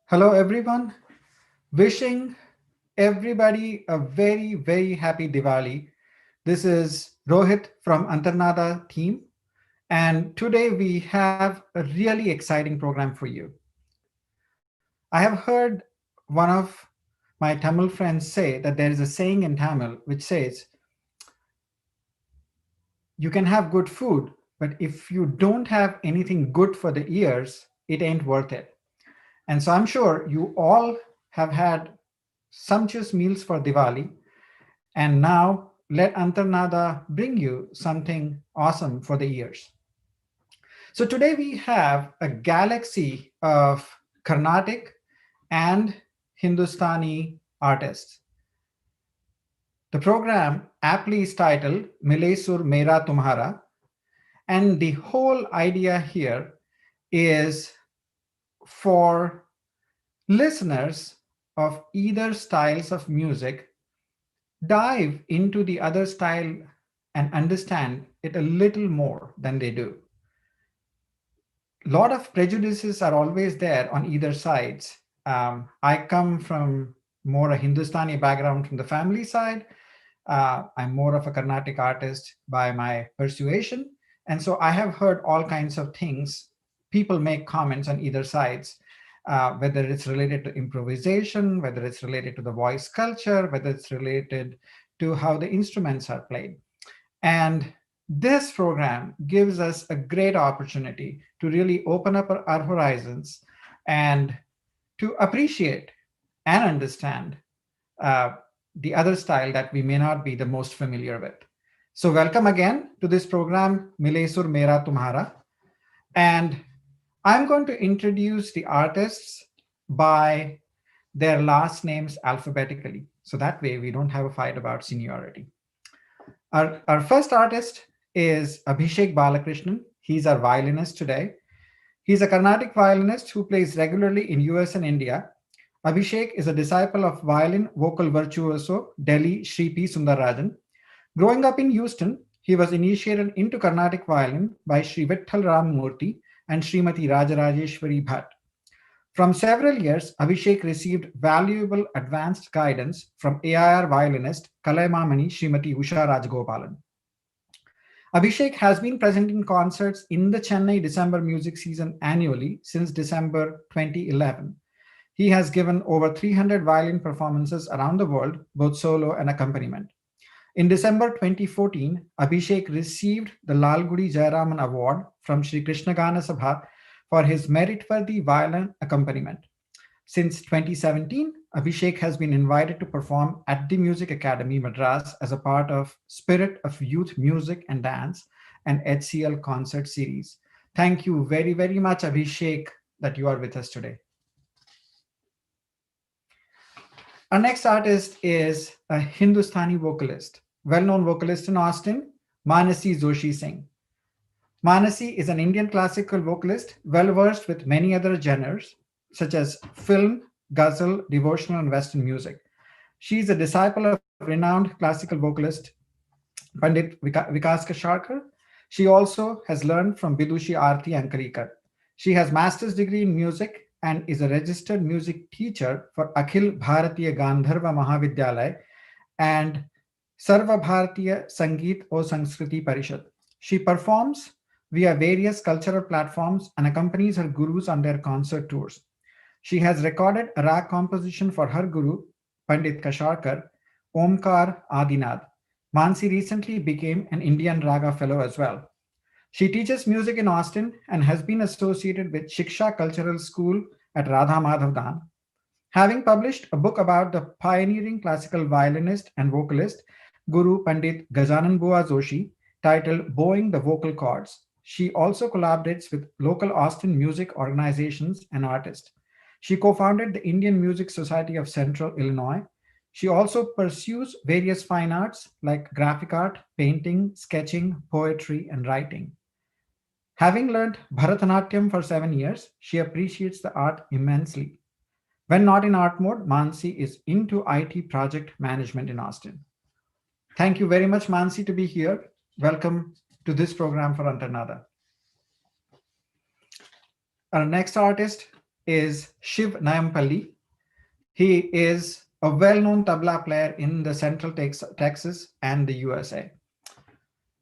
Hello, everyone. Wishing everybody a very, very happy Diwali. This is Rohit from Antarnaada team. And today we have a really exciting program for you. I have heard one of my Tamil friends say that there is a saying in Tamil which says, you can have good food, but if you don't have anything good for the ears, it ain't worth it. And so I'm sure you all have had sumptuous meals for Diwali. And now let Antarnada bring you something awesome for the ears. So today we have a galaxy of Carnatic and Hindustani artists. The program aptly is titled Mile Sur Mera Tumhara. And the whole idea here is for listeners of either styles of music dive into the other style and understand it a little more than they do. A lot of prejudices are always there on either sides. I come from more a Hindustani background from the family side. I'm more of a Carnatic artist by my persuasion. And so I have heard all kinds of things. People make comments on either sides, whether it's related to improvisation, whether it's related to the voice culture, whether it's related to how the instruments are played. And this program gives us a great opportunity to really open up our horizons and to appreciate and understand uh, the other style that we may not be the most familiar with. So, welcome again to this program, Mile Sur Mera Tumhara. And I'm going to introduce the artists by their last names alphabetically. So that way we don't have a fight about seniority. Our first artist is Abhishek Balakrishnan. He's our violinist today. He's a Carnatic violinist who plays regularly in US and India. Abhishek is a disciple of violin vocal virtuoso Delhi Sri P. Sundararajan. Growing up in Houston, he was initiated into Carnatic violin by Sri Vitthal Ram Murthy and Srimati Rajarajeshwari Bhatt. From several years, Abhishek received valuable advanced guidance from AIR violinist Kalaimamani Srimati Usha Rajgopalan. Abhishek has been present in concerts in the Chennai December music season annually since December 2011. He has given over 300 violin performances around the world, both solo and accompaniment. In December 2014, Abhishek received the Lalgudi Jayaraman Award from Sri Krishna Gana Sabha for his merit-worthy violin accompaniment. Since 2017, Abhishek has been invited to perform at the Music Academy Madras as a part of Spirit of Youth Music and Dance and HCL concert series. Thank you very, very much, Abhishek, that you are with us today. Our next artist is a Hindustani vocalist, well-known vocalist in Austin, Manasi Joshi Singh. Manasi is an Indian classical vocalist, well-versed with many other genres, such as film, ghazal, devotional, and Western music. She is a disciple of renowned classical vocalist Pandit Vikas Kasharkar. She also has learned from Bidushi Arti Ankarikar. She has master's degree in music and is a registered music teacher for Akhil Bharatiya Gandharva Mahavidyalaya and Sarva Bharatiya Sangeet O Sanskriti Parishad. She performs via various cultural platforms and accompanies her gurus on their concert tours. She has recorded a rag composition for her guru, Pandit Kasharkar, Omkar Adinad. Mansi recently became an Indian Raga Fellow as well. She teaches music in Austin and has been associated with Shiksha Cultural School at Radha Madhav Dhan. Having published a book about the pioneering classical violinist and vocalist, Guru Pandit Gajanan Bua Joshi, titled Bowing the Vocal Cords, she also collaborates with local Austin music organizations and artists. She co founded the Indian Music Society of Central Illinois. She also pursues various fine arts like graphic art, painting, sketching, poetry, and writing. Having learned Bharatanatyam for 7 years, she appreciates the art immensely. When not in art mode, Mansi is into IT project management in Austin. Thank you very much, Mansi, to be here. Welcome to this program for Antarnada. Our next artist is Shiv Nayampalli. He is a well-known tabla player in the Central Texas and the USA.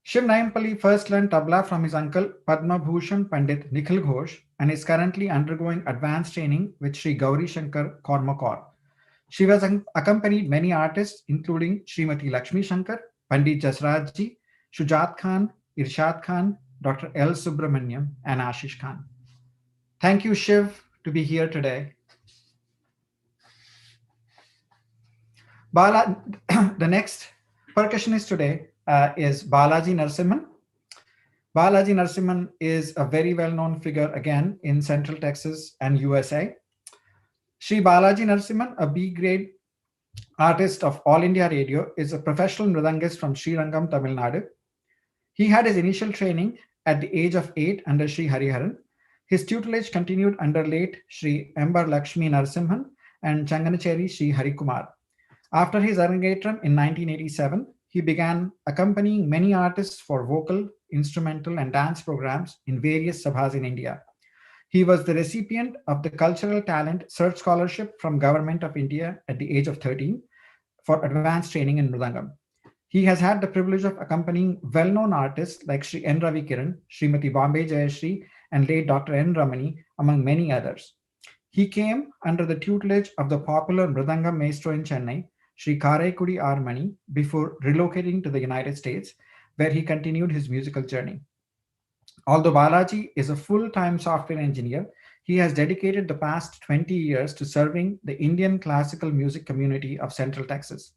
Shiv Nayampalli first learned tabla from his uncle Padma Bhushan Pandit Nikhil Ghosh and is currently undergoing advanced training with Sri Gauri Shankar Kormakor. She has accompanied many artists, including Srimati Lakshmi Shankar, Pandit Jasrajji, Shujat Khan, Irshad Khan, Dr. L. Subramaniam, and Ashish Khan. Thank you, Shiv, to be here today. The next percussionist today is Balaji Narasimhan. Balaji Narasimhan is a very well-known figure again in Central Texas and USA. Sri Balaji Narasimhan, a B-grade artist of All India Radio, is a professional mridangist from Srirangam, Tamil Nadu. He had his initial training at the age of 8 under Sri Hariharan. His tutelage continued under late Sri Embar Lakshmi Narasimhan and Changanacheri Sri Harikumar. After his Arangetram in 1987, he began accompanying many artists for vocal, instrumental, and dance programs in various sabhas in India. He was the recipient of the Cultural Talent Search Scholarship from Government of India at the age of 13 for advanced training in Mridangam. He has had the privilege of accompanying well-known artists like Sri N. Ravi Kiran, Srimati Bombay Jayashree, and late Dr. N. Ramani, among many others. He came under the tutelage of the popular Mridangam maestro in Chennai, Sri Karaikudi R. Mani, before relocating to the United States, where he continued his musical journey. Although Balaji is a full-time software engineer, he has dedicated the past 20 years to serving the Indian classical music community of Central Texas.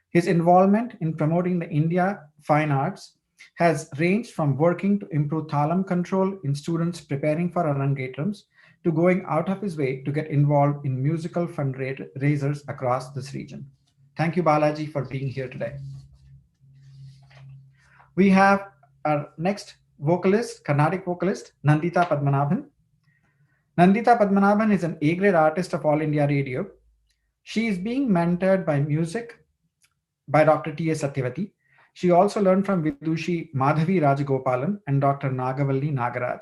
His involvement in promoting the India fine arts has ranged from working to improve thalam control in students preparing for Arangetrams to going out of his way to get involved in musical fundraisers across this region. Thank you, Balaji, for being here today. We have our next vocalist, Carnatic vocalist, Nandita Padmanabhan. Nandita Padmanabhan is an A-grade artist of All India Radio. She is being mentored by music by Dr. T.S. Satyavati. She also learned from Vidushi Madhavi Rajagopalan and Dr. Nagavalli Nagaraj.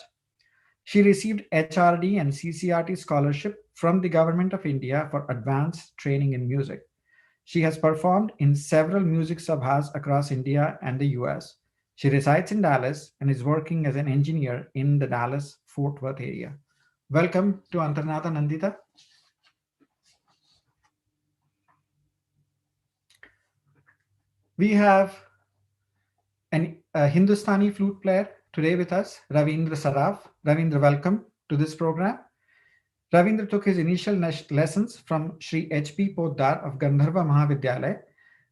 She received HRD and CCRT scholarship from the Government of India for advanced training in music. She has performed in several music sabhas across India and the US. She resides in Dallas and is working as an engineer in the Dallas-Fort Worth area. Welcome to Antarnaada, Nandita. We have a Hindustani flute player today with us, Ravindra Saraf. Ravindra, welcome to this program. Ravindra took his initial lessons from Sri H.P. Poddar of Gandharva Mahavidyalaya.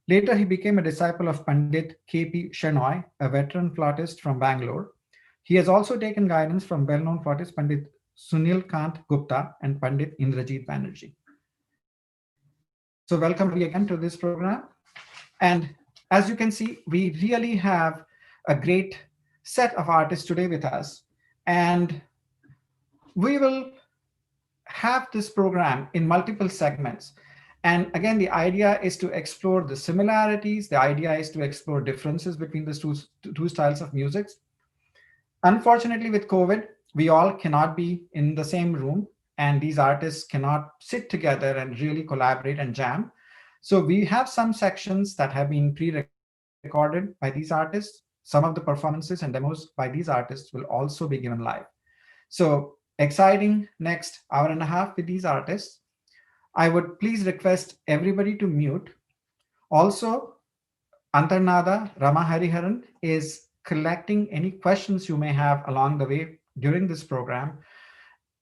Later, he became a disciple of Pandit K.P. Shenoy, a veteran flautist from Bangalore. He has also taken guidance from well-known flautist Pandit Sunil Kant Gupta and Pandit Indrajit Banerjee. So welcome Ravi again to this program. And as you can see, we really have a great set of artists today with us. And we will have this program in multiple segments. And again, the idea is to explore the similarities. The idea is to explore differences between the two styles of music. Unfortunately, with COVID, we all cannot be in the same room, and these artists cannot sit together and really collaborate and jam. So we have some sections that have been pre-recorded by these artists. Some of the performances and demos by these artists will also be given live. So exciting next hour and a half with these artists. I would please request everybody to mute. Also, Antarnaada Rama Hariharan is collecting any questions you may have along the way during this program.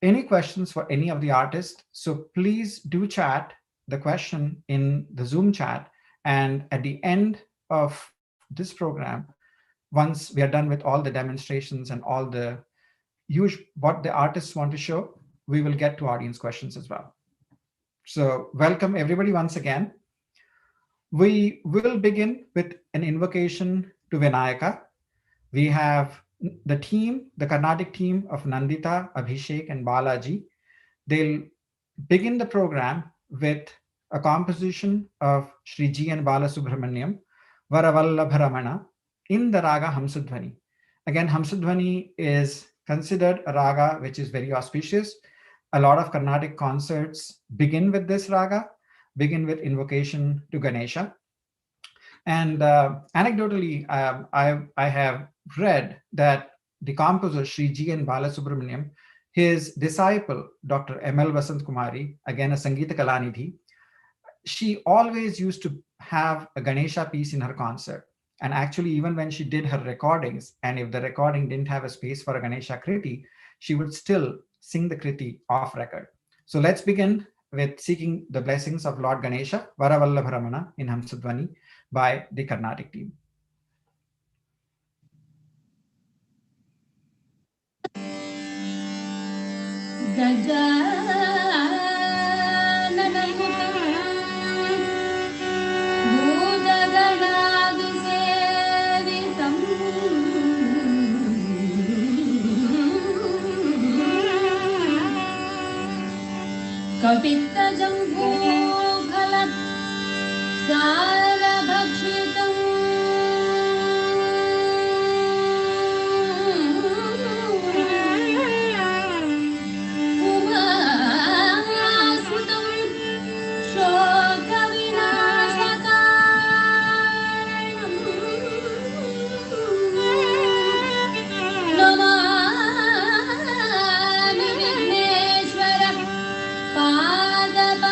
Any questions for any of the artists. So please do chat the question in the Zoom chat. And at the end of this program, once we are done with all the demonstrations and all the what the artists want to show, we will get to audience questions as well. So welcome everybody once again. We will begin with an invocation to Vinayaka. We have the team, the Carnatic team of Nandita, Abhishek, and Balaji. They'll begin the program with a composition of Sri G. N. Balasubramaniam, Varavallabharamana, in the raga Hamsadhvani. Again, Hamsadhvani is considered a raga which is very auspicious. A lot of Carnatic concerts begin with this raga, begin with invocation to Ganesha. And anecdotally, I have read that the composer Sri G. N. Balasubramaniam, his disciple Dr. M.L. Vasant Kumari, again a Sangeeta Kalanidhi, she always used to have a Ganesha piece in her concert. And actually, even when she did her recordings, and if the recording didn't have a space for a Ganesha Kriti, she would still sing the Kriti off record. So let's begin with seeking the blessings of Lord Ganesha, Varavallabharamana in Hamsadvani by the Carnatic team. कपित्तजम्बूफलत् सारभक्षितम् उमासुतं शोकविनाशकारणम् Namami Vighneshwar पादपङ्कजम्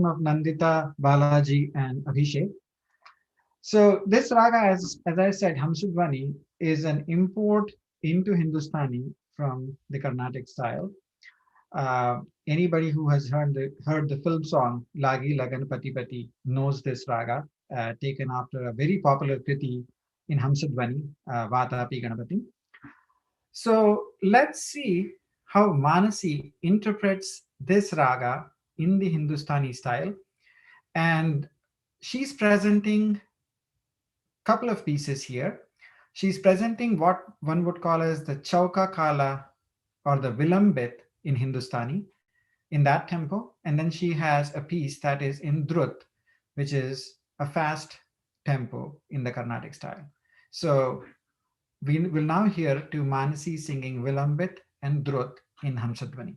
team of Nandita, Balaji, and Abhishek. So this raga, as I said, Hamsudvani, is an import into Hindustani from the Carnatic style. Anybody who has heard the film song Lagi Lagan Pati Pati knows this raga, taken after a very popular kriti in Hamsadvani, Vatapi Ganapati. So let's see how Manasi interprets this raga in the Hindustani style. And she's presenting a couple of pieces here. She's presenting what one would call as the Chauka Kala or the Vilambit in Hindustani in that tempo. And then she has a piece that is in Drut, which is a fast tempo in the Carnatic style. So we will now hear to Manasi singing Vilambit and Drut in Hamsadvani.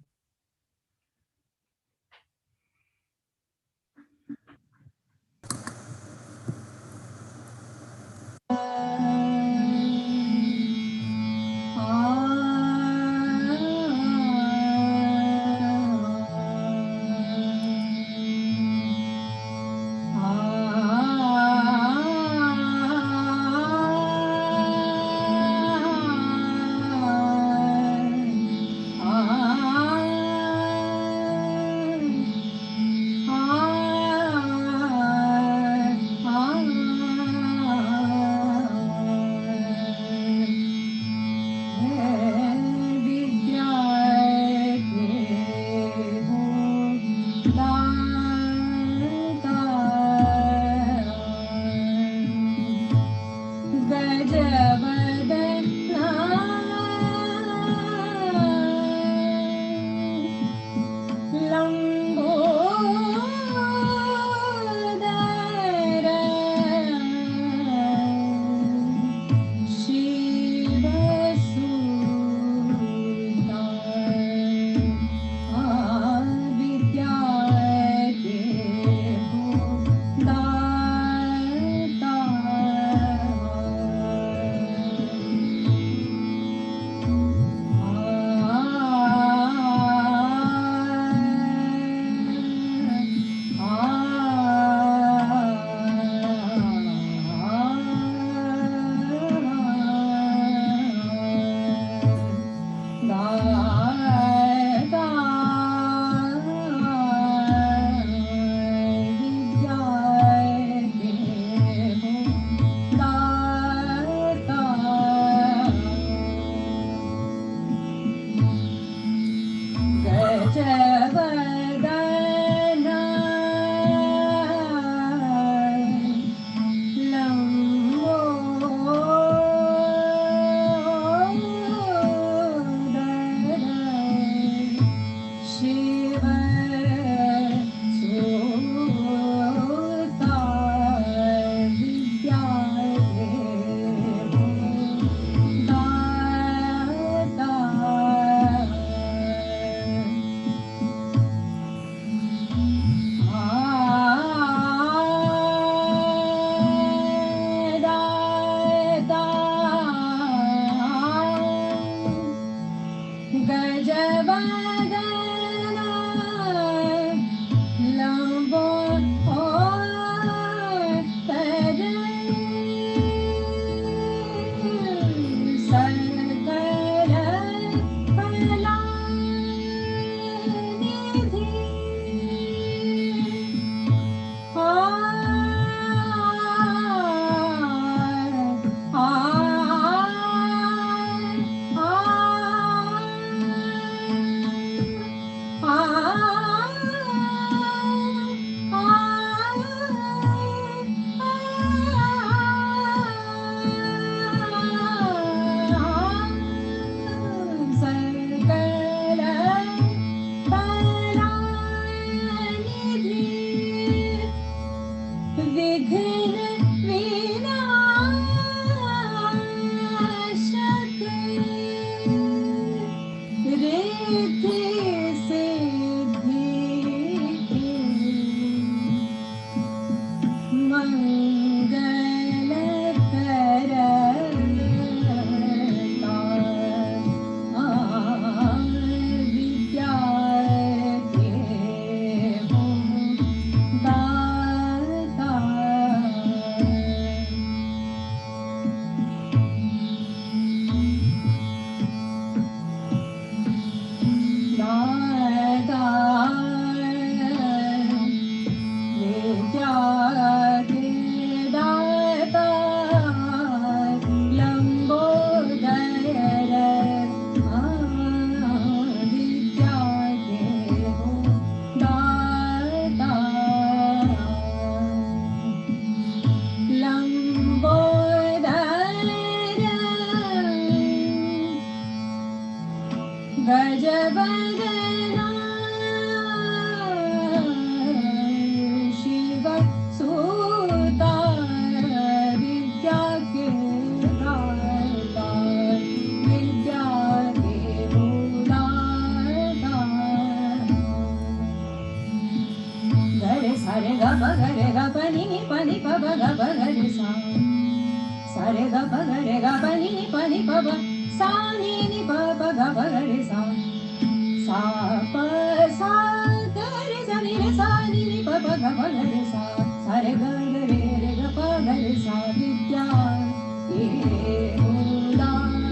ga ba ga re sa. Sa re ga ba ga re ga ba ni pa ni pa ba. Sa ni pa pa ga ba ga re sa. Sa pa sa ga re sa ni pa pa ga ba ga re sa. Sa re ga re ga pa ga re sa. Vidya ye udata.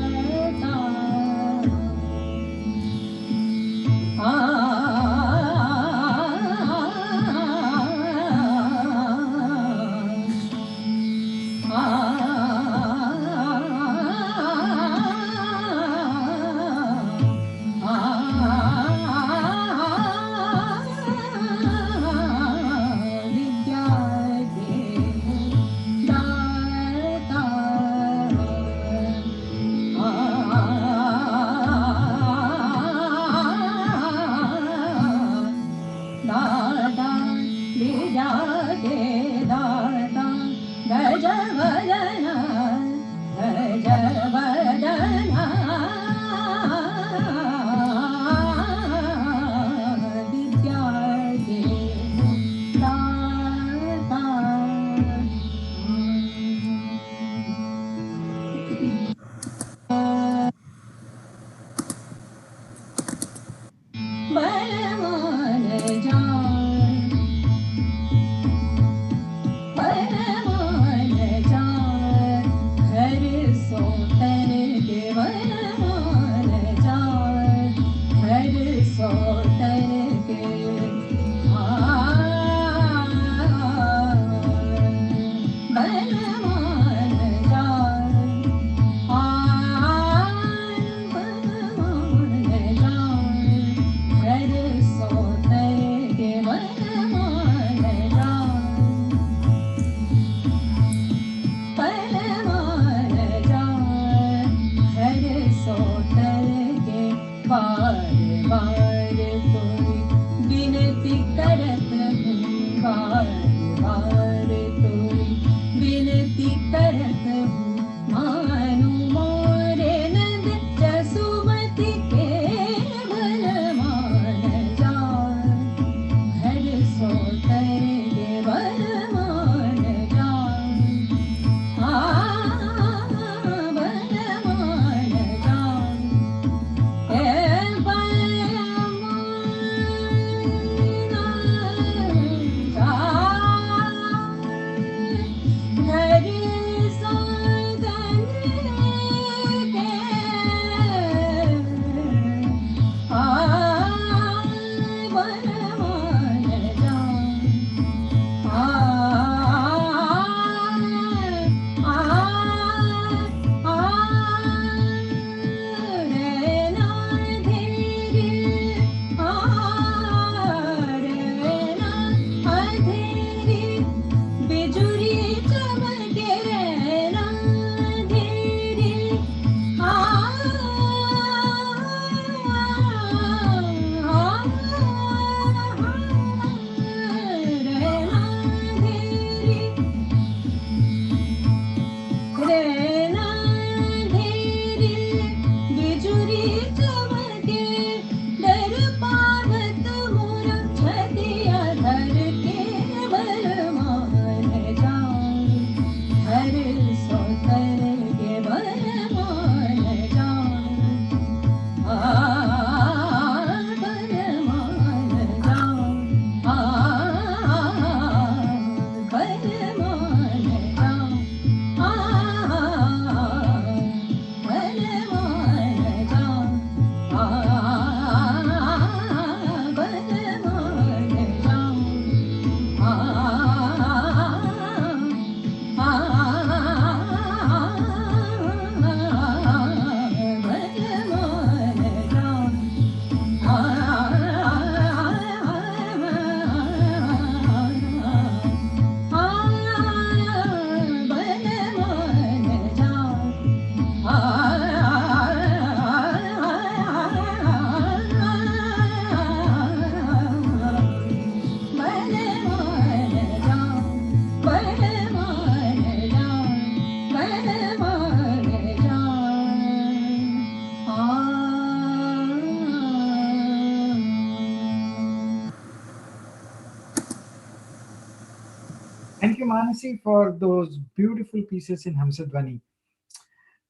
Manasi, for those beautiful pieces in Hamsadvani.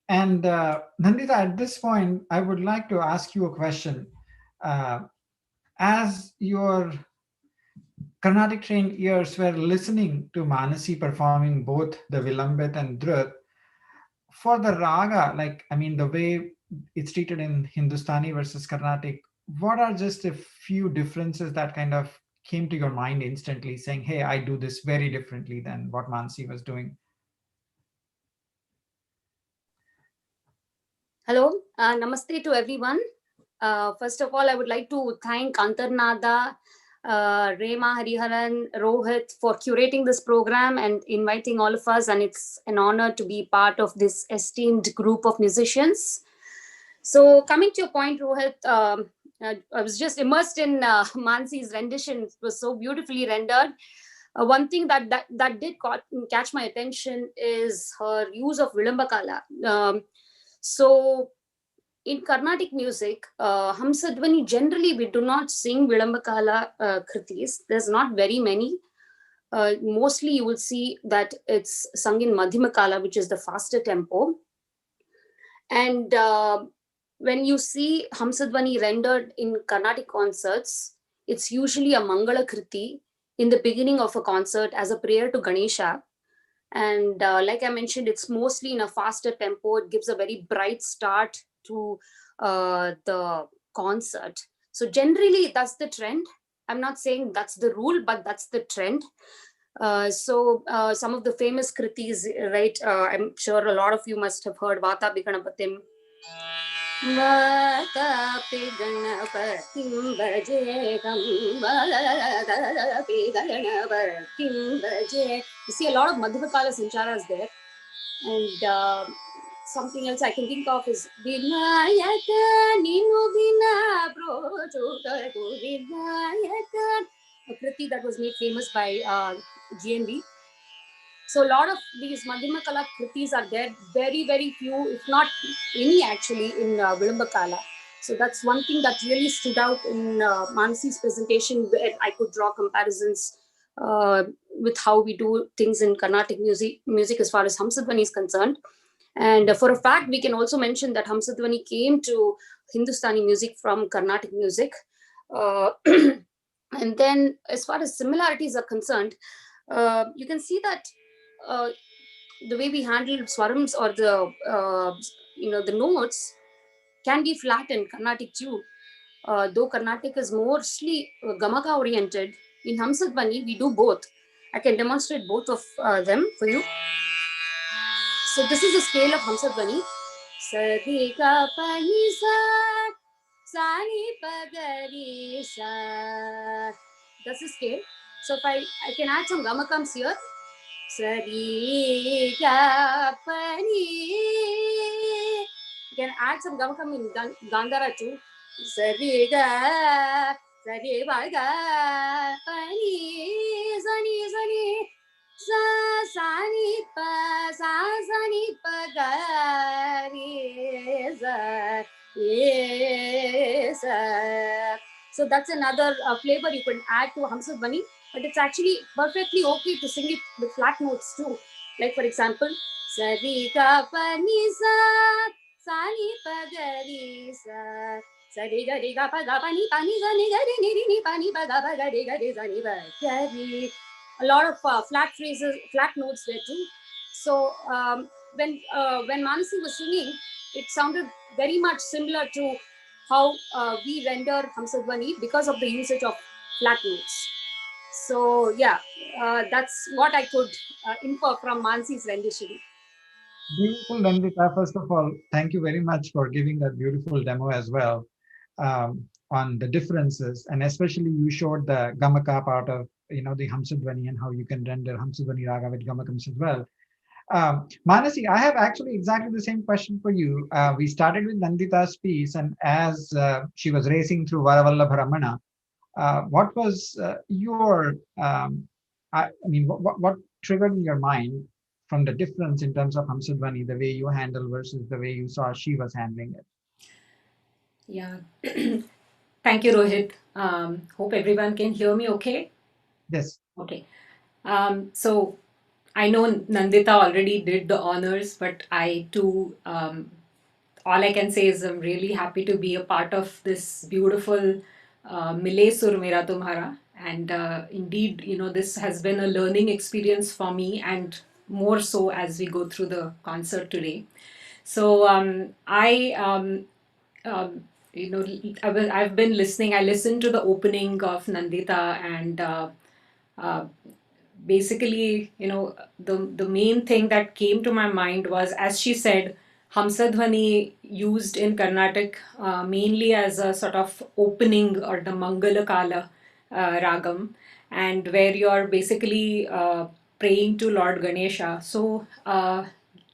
And Nandita, at this point, I would like to ask you a question. Uh, as your Carnatic trained ears were listening to Manasi performing both the Vilambit and Drut, for the raga, like, I mean, the way it's treated in Hindustani versus Carnatic, what are just a few differences that kind of came to your mind instantly, saying, hey, I do this very differently than what Mansi was doing? Hello, namaste to everyone. First of all, I would like to thank Antarnaada, Rema, Hariharan, Rohit for curating this program and inviting all of us. And it's an honor to be part of this esteemed group of musicians. So, coming to your point, Rohit, I was just immersed in Mansi's rendition. It was so beautifully rendered. One thing that did catch my attention is her use of Vilambakala. So in Carnatic music, Hamsadvani, generally we do not sing Vilambakala kritis. There's not very many. Mostly you will see that it's sung in Madhyamakala, which is the faster tempo. And when you see Hamsadvani rendered in Carnatic concerts, it's usually a Mangala Kriti in the beginning of a concert as a prayer to Ganesha. And like I mentioned, it's mostly in a faster tempo. It gives a very bright start to the concert. So generally, that's the trend. I'm not saying that's the rule, but that's the trend. So some of the famous kritis, right? I'm sure a lot of you must have heard Vata Biganapatim. Vatapi Ganapatim Bajekam Vatapi Ganapatim Baje. You see a lot of Madhukala Sancharas there. And something else I can think of is Vinayaka Ninu Vina Prochuka Vinayaka, a kriti that was made famous by GNV. So a lot of these Madhyamakala kritis are there, very, very few, if not any actually, in Vilambakala. So that's one thing that really stood out in Mansi's presentation, where I could draw comparisons with how we do things in Carnatic music as far as Hamsadvani is concerned. And for a fact, we can also mention that Hamsadvani came to Hindustani music from Carnatic music. And then, as far as similarities are concerned, you can see that uh, the way we handle swarams or the notes can be flat in Carnatic too. Though Carnatic is mostly Gamaka oriented, in Hamsadvani we do both. I can demonstrate both of them for you. So this is the scale of Hamsadvani. Sari ka pa ni sa, sa ni pa ga ri sa. That's the scale. So if I can add some gamakams here. Sari ka pa ni. You can add some gamakam in Gandhara too. Sari ga, sari ba ga, pa ni, sa ni, sa ni. Sa sa ni pa ga re sa ye sa. So that's another flavor you can add to Hamsadvani, but it's actually perfectly okay to sing it with flat notes too. Like for example, sa ri ga pa ni sa ni pa ga ri sa. Sa ri ga pa ni za ni ga ni pa ni pa ga re za ni ba ga ri. A lot of flat phrases, flat notes there too. So when Manasi was singing, it sounded very much similar to how we render Hamsadvani because of the usage of flat notes. So yeah, that's what I could infer from Mansi's rendition. Beautiful, Nandita. First of all, thank you very much for giving that beautiful demo as well, on the differences, and especially you showed the gamaka part of the Hamsadvani and how you can render Hamsadvani raga with gamakams as well. Manasi, I have actually exactly the same question for you. We started with Nandita's piece, and as she was racing through Varavallabharamana, what was your, I mean, what triggered in your mind from the difference in terms of Hamsadvani, the way you handle versus the way you saw she was handling it? Yeah. Thank you, Rohit. Hope everyone can hear me okay. Yes. Okay. So I know Nandita already did the honors, but I too, all I can say is I'm really happy to be a part of this beautiful Mile Sur Mera Tumhara. And indeed, this has been a learning experience for me, and more so as we go through the concert today. So um, I've been listening. I listened to the opening of Nandita, and uh, basically, the main thing that came to my mind was, as she said, Hamsadhvani used in Carnatic mainly as a sort of opening, or the Mangalakala ragam, and where you're basically praying to Lord Ganesha. So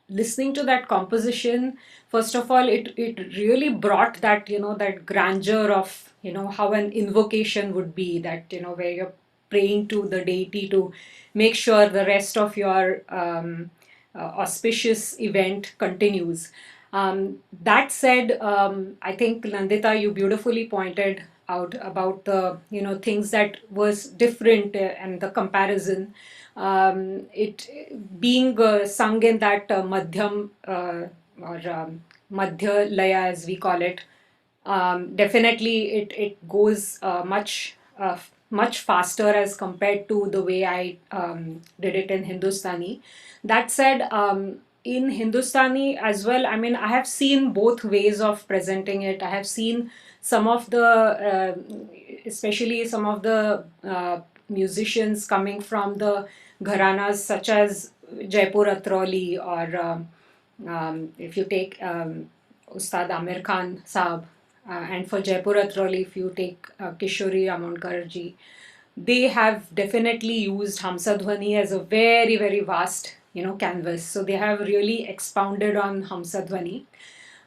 listening to that composition, first of all, it really brought that, that grandeur of, how an invocation would be, that, where you're praying to the deity to make sure the rest of your auspicious event continues. That said, I think Nandita, you beautifully pointed out about the, things that was different, and the comparison. It being sung in that madhyam, or madhya laya, as we call it. Definitely it goes much faster as compared to the way I did it in Hindustani. That said, in Hindustani as well, I mean, I have seen both ways of presenting it. I have seen some of the, especially some of the musicians coming from the gharanas such as Jaipur Atroli, or if you take Ustad Amir Khan Saab, and for Jaipur Atroli, if you take Kishori Amonkar ji, they have definitely used Hamsadhvani as a very, very vast, canvas. So they have really expounded on Hamsadhvani.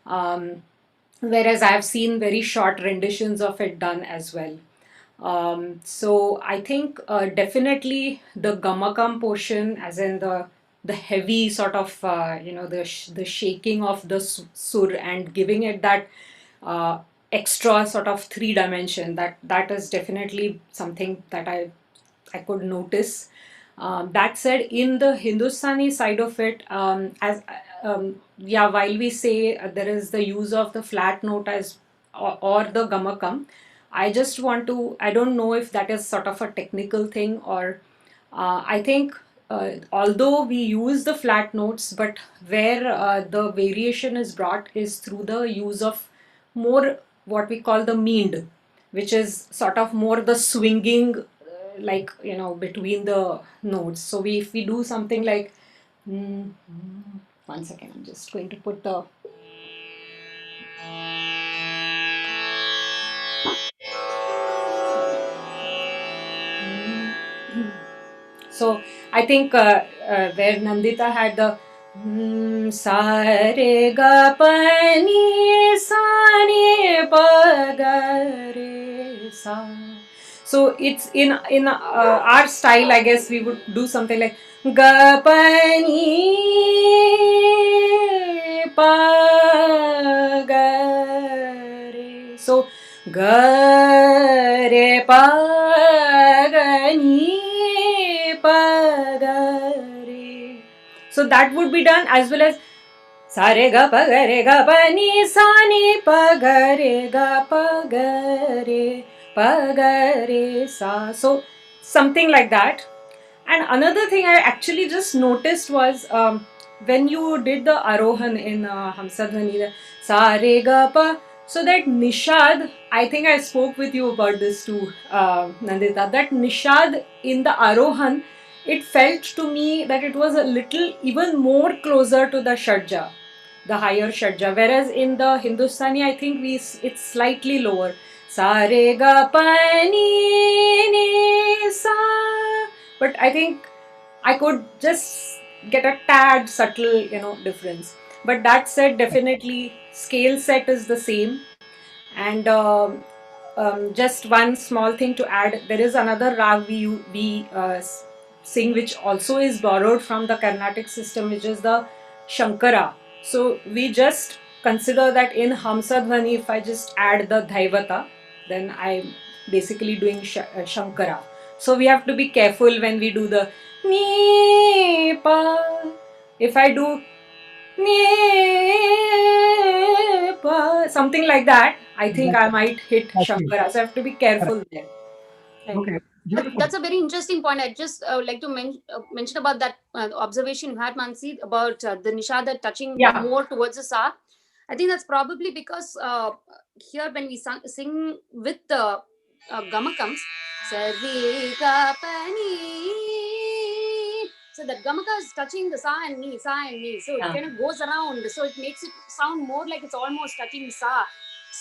Um, Whereas I have seen very short renditions of it done as well. So I think definitely the gamakam portion, as in the heavy sort of, the shaking of the sur, and giving it that uh, extra sort of three dimension, that is definitely something that I could notice. That said, in the Hindustani side of it, yeah, while we say there is the use of the flat note as, or the gamakam, I just want to, I don't know if that is sort of a technical thing, or I think although we use the flat notes, but where the variation is brought is through the use of more what we call the meend, which is sort of more the swinging, like, between the notes. So if we do something like, mm, one second, I'm just going to put the, so I think where Nandita had the sa re ga pa ni sa ni pa ga re sa. So it's in our style, I guess we would do something like ga pa ni pa ga re. So ga re pa ga ni pa ga re. So that would be done, as well as sa re ga pa ni sa ni pa ga re sa. So something like that. And another thing I actually just noticed was, when you did the Arohan in Hamsadhvani, the sa re ga pa. So that Nishad, I think I spoke with you about this too, Nandita. That Nishad in the Arohan, it felt to me that it was a little even more closer to the Shadja, the higher Shadja. Whereas in the Hindustani, I think it's slightly lower. Sa re ga pa ni ni sa. But I think I could just get a tad subtle, difference. But that said, definitely scale set is the same. And just one small thing to add, there is another rag we sing, which also is borrowed from the Carnatic system, which is the Shankara. So we just consider that in Hamsadhvani, if I just add the Dhaivata, then I'm basically doing Shankara. So we have to be careful when we do the ni pa. If I do ni pa, something like that, I think I might hit Exactly. Shankara. So I have to be Correct. careful there. Right. Okay, beautiful. That's a very interesting point. I just like to mention about that observation you had, Mansi, about the Nishada touching Yeah. more towards the Sa. I think that's probably because here when we sing with the gamakams, Sarvi ka pani. So that gamaka is touching the Sa and Ni, Sa and Ni. So it Yeah. kind of goes around. So it makes it sound more like it's almost touching Sa.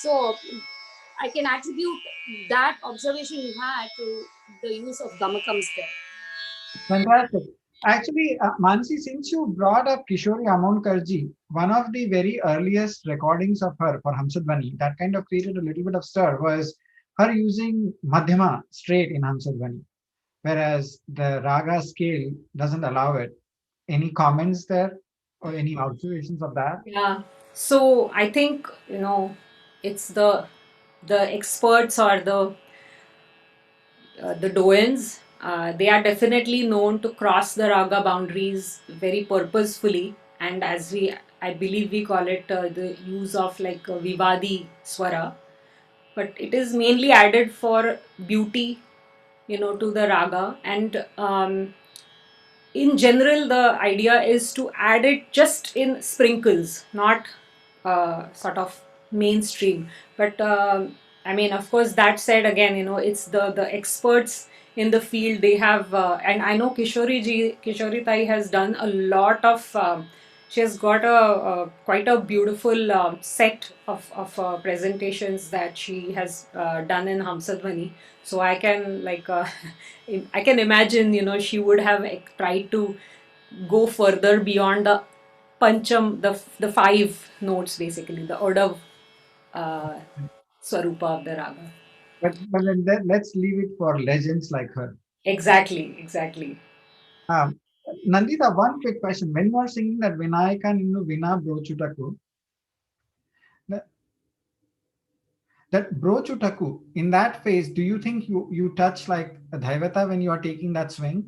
So I can attribute that observation you had to the use of gamakams there. Fantastic. Actually, Mansi, since you brought up Kishori Amonkarji, one of the very earliest recordings of her for Hamsadvani that kind of created a little bit of stir was her using Madhyama straight in Hamsadvani, whereas the Raga scale doesn't allow it. Any comments there or any observations of that? Yeah. So I think, it's the experts or the doyens. They are definitely known to cross the raga boundaries very purposefully, and as I believe we call it the use of like vivadi swara, but it is mainly added for beauty, to the raga. And in general, the idea is to add it just in sprinkles, not sort of mainstream. But I mean, of course, that said, again, it's the experts in the field. They have, and I know Kishori Tai has done a lot of. She has got a quite a beautiful set of presentations that she has done in Hamsadvani. So I can like I can imagine, she would have tried to go further beyond the pancham, the five notes, basically the order uh, swarupa of the raga. But then let's leave it for legends like her. Exactly, exactly. Um, Nandita, one quick question. When you are singing that Vinayaka Ninnu Vina Brochutaku, that brochutaku, in that phase, do you think you touch like a dhaivata when you are taking that swing?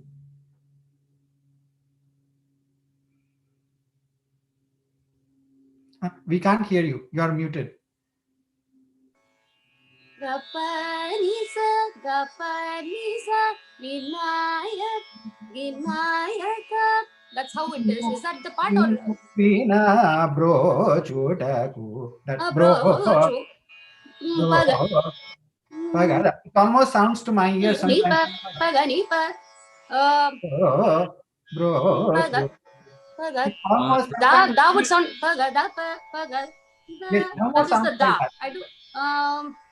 We can't hear you. You are muted. Gapanisa, Gapanisa, Vinayak, Vinayaka. That's how it is. Is that the part or Vina brochutaku. That bro, brochu? Paga, bro. It almost sounds to my ear sometimes. nipa, paga, nipa. Um, Bro, paga, bro. paga. It almost sometimes. Da would sound paga, da, paga, It da. That almost is sounds the like da. that. I do.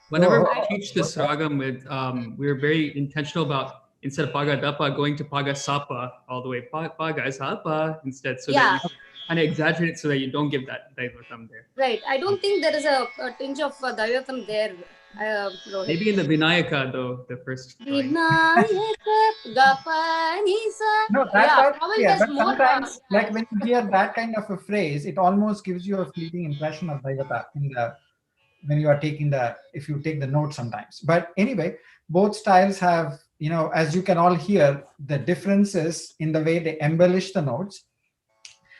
Whenever Bro. we teach this ragam, we're very intentional about instead of paga dapa going to paga sapa all the way paga sapa instead, so that Yeah. you kind of exaggerate it so that you don't give that daivatam there. Right. I don't think there is a tinge of Daivatam there, Rohit. Maybe in the Vinayaka though, the first drawing. Vinayaka Gapanisa. No, Yeah, that's probably clear. there's But more. sometimes, like when you hear that kind of a phrase, it almost gives you a fleeting impression of Daivata in the when you are taking the if you take the note sometimes. But anyway, both styles have, as you can all hear, the differences in the way they embellish the notes.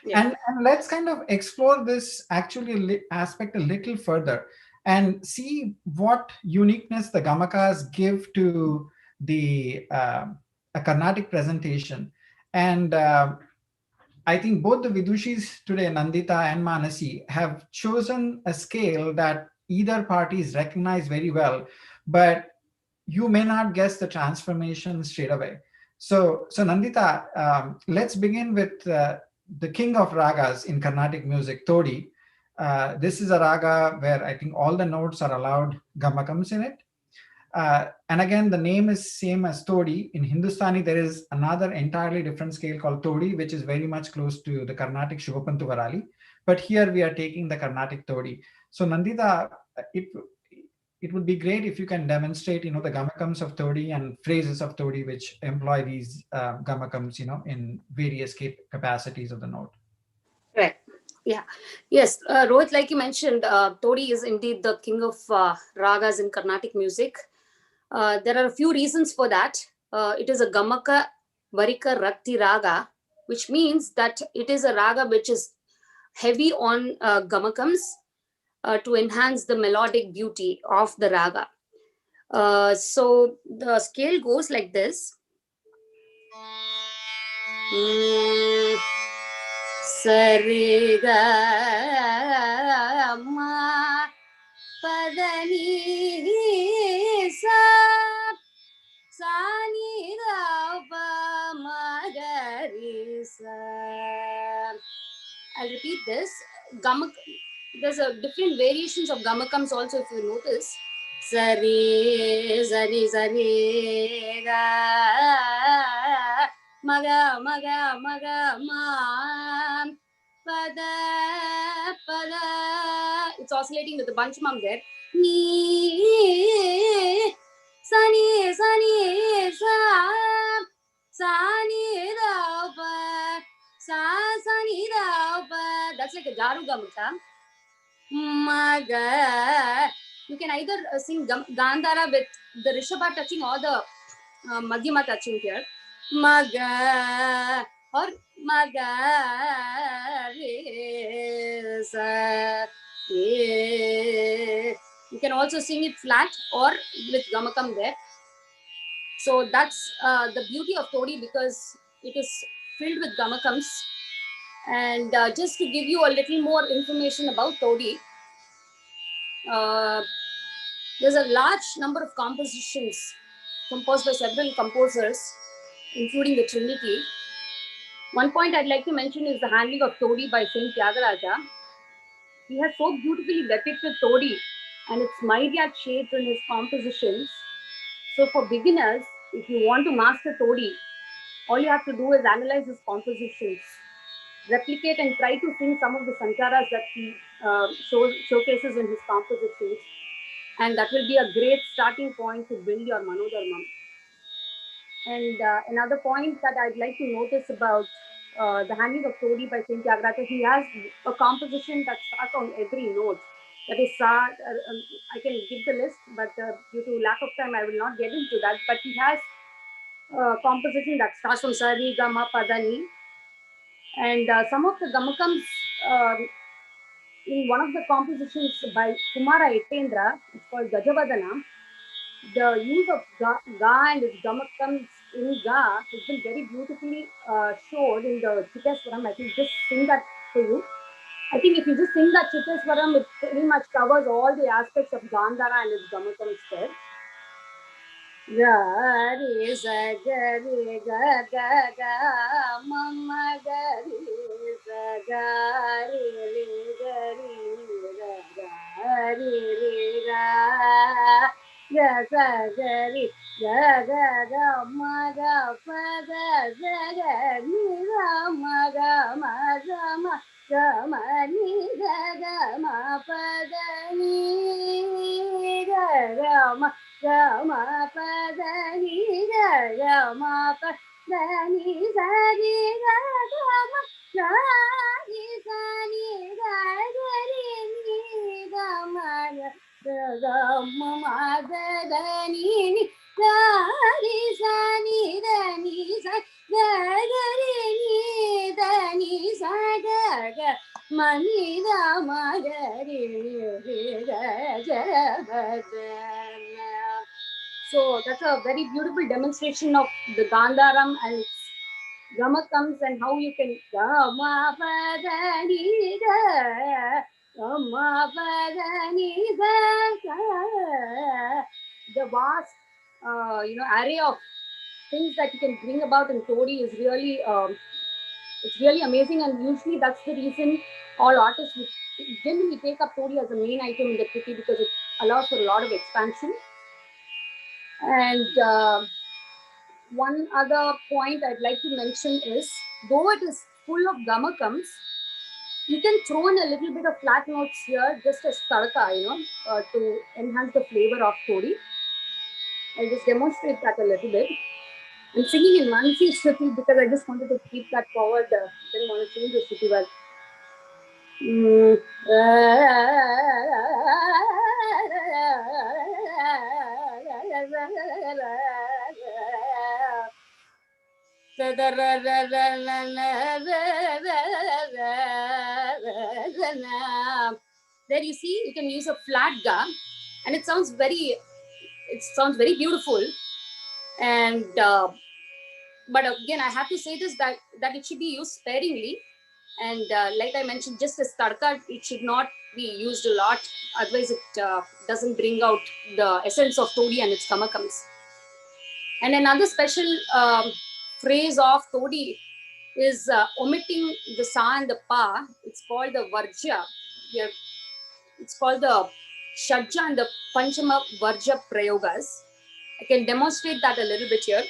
Yeah. And let's kind of explore this actually aspect a little further and see what uniqueness the gamakas give to the a Carnatic presentation. And I think both the Vidushis today, Nandita and Manasi, have chosen a scale that either parties recognize very well, but you may not guess the transformation straight away. So Nandita, let's begin with the king of ragas in Carnatic music, Todi. This is a raga where I think all the notes are allowed gamakams in it. And again, the name is same as Todi. In Hindustani, there is another entirely different scale called Todi, which is very much close to the Carnatic Shuvapantu Varali. But here we are taking the Carnatic Todi. So Nandita, it would be great if you can demonstrate, the gamakams of Todi and phrases of Todi which employ these gamakams, in various capacities of the note. Right. Yeah. Yes. Rohit, like you mentioned, Todi is indeed the king of ragas in Carnatic music. There are a few reasons for that. It is a gamaka Varika Rakti Raga, which means that it is a raga which is heavy on gamakams to enhance the melodic beauty of the raga. So the scale goes like this. Sari ga ma padani sa sa ni da pa ma ga ri sa. I'll repeat this. There's a different variations of gamakams also, if you notice. Sari, sari, sari, ga, maga, maga, maga, ma, pada, pada. It's oscillating with the bunch mum there. Ni, sani, sani, sa, sani, da, pa. That's like a Jaru Gamaka. Maga. You can either sing Gandhara with the Rishabha touching or the Madhyama touching here. Maga or Maga. You can also sing it flat or with Gamakam there. So that's the beauty of Todi, because it is filled with gamakams. And just to give you a little more information about Todi, there's a large number of compositions composed by several composers, including the Trinity. One point I'd like to mention is the handling of Todi by Saint Tyagaraja. He has so beautifully depicted Todi and its myriad shades in his compositions. So for beginners, if you want to master Todi, all you have to do is analyze his compositions, replicate and try to sing some of the sankaras that he showcases in his compositions, and that will be a great starting point to build your Manodharmam. And another point that I'd like to notice about the handling of Todi by Saint Tyagaraja, he has a composition that starts on every note. That is Sa. I can give the list, but due to lack of time, I will not get into that. But he has composition that starts from Sa, Ri, Ga, Ma, Pa, Da, Ni. And some of the gamakams in one of the compositions by Tumhara, it's called Gajavadana. The use of ga and its gamakams in ga has been very beautifully showed in the Chiteswaram. I think just sing that for you. I think if you just sing that Chiteswaram, it pretty much covers all the aspects of Gandhara and its gamakams there. Ga re sa ga re ga ga ga mama ga re sa ga re ga re ga ga re ga ga sa ga re ga ga ga ma ga pa ga sa ga ni ga ma ga ma ga ma ga ma ni ga ga ma pa ga ni ga ga ma ga ma pa da ni ga ma pa da ni sa ni ga ma ga ni sa ni ga ri ni ga ma ga ma da ni ga ri sa ni da ni sa ga ri ni da ni sa ga ma ni da ma ga ri ni ga ja. So that's a very beautiful demonstration of the Gandharam and its gamakams and how you can gama padani ga gama padani ga. The vast array of things that you can bring about in Todi is really it's really amazing, and usually that's the reason all artists would generally take up Todi as a main item in the kitty, because it allows for a lot of expansion. And one other point I'd like to mention is, though it is full of gamakams, you can throw in a little bit of flat notes here just as tadka, to enhance the flavor of Todi. I'll just demonstrate that a little bit. I'm singing in Mansi Shruti because I just wanted to keep that forward. Didn't want to change the Shruti well. There you see, you can use a flat ga, and it sounds very beautiful. And but again, I have to say this, that it should be used sparingly. And like I mentioned, just as tadka, it should not be used a lot. Otherwise, it doesn't bring out the essence of todi and its kamakams. And another special phrase of todi is omitting the sa and the pa. It's called the varja. Here, it's called the shadja and the panchama varja prayogas. I can demonstrate that a little bit here.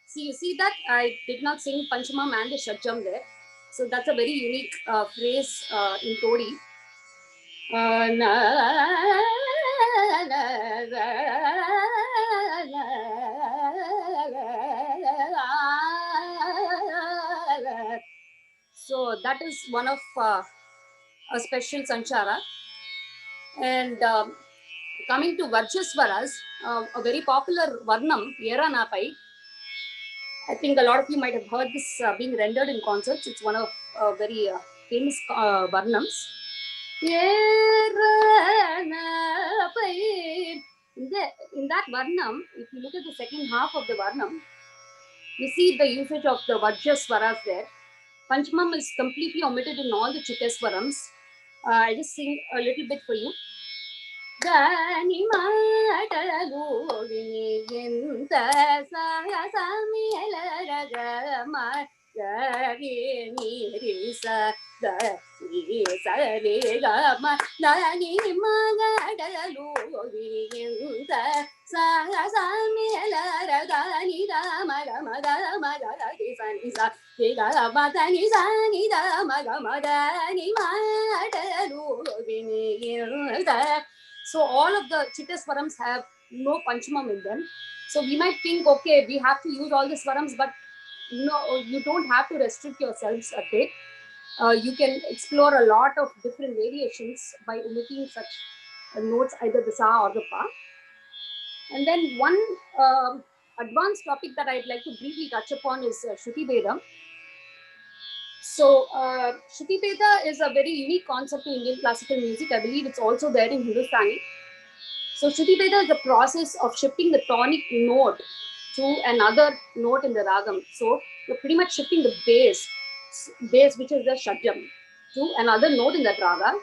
See, you see that I did not sing Panchamam and the Shadjam there. So that's a very unique phrase in Todi. So that is one of a special Sanchara. And coming to Varjaswaras, a very popular Varnam, Mera Napai. I think a lot of you might have heard this being rendered in concerts. It's one of very famous Varnams. In that Varnam, if you look at the second half of the Varnam, you see the usage of the Vajraswaras there. Panchamam is completely omitted in all the Chittaswarams. I just sing a little bit for you. Gani matalu vininta sasamiyalagama gari nirisa gari sarigama gani magadalu vininta sasamiyalagani damagama damagadi sanisa gama dani sani damagama dani matalu vininta. So all of the Chittaswarams have no Panchamam in them. So we might think, okay, we have to use all the Swarams, but no, you don't have to restrict yourselves a bit. You can explore a lot of different variations by omitting such notes, either the Sa or the Pa. And then one advanced topic that I'd like to briefly touch upon is Shruti Bedam. So, Shruti Beda is a very unique concept to Indian classical music. I believe it's also there in Hindustani. So, Shruti Beda is the process of shifting the tonic note to another note in the ragam. So, you're pretty much shifting the bass, which is the shadjam, to another note in that raga.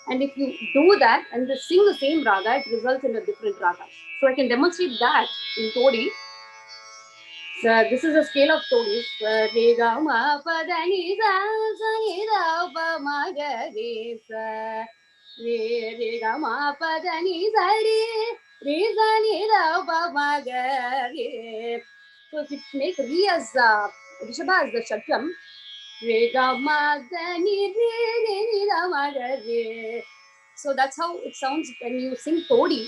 And if you do that and they sing the same raga, it results in a different raga. So, I can demonstrate that in Todi. So this is a scale of todis. Re ga ma pa da ni sa ni da pa ma ga re sa. Re ga ma pa da ni sa re sa ni da pa ma ga re. So if you make re as Rishabha as the Shadjam, re ga ma da ni da ma ga re. So that's how it sounds when you sing Todi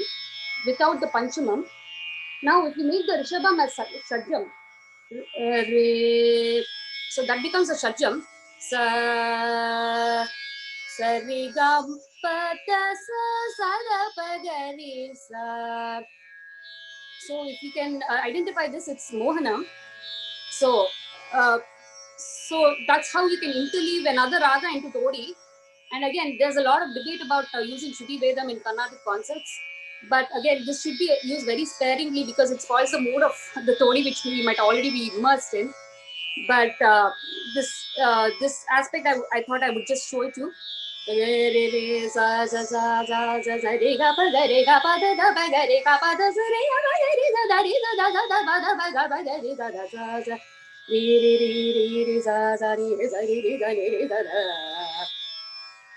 without the Panchamam. Now if you make the Rishabham as Shadjam, so that becomes a shadjam. Sa ri ga pa ta sa da pa ga ri sa. So if you can identify this, it's Mohanam. So that's how you can interleave another raga into Todi. And again, there's a lot of debate about using Shruti Vedam in Carnatic concerts. But again, this should be used very sparingly because it spoils the mood of the Todi, which we might already be immersed in. But this aspect, I thought I would just show it to you.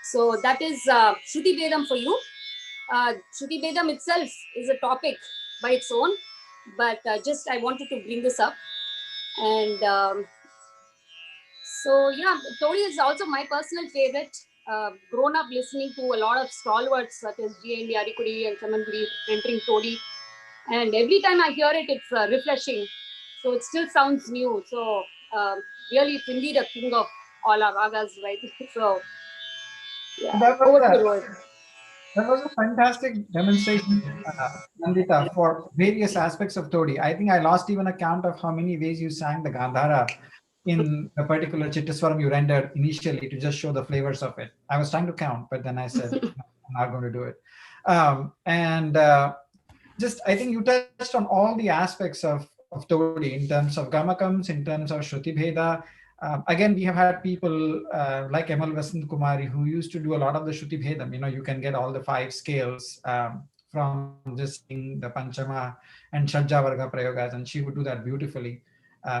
So that is Shruti Vedam for you. Shruti Vedam itself is a topic by its own, but just I wanted to bring this up. And so yeah, Todi is also my personal favorite. Grown up listening to a lot of stalwarts such as G.N. Yarikudi and Samangudi entering Todi, and every time I hear it, it's refreshing. So it still sounds new. So really, it's indeed a king of all our ragas, right? So Yeah, That was over to a you, Rohit. that was a fantastic demonstration, Nandita, for various aspects of Todi. I think I lost even a count of how many ways you sang the Gandhara in the particular Chittaswaram you rendered initially to just show the flavors of it. I was trying to count, but then I said, no, I'm not going to do it. And just, I think you touched on all the aspects of Todi in terms of Gamakams, in terms of Shruti Bheda. Again, we have had people like Emal Vasant Kumari who used to do a lot of the Shruti Bhedam. You can get all the five scales from just singing the Panchama and Shadja Varga Prayogas, and she would do that beautifully,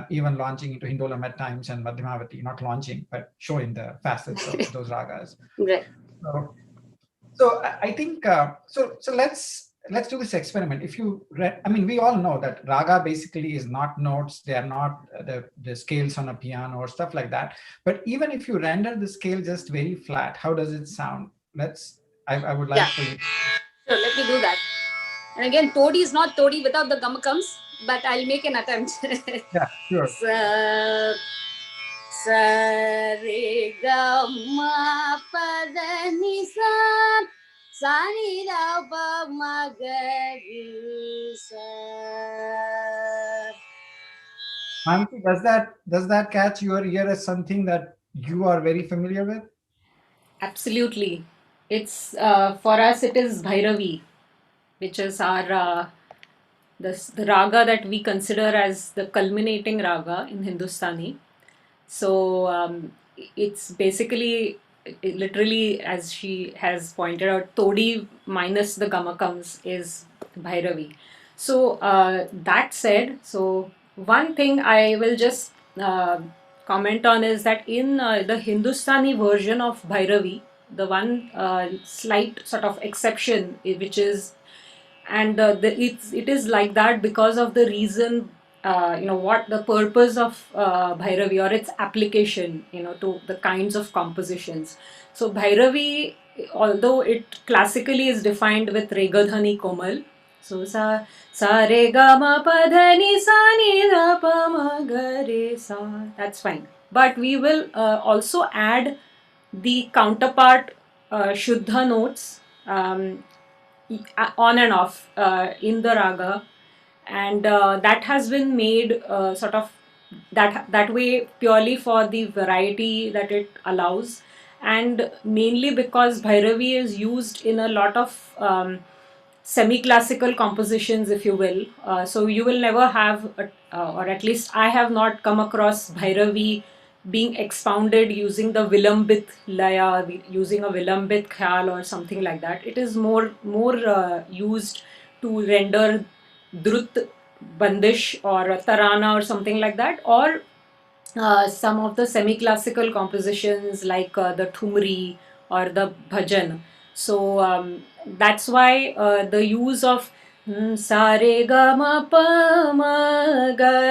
even launching into Hindolam at times and Madhyamavati, not launching, but showing the facets of those ragas. Right. So, so I think so. Let's do this experiment. If you read, I mean, we all know that raga basically is not notes. They are not the scales on a piano or stuff like that. But even if you render the scale just very flat, how does it sound? I would Yeah, like for you. sure. Let me do that. And again, Todi is not Todi without the gamakams, but I'll make an attempt. Yeah, sure. Sa sa re ga ma pa da ni sa sa ni da pa ma ga ri sa. Mansi, does that catch your ear as something that you are very familiar with? Absolutely. It's for us, it is Bhairavi, which is our the raga that we consider as the culminating raga in Hindustani. So it's basically, literally, as she has pointed out, Todi minus the gamakams is Bhairavi. So that said, so one thing I will just comment on is that in the Hindustani version of Bhairavi, the one slight sort of exception, which is, and it is like that because of the reason, what the purpose of Bhairavi or its application, to the kinds of compositions. So Bhairavi, although it classically is defined with Regadhani Komal, so sa re ga ma pa dha ni sa ni da pa ma ga re sa, that's fine, but we will also add the counterpart Shuddha notes, on and off in the raga, and that has been made sort of that way purely for the variety that it allows, and mainly because Bhairavi is used in a lot of semi-classical compositions, if you will. So you will never have, or at least I have not come across Bhairavi being expounded using the Vilambit laya, using a Vilambit khyal or something like that. It is more used to render drut, bandish, or tarana or something like that, or some of the semi-classical compositions like the Thumri or the Bhajan. So that's why the use of sa re ga ma pa ma ga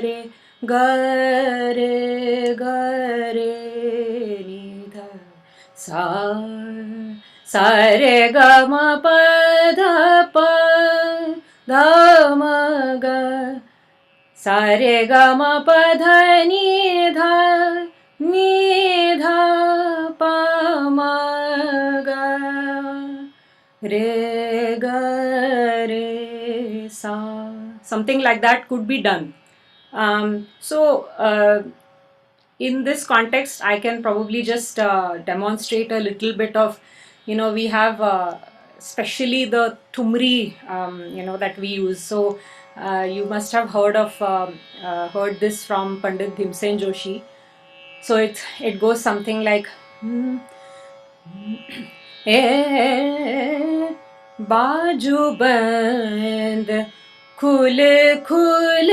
re ni dha sa re ga ma pa dha ma ga sa re ga ma pa dha ni dha pa ma ga re sa, something like that could be done. So in this context, I can probably just demonstrate a little bit of, we have especially the Tumri, that we use. So you must have heard this from Pandit Bhimsen Joshi. So it goes something like, ए बाजू बंद खुल खुल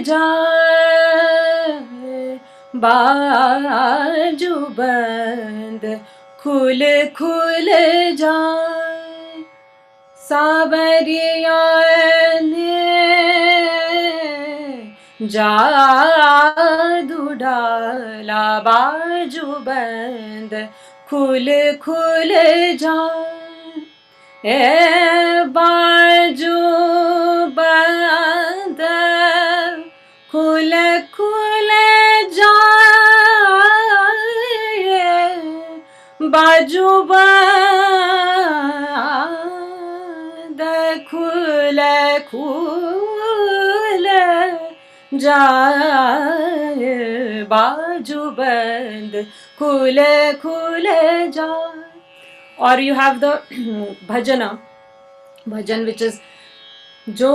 जाए, बाजू बंद खुल खुल जाए, सावरिया ने जादू डाला, बाजू बंद खुल खुल जाए, ए बाजू बंद खुल खुल जाए, बाजू बाजुबंद खुल खुल जाए बाजुबंद खुल खुल जाए. Or you have the bhajan which is जो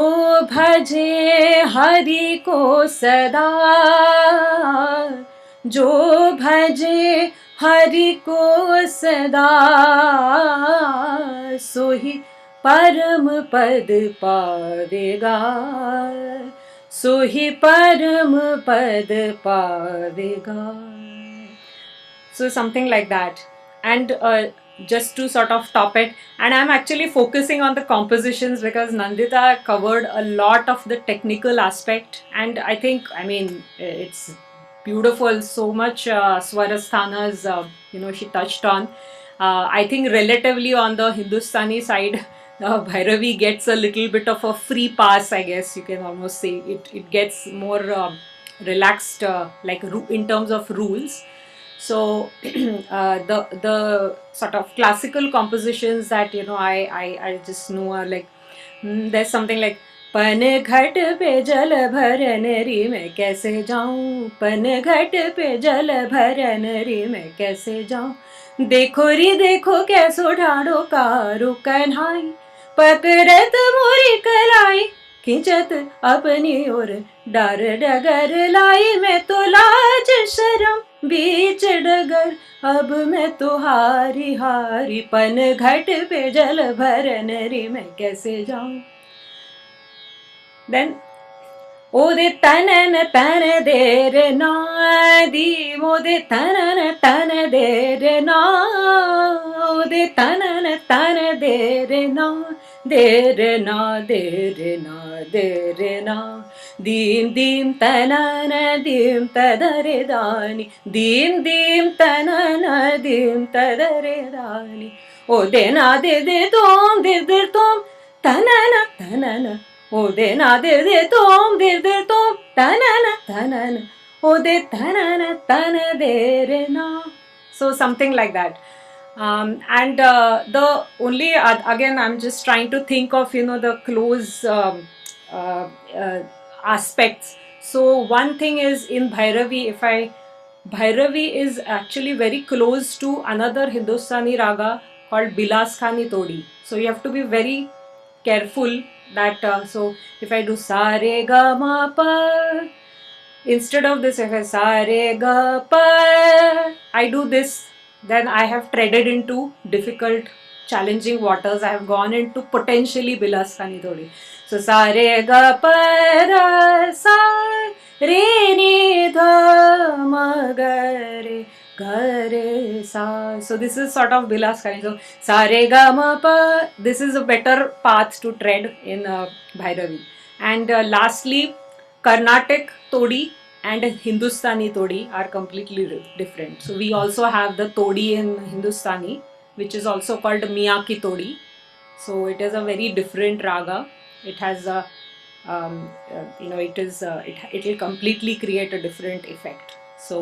भजे हरि को सदा जो भजे हरि को सदा सोही परम पद पावेगा सोही परम पद पावेगा. So something like that. And just to sort of top it, and I'm actually focusing on the compositions because Nandita covered a lot of the technical aspect, and I think, I mean, it's beautiful. So much Swarasthanas, she touched on. I think relatively on the Hindustani side, Bhairavi gets a little bit of a free pass, I guess you can almost say. It gets more relaxed, like in terms of rules. So the sort of classical compositions that I just know are like, there's something like पन घट पे जल भरन री मैं कैसे जाऊं पन घट पे जल भरन री मैं कैसे जाऊं देखो री देखो कैसो ढाड़ो कारू कन्हाई पकड़त मोरी कलाई खिंचत अपनी ओर डार डगर लाई मैं तो लाज शर्म बीच डगर अब मैं तो हारी हारी पन घट पे जल भरन री मैं कैसे जाऊं. Then ओदे तनन तन देर ना दी मोदे तनन तन देर ना ओदे तनन तन देर ना देर ना देर ना देर ना दीम दीम तनन दीम तदरे दानी दीम दीम तनन दीम तदरे दानी ओदे ना दे दे तोम तनन तनन Ode na de de tom tanana tanana ode tanana tana de re na. So something like that. And the only again I'm just trying to think of the close uh, uh, aspects. So one thing is in Bhairavi, Bhairavi is actually very close to another Hindustani raga called Bilas Khani Todi. So you have to be very careful that so if I do sa re ga ma pa, instead of this if I sa re ga pa, I do this, then I have treaded into difficult challenging waters. I have gone into potentially bilaskhani thodi. So sa re ga pa ra sa re ni dha ma ga re ga re sa. So this is sort of bilaskhani. So sa re ga ma pa, this is a better path to tread in Bhairavi. And lastly, Carnatic Todi and Hindustani Todi are completely different. So we also have the Todi in Hindustani, which is also called Miyaki Todi. So it is a very different raga. It has a, it will completely create a different effect. So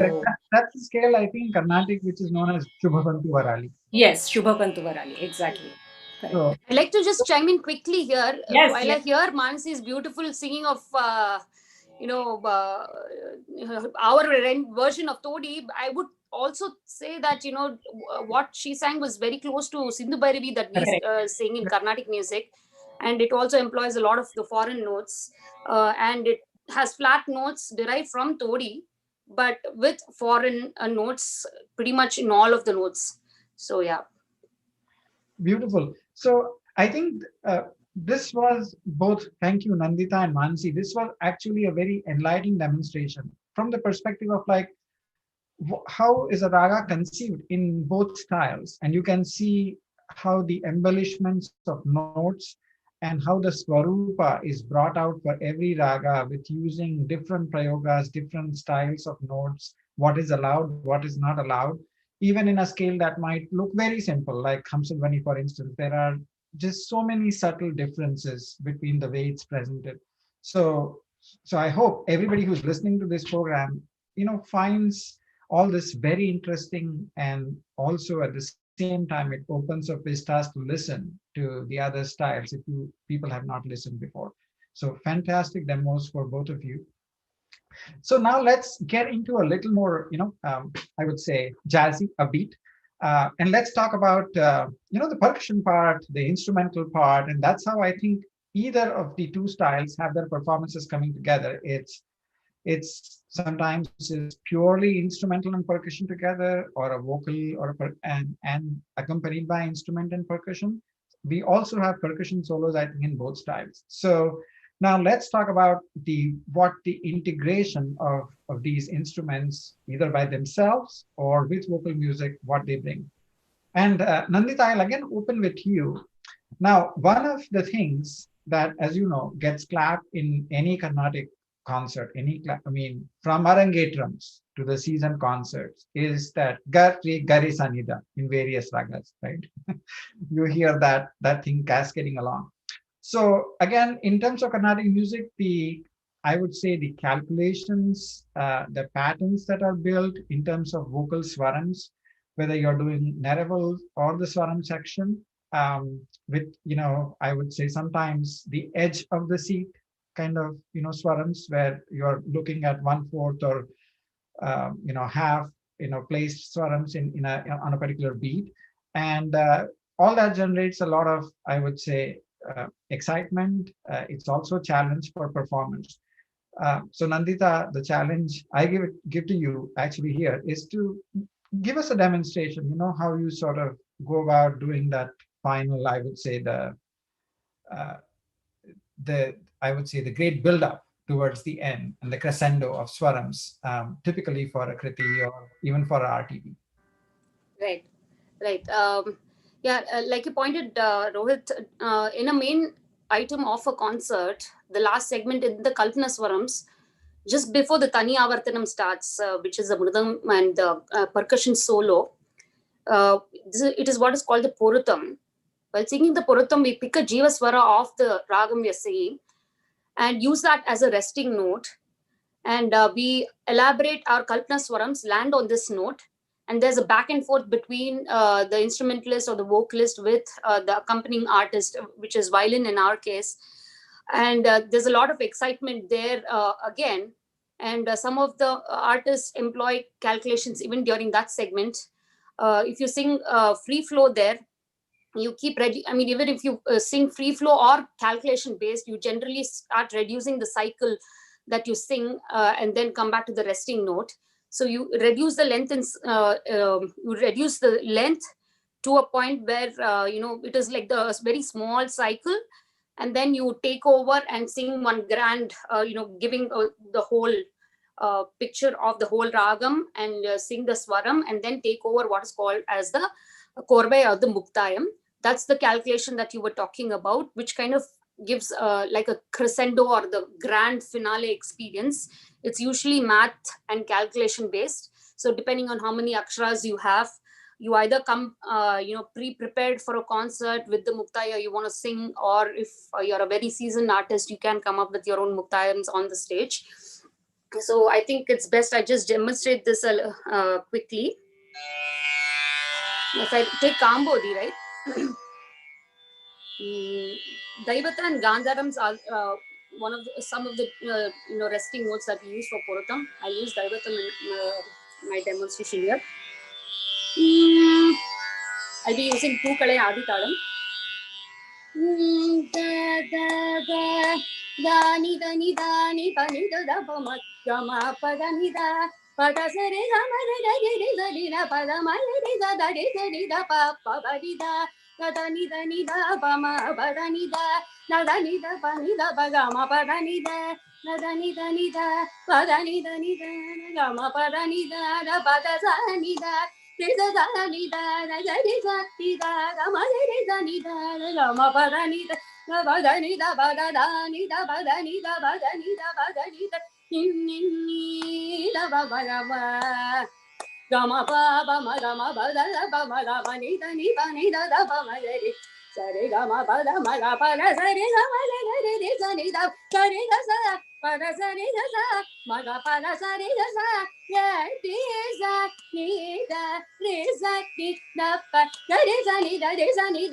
That's the scale, I think, Carnatic, which is known as Shubhapantu Varali. yes, Shubhapantu Varali, exactly. Correct. So, I'd like to just chime in quickly here. Yes, While yes. I hear Mansi's beautiful singing of, our version of Todi, I would also say that, what she sang was very close to Sindhu Bhairavi that we sing in Carnatic music. And it also employs a lot of the foreign notes. And it has flat notes derived from Todi, but with foreign notes pretty much in all of the notes. So, yeah. beautiful. So I think this was both, thank you, Nandita and Mansi. This was actually a very enlightening demonstration from the perspective of like, how is a raga conceived in both styles? And you can see how the embellishments of notes and how the swarupa is brought out for every raga with using different prayogas, different styles of notes, what is allowed, what is not allowed, even in a scale that might look very simple, like Hamsadvani, for instance. There are just so many subtle differences between the way it's presented. So, so I hope everybody who's listening to this program, finds all this very interesting and also at the same same time, it opens up vistas to listen to the other styles if you people have not listened before. So fantastic demos for both of you. So now let's get into a little more, I would say jazzy, a beat. And let's talk about, the percussion part, the instrumental part. And that's how I think either of the two styles have their performances coming together. It's sometimes is purely instrumental and percussion together, or a vocal or and accompanied by instrument and percussion. We also have percussion solos, I think, in both styles. So now let's talk about what the integration of these instruments, either by themselves or with vocal music, what they bring. And Nandita, I'll again open with you. Now, one of the things that, as you know, gets clapped in any Carnatic concert, from Arangetrams to the season concerts, is that Garri Gari Sanida in various ragas, right? You hear that thing cascading along. So again, in terms of Carnatic music, I would say the calculations, the patterns that are built in terms of vocal swarams, whether you're doing Neraval or the swaram section, with, I would say sometimes the edge of the seat kind of, swarams where you're looking at 1/4 or, half, placed swarams on a particular beat. And all that generates a lot of, I would say, excitement. It's also a challenge for performers. So Nandita, the challenge I give to you actually here is to give us a demonstration, how you sort of go about doing that final, I would say uh, I would say the great build-up towards the end and the crescendo of swarams, typically for a kriti or even for a RTB. Right, right. Yeah, like you pointed, Rohit, in a main item of a concert, the last segment in the Kalpana Swarams, just before the Tani Avartanam starts, which is the mridam and the percussion solo, it is what is called the Porutam. While singing the Porutam, we pick a Jiva Swara of the Ragam we are singing and use that as a resting note. And we elaborate our Kalpana Swarams, land on this note. And there's a back and forth between the instrumentalist or the vocalist with the accompanying artist, which is violin in our case. And there's a lot of excitement there again. And some of the artists employ calculations even during that segment. If you sing free flow there, you keep even if you sing free flow or calculation based, you generally start reducing the cycle that you sing and then come back to the resting note. So you reduce the length and you reduce the length to a point where it is like the very small cycle, and then you take over and sing one grand, giving the whole picture of the whole ragam, and sing the swaram, and then take over what is called as the korbe or the muktayam. That's the calculation that you were talking about, which kind of gives like a crescendo or the grand finale experience. It's usually math and calculation based. So depending on how many aksharas you have, you either come pre-prepared for a concert with the muktaya you want to sing, or if you're a very seasoned artist, you can come up with your own muktayams on the stage. So I think it's best I just demonstrate this quickly. If I take Kambodi, right? Daivata and Gandharams are some of the resting notes that we use for Porutam. I use Daivatam in my demonstration here. I'll be using Pookalai Aditalam. Da ni da ni da ni pa ni da da pa ma ga ma pa da ni da pa da sa re ga ma re ga re ga ni da pa da ma re ga da re ga ni da pa pa ba ni da da ni da pa ma pa da ni da ni da pa ni da pa ga ma pa da ni da ni da pa da ni da ga ma pa da ni da pa da sa ni da re da ni da ga re ga ni da ga ma re ga ni da ga ma pa da ni da ba da ni da ba da da ni da ba da ni da ba da ni da ba da ni da ni da ba ba ga ma ga ma pa ba ma ga ma ba da ba ma ga ma ni da ba ma re sa re ga ma ba da ma ga pa ga sa re ga ma re ga re sa ni da sa re ga sa pada sa re ga sa ma ga pada sa re ga sa ya di sa ni da re sa ni da pa da re sa ni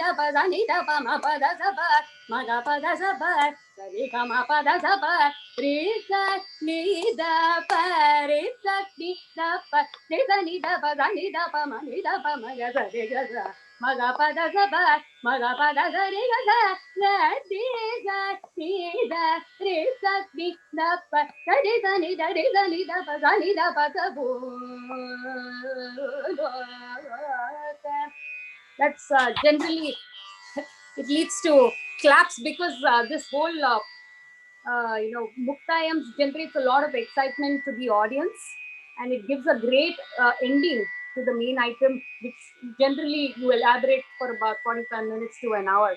da pa sa ni da pa ma pada sa pa ma ga pada sa pa sa re ga ma pada sa pa re sa ni da pa re sa ni da pa re sa ni da pa sa ni da pa ma ni da pa ma ga sa re ga sa ma ga pada sa pa ma ga pada sa re ga sa la di sa ni da re sa ni da pa da re sa ni da pa sa ni da pa sa bo. That's generally it leads to claps because this whole Muktayams generates a lot of excitement to the audience, and it gives a great ending to the main item, which generally you elaborate for about 45 minutes to an hour.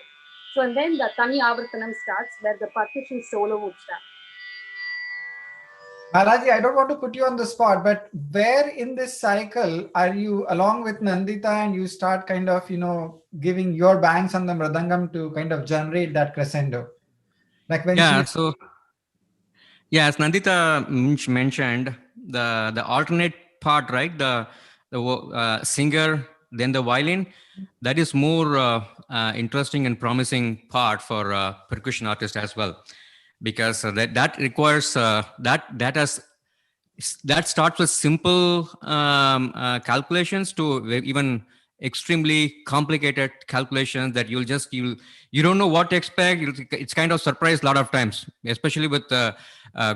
So, and then the Tani Avartanam starts, where the percussion solo would start. Balaji, I don't want to put you on the spot, but where in this cycle are you along with Nandita and you start kind of, giving your bangs on the mridangam to kind of generate that crescendo? Like when Yeah, she... so yeah, as Nandita mentioned, the alternate part, right? The singer, then the violin, that is more interesting and promising part for percussion artist as well, because that requires that starts with simple calculations to even extremely complicated calculations that you don't know what to expect. It's kind of surprise a lot of times, especially with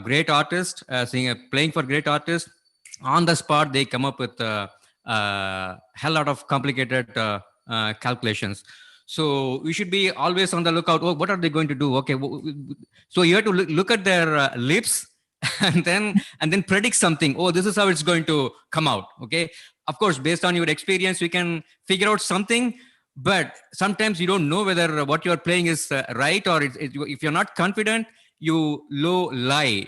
great artists playing for great artists. On the spot they come up with hell lot of complicated calculations. So we should be always on the lookout. Oh, what are they going to do? Okay, so you have to look at their lips and then predict something. Oh, this is how it's going to come out. Okay, of course, based on your experience we can figure out something, but sometimes you don't know whether what you're playing is right, or if you're not confident, you lie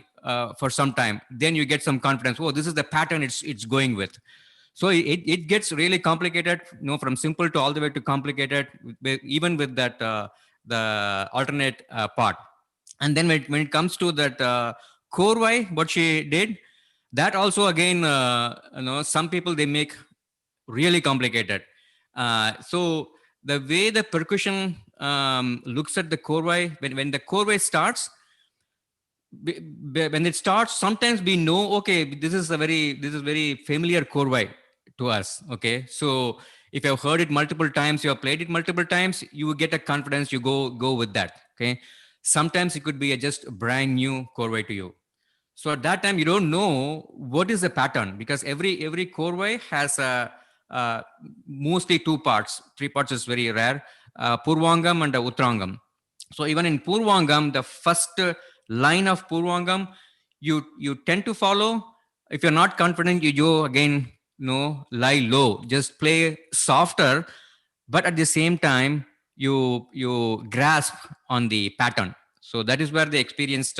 for some time, then you get some confidence. Oh, this is the pattern it's going with. So it gets really complicated, from simple to all the way to complicated, even with that the alternate part. And then when it comes to that Korwai, what she did, that also again, some people they make really complicated. So the way the percussion looks at the Korwai, when the Korwai starts, when it starts, sometimes we know, okay, this is very familiar Korwai to us. Okay, so if you've heard it multiple times, you have played it multiple times, you will get a confidence, you go with that. Okay, sometimes it could be just a brand new Korwai to you. So at that time you don't know what is the pattern, because every Korwai has mostly two parts. Three parts is very rare: Purvangam and Uttarangam. So even in Purvangam, the first line of Purvangam, you tend to follow. If you're not confident, you go again, lie low, just play softer, but at the same time you grasp on the pattern. So that is where the experience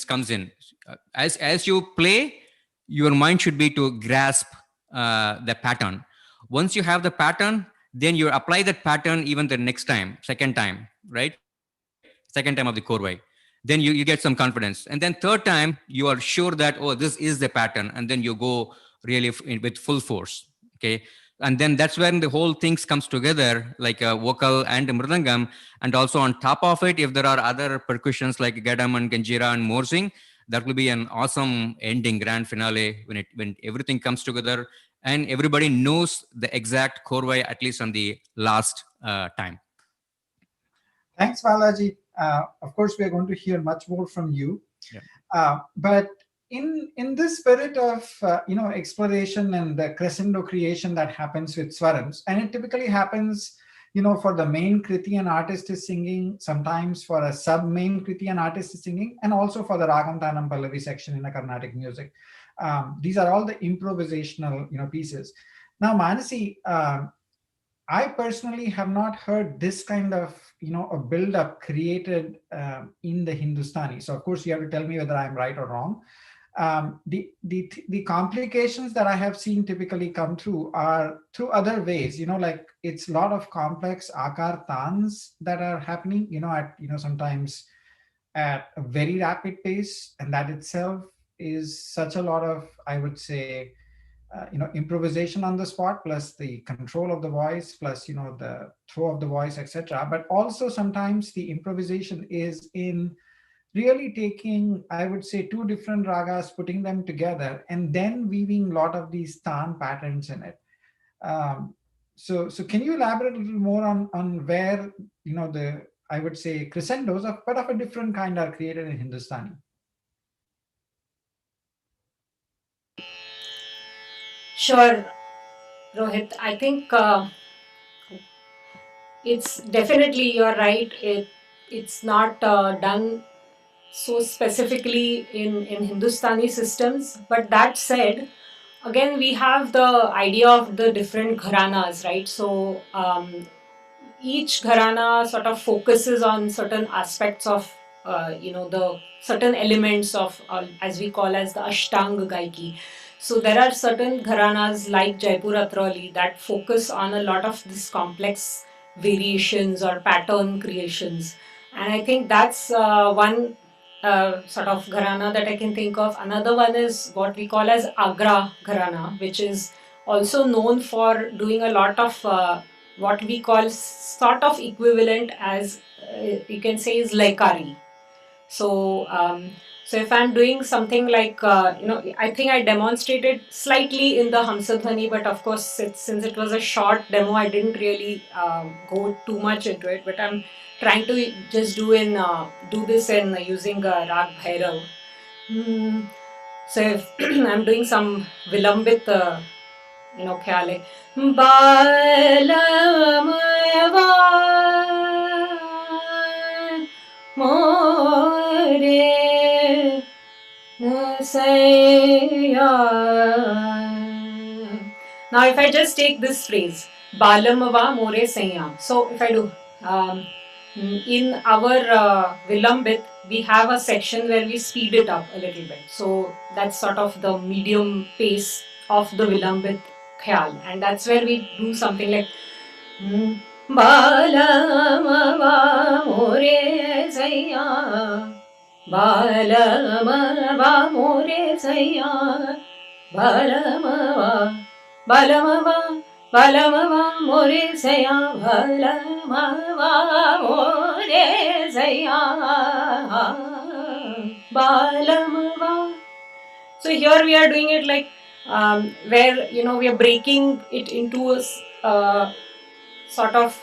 comes in. As you play, your mind should be to grasp the pattern. Once you have the pattern, then you apply that pattern even the next time, second time, right? Second time of the Korwai. Then you get some confidence. And then third time, you are sure that, oh, this is the pattern. And then you go really with full force. Okay. And then that's when the whole things comes together, like a vocal and a mridangam. And also on top of it, if there are other percussions like gadam and ganjira and morsing, that will be an awesome ending, grand finale, when everything comes together and everybody knows the exact Korwai, at least on the last time. Thanks, Balaji. Of course, we are going to hear much more from you. Yeah. But in this spirit of exploration and the crescendo creation that happens with swarams, and it typically happens, for the main kriti an artist is singing, sometimes for a sub main kriti an artist is singing, and also for the ragam tanam pallavi section in a Carnatic music. These are all the improvisational pieces. Now, Manasi, I personally have not heard this kind of a build-up created in the Hindustani. So of course you have to tell me whether I'm right or wrong. The complications that I have seen typically come through are through other ways. Like it's a lot of complex akar tans that are happening. At sometimes at a very rapid pace, and that itself is such a lot of, I would say, improvisation on the spot, plus the control of the voice, plus the throw of the voice, etc. But also sometimes the improvisation is in really taking, I would say, two different ragas, putting them together, and then weaving a lot of these tan patterns in it. um, so can you elaborate a little more on where the, I would say, crescendos of but of a different kind are created in Hindustani? Sure, Rohit. I think it's definitely, you're right. It's not done so specifically in Hindustani systems. But that said, again we have the idea of the different gharanas, right? So each gharana sort of focuses on certain aspects of the certain elements of as we call as the ashtang gaiki. So there are certain gharanas like Jaipur Atroli that focus on a lot of these complex variations or pattern creations, and I think that's one sort of gharana that I can think of. Another one is what we call as Agra gharana, which is also known for doing a lot of what we call sort of equivalent as you can say is laikari. So so if I'm doing something like I think I demonstrated slightly in the Hamsadhani, but of course since it was a short demo, I didn't really go too much into it. But I'm trying to just do this in using Rag Bhairav. Hmm. So if I'm doing some Vilambit ख्याल है बालमवा मोरे सैया. Now if I just take this phrase balamava more saiya, so if I do in our Vilambit, we have a section where we speed it up a little bit. So that's sort of the medium pace of the Vilambit khayal. And that's where we do something like Balamava more Saya, Balamava more Saya, Balamava, Balamava. Balamava more saya, Balamava more saya, Balamava. So here we are doing it like where we are breaking it into a sort of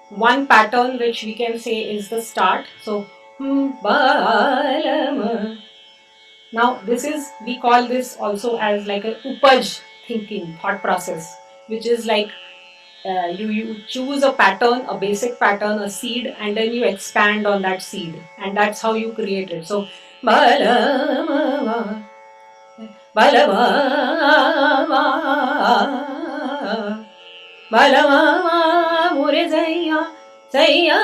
one pattern which we can say is the start. So Balama. Now this is, we call this also as like a upaj thinking thought process, which is like you choose a pattern, a basic pattern, a seed, and then you expand on that seed, and that's how you create it. So Balama, Balama, Balama, More Zaya, Zaya.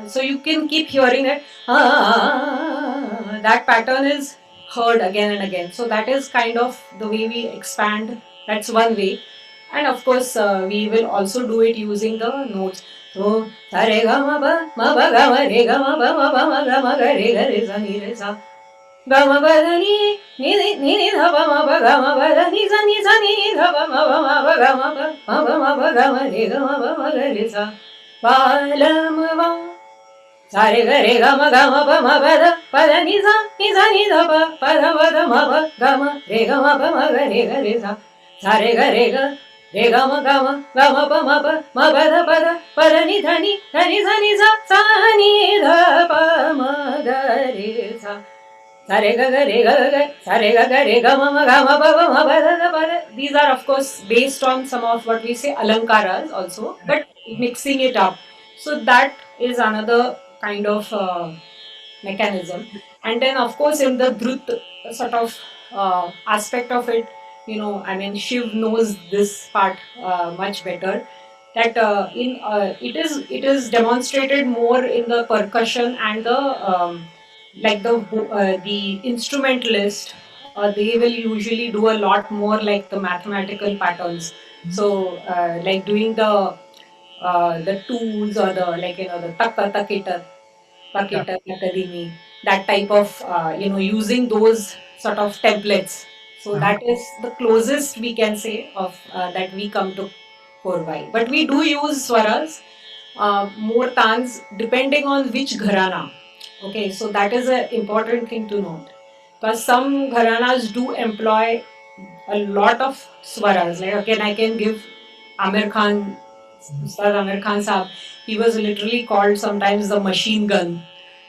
So you can keep hearing it. That pattern is heard again and again. So that is kind of the way we expand. That's one way. And of course, we will also do it using the notes. So, sa re ga ma ba ga ma re ga ma ba ga re sa ni re sa. Ga ma ba da ni dha ba ma ba ga ma ba da ni sa ni dha ba ma ga ma ba ga ma re ga ma ga re sa. Ba la ma ba. Sa re ga ma ba pa da ni dha ba ga ma re ga re sa. Sa re ga ma pa pa da ni sa ni dha pa ma ga re sa. Sa re ga ma pa da pa da. These are of course based on some of what we say alankaras also, but mixing it up. So that is another kind of mechanism. And then of course in the drut sort of aspect of it, I mean Shiv knows this part much better, that it is demonstrated more in the percussion and the like the instrumentalist, they will usually do a lot more like the mathematical patterns. So like doing the the tools or the like the takka takita Yeah. paketa academy, that type of using those sort of templates. So Uh-huh. that is the closest we can say of that we come to korvai, but we do use swaras, more tans depending on which gharana. Okay, so that is an important thing to note, because some gharanas do employ a lot of swaras. Like again, I can give Amir Khan, Ustad Amir Khan Saab. He was literally called sometimes the machine gun,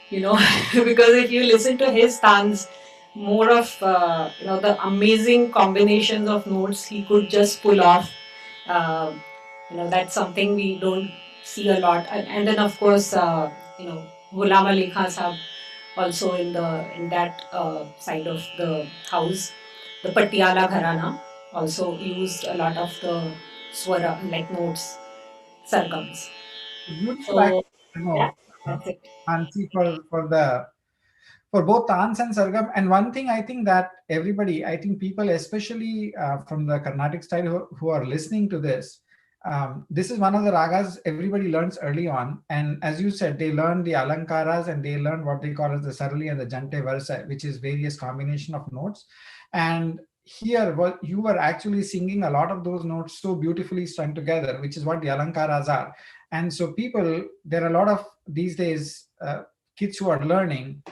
because if you listen to his stance, more of the amazing combinations of notes he could just pull off. Uh, that's something we don't see a lot. And then of course, Ghulam Ali Khan Saab also in that side of the house. The Patiala Gharana also used a lot of the swara like notes, sargams. Beautiful, So actually, yeah, that's it. Hansi, for both Tans and Sargam. And one thing I think that everybody, I think people, especially from the Carnatic style, who are listening to this, this is one of the ragas everybody learns early on. And as you said, they learn the alankaras and they learn what they call as the sarali and the jante versa, which is various combination of notes. And here, what you were actually singing a lot of those notes so beautifully strung together, which is what the alankaras are. And so people, there are a lot of these days kids who are learning,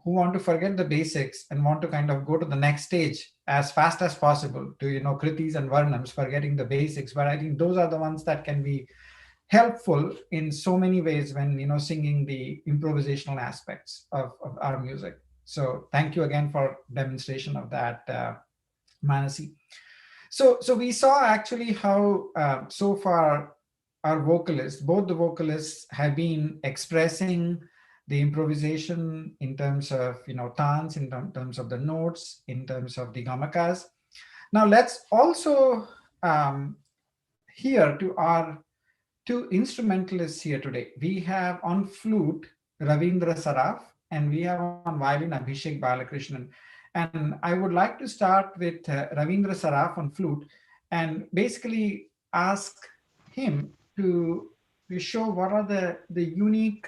who want to forget the basics and want to kind of go to the next stage as fast as possible to kritis and varnams, forgetting the basics. But I think those are the ones that can be helpful in so many ways when singing the improvisational aspects of our music. So thank you again for demonstration of that, Manasi. So we saw actually how so far our vocalists, both the vocalists, have been expressing the improvisation in terms of tans, in terms of the notes, in terms of the gamakas. Now let's also hear to our two instrumentalists here today. We have on flute Ravindra Saraf, and we have on violin Abhishek Balakrishnan. And I would like to start with Ravindra Saraf on flute and basically ask him to show what are the unique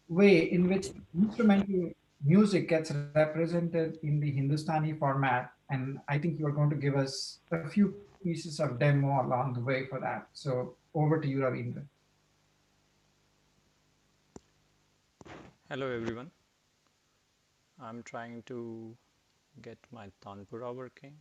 way in which instrumental music gets represented in the Hindustani format. And I think you're going to give us a few pieces of demo along the way for that. So over to you, Ravindra. Hello everyone. I'm trying to get my Tanpura working.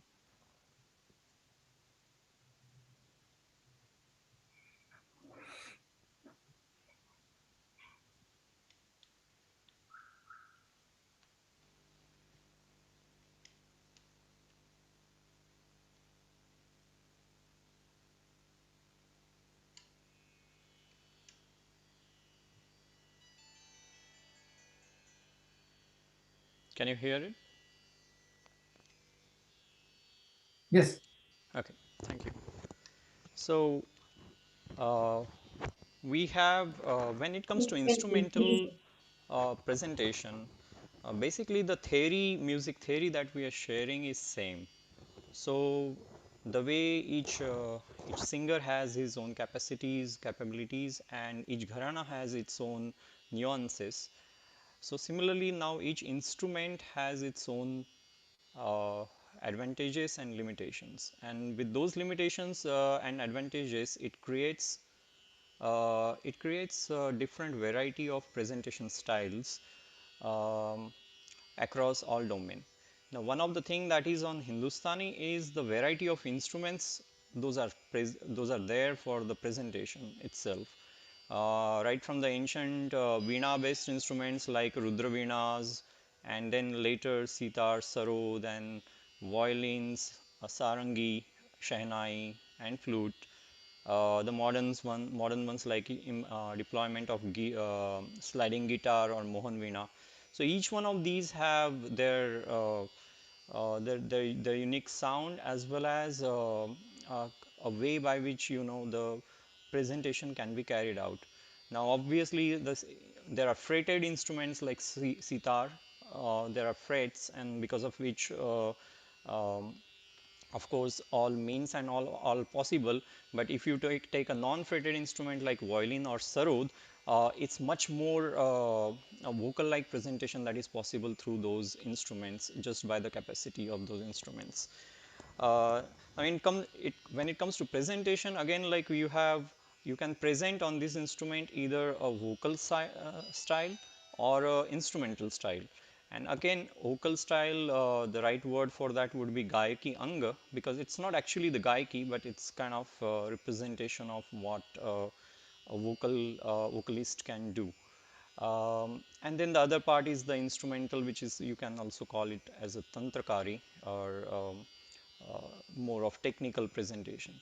Can you hear it? Yes. Okay, thank you. So uh, we have when it comes to instrumental presentation, basically the theory, music theory that we are sharing is same. So the way each singer has his own capacities, capabilities, and each gharana has its own nuances. So similarly, now each instrument has its own uh, advantages and limitations, and with those limitations and advantages, it creates a different variety of presentation styles um, across all domain. Now, one of the thing that is on Hindustani is the variety of instruments. Those are there for the presentation itself. Right from the ancient veena-based instruments like Rudra Veenas, and then later sitar, sarod, and violins, sarangi, shehnai, and flute. Modern ones like deployment of sliding guitar or mohan veena. So each one of these have their unique sound, as well as a way by which the presentation can be carried out. Now, obviously, there are fretted instruments like sitar. There are frets, and because of which um, of course all means and all possible, but if you take a non-fretted instrument like violin or sarod, it's much more a vocal like presentation that is possible through those instruments just by the capacity of those instruments. uh, I mean, when it comes to presentation, again, like you can present on this instrument either a vocal style or a instrumental style. And again, vocal style, the right word for that would be gayaki anga, because it's not actually the gayaki, but it's kind of representation of what a vocalist can do. And then the other part is the instrumental, which is, you can also call it as a tantrakari, or more of technical presentation.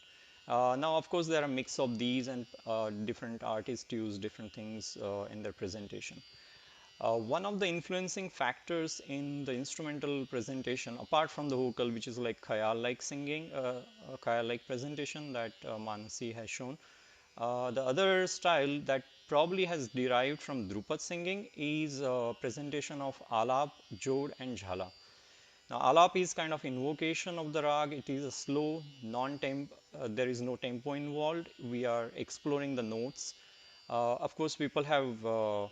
Now, of course, there are a mix of these, and different artists use different things in their presentation. One of the influencing factors in the instrumental presentation, apart from the vocal, which is like khayal like singing, khayal like presentation that Manasi has shown, the other style that probably has derived from Drupad singing is presentation of alap, jod, and jhala. Now, alap is kind of invocation of the rag. It is a slow, non-temp. There is no tempo involved. We are exploring the notes. Of course, people have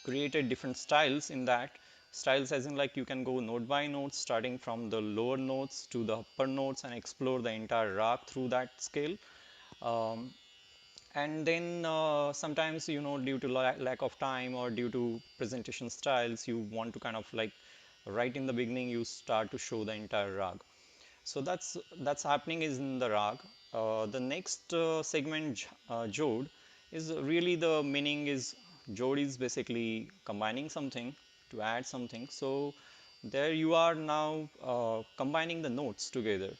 created different styles in that. Styles as in, like, you can go note by note, starting from the lower notes to the upper notes, and explore the entire rag through that scale. Um, and then sometimes, due to lack of time or due to presentation styles, you want to kind of like right in the beginning you start to show the entire rag. So that's happening is in the rag. The next segment, jod, is really, the meaning is, jod is basically combining something to add something. So there you are now combining the notes together.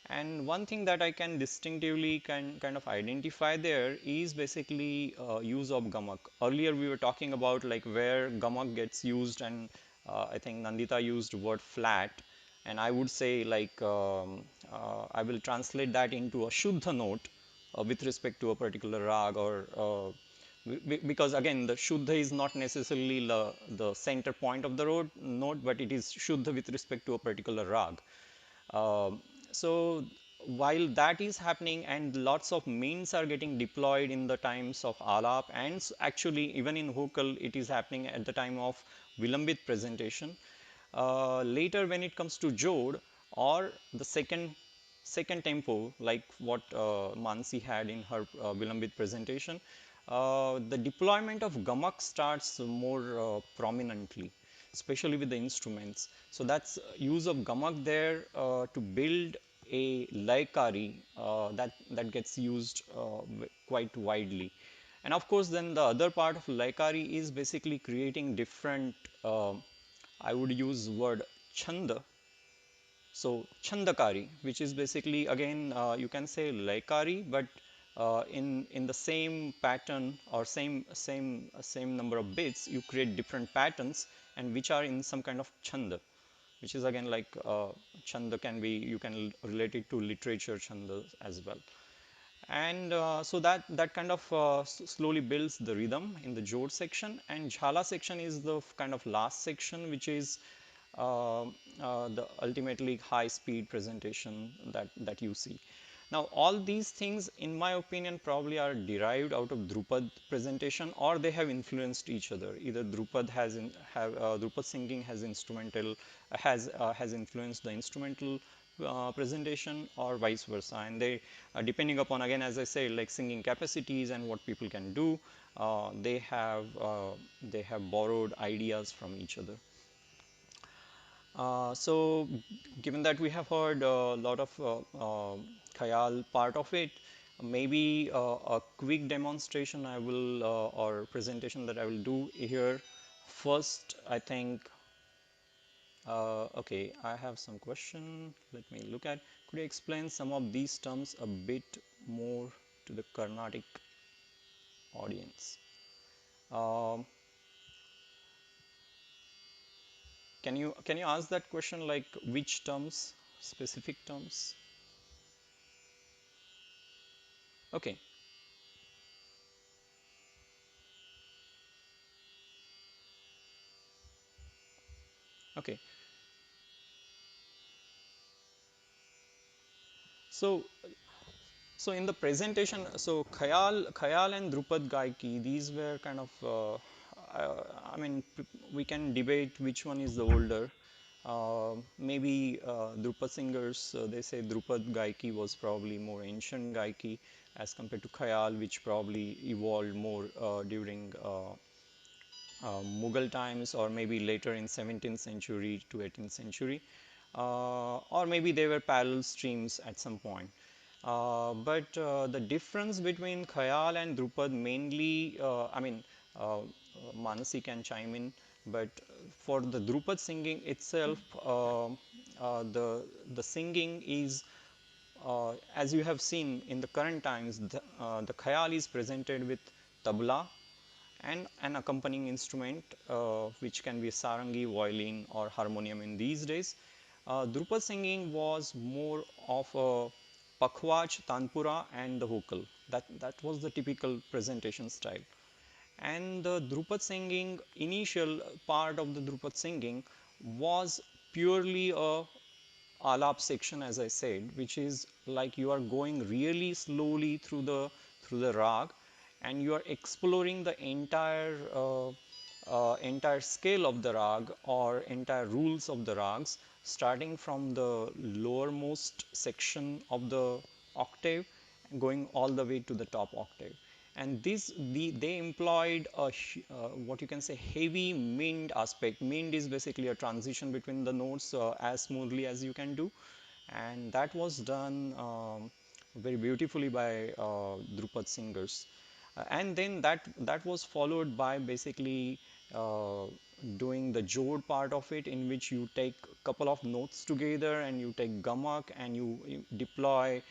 And one thing that I can distinctively kind of identify there is basically use of gamak. Earlier we were talking about like where gamak gets used, and I think Nandita used word flat, and I would say like I will translate that into a shuddha note with respect to a particular rag, or because again the shuddha is not necessarily the center point of the note, but it is shuddha with respect to a particular rag. So while that is happening and lots of means are getting deployed in the times of alap, and actually even in vocal it is happening at the time of vilambit presentation. Later when it comes to jod, or the second tempo, like what Mansi had in her vilambit presentation, the deployment of gamak starts more prominently, especially with the instruments. So that's use of gamak there to build a laikari that gets used quite widely. And of course, then the other part of laikari is basically creating different. I would use word chanda. So Chandakari, which is basically, again, you can say Laikari, but in the same pattern, or same number of bits, you create different patterns, and which are in some kind of chanda, which is again like chanda can be, you can relate it to literature chanda as well. And so that kind of slowly builds the rhythm in the jod section, and jhala section is the kind of last section, which is the ultimately high speed presentation that you see. Now all these things, in my opinion, probably are derived out of Drupad presentation, or they have influenced each other. Either Drupad singing has influenced the instrumental presentation, or vice versa, and they, depending upon, again, as I say, like singing capacities and what people can do, they have borrowed ideas from each other. So, given that we have heard a lot of khayal part of it, maybe a quick demonstration I will, or presentation that I will do here. First, I think, okay, I have some question. Let me look at. Could you explain some of these terms a bit more to the Carnatic audience? Um, can you ask that question, like which terms, specific terms? Okay. Okay. So so in the presentation, so Khayal and Drupad Gaiki, these were kind of, I mean, we can debate which one is the older. Maybe Drupad singers, they say Drupad Gaiki was probably more ancient Gaiki as compared to Khayal, which probably evolved more during Mughal times, or maybe later in 17th century to 18th century, or maybe they were parallel streams at some point. But the difference between Khayal and Drupad mainly, Manasi can chime in, but for the Drupad singing itself, the singing is, as you have seen in the current times, the Khayal is presented with tabla and an accompanying instrument, which can be sarangi, violin, or harmonium in these days. Drupad singing was more of a pakhwaj, tanpura, and the vocal. That was the typical presentation style. And the Drupad singing, initial part of the Drupad singing was purely a alap section, as I said, which is like you are going really slowly through the rag, and you are exploring the entire scale of the rag, or entire rules of the rags, starting from the lowermost section of the octave, going all the way to the top octave. And they employed what you can say heavy mind aspect. Mind is basically a transition between the notes as smoothly as you can do, and that was done very beautifully by Drupad singers. And then that was followed by basically uh, doing the jod part of it, in which you take a couple of notes together and you take gamak, and you deploy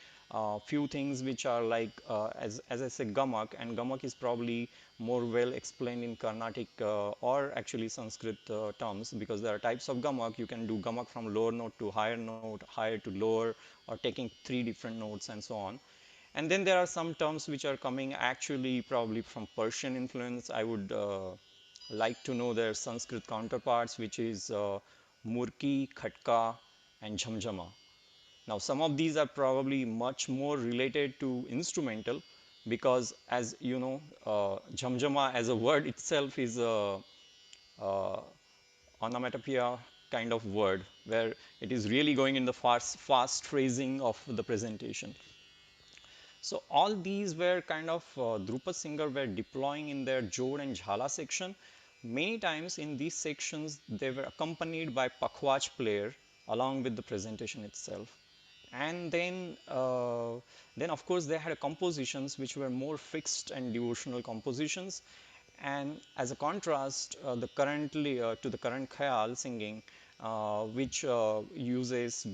few things which are like, as I said, gamak, and gamak is probably more well explained in Carnatic or actually Sanskrit terms, because there are types of gamak. You can do gamak from lower note to higher note, higher to lower, or taking three different notes and so on. And then there are some terms which are coming actually probably from Persian influence. I would like to know their Sanskrit counterparts, which is murki, khatka, and jhamjama. Now, some of these are probably much more related to instrumental, because, as you know, jhamjama as a word itself is a onomatopoeia kind of word, where it is really going in the fast phrasing of the presentation. So all these were kind of Drupad singer were deploying in their Jod and Jhala section. Many times in these sections they were accompanied by Pakhwaj player along with the presentation itself. And then of course they had compositions which were more fixed and devotional compositions. And as a contrast, the currently to the current khayal singing, which uses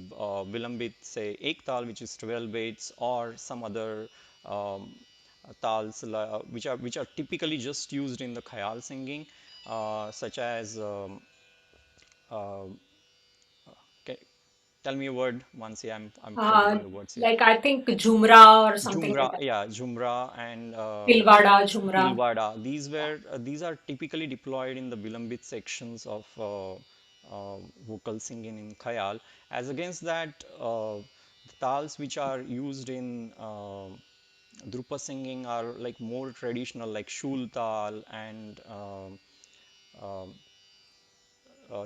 vilambit, say ek tal, which is 12 beats, or some other um, tals which are typically just used in the khayal singing, such as uh, ca- tell me a word, Mansi. I'm Uh, forgetting the words here. like I think Jhumra or something like Jumra, that. yeah, Jumra and Pilwada, Jhumra. Tilwada. These are typically deployed in the Vilambit sections of vocal singing in Khayal. As against that, the tals which are used in Drupa singing are like more traditional, like Shul tal and Chautal.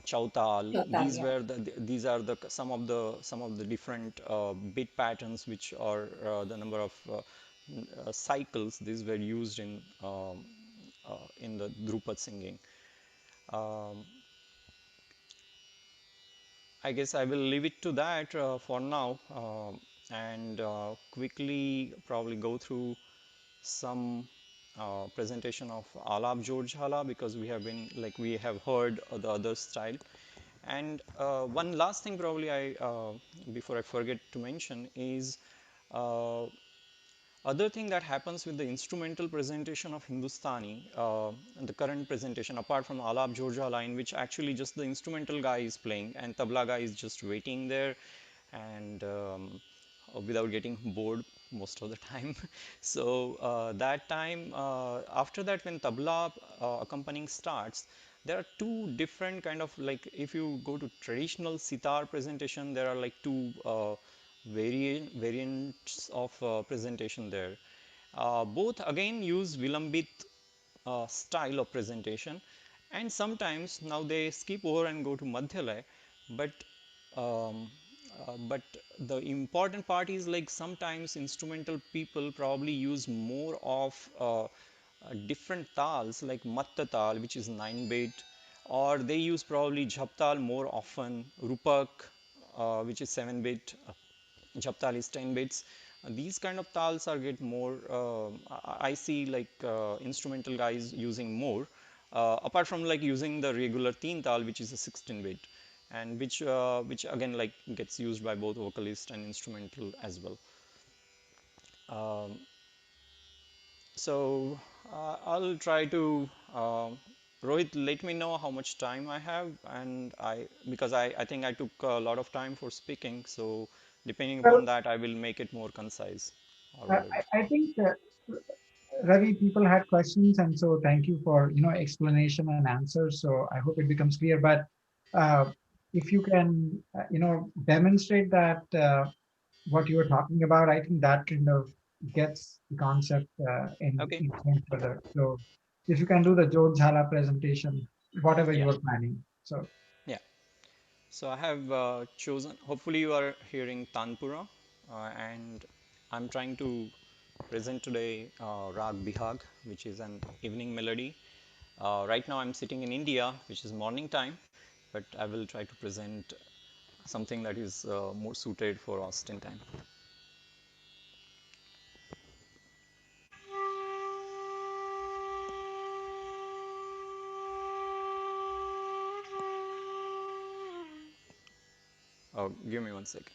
Chautal, These yeah. were these are the some of the different bit patterns, which are the number of cycles these were used in the Drupad singing. Um, I guess I will leave it to that for now, and quickly probably go through some presentation of Alap Jodhjhala, because we have been like we have heard the other style. And one last thing probably I before I forget to mention is uh, other thing that happens with the instrumental presentation of Hindustani, the current presentation, apart from Alap Jhorjhala, in which actually just the instrumental guy is playing and tabla guy is just waiting there, and without getting bored most of the time. So that time, after that, when tabla accompanying starts, there are two different kind of, like if you go to traditional sitar presentation, there are like two variants of presentation there. Both again use Vilambit style of presentation, and sometimes now they skip over and go to Madhyalay, but um, but the important part is like sometimes instrumental people probably use more of different tals like matta tal, which is 9 bit, or they use probably jhaptal more often, rupak, which is 7 bit, jhaptal is 10 bits. These kind of tals are get more, I see like instrumental guys using more, apart from like using the regular teen tal, which is a 16 bit, and which again like gets used by both vocalist and instrumental as well. Um, so I'll try to, Rohit, let me know how much time I have, and because I think I took a lot of time for speaking, so depending Well, upon that, I will make it more concise or I, whatever. I think Ravi, people had questions, and so thank you for explanation and answers. So I hope it becomes clear. But uh, if you can demonstrate that what you were talking about, I think that kind of gets the concept Okay. in point further. So if you can do the Jod Jhala presentation, whatever Yeah. you are planning. So Yeah. So I have chosen. Hopefully, you are hearing Tanpura, and I'm trying to present today Rag Bihag, which is an evening melody. Right now, I'm sitting in India, which is morning time, but I will try to present something that is more suited for Austin time. Oh, give me one second.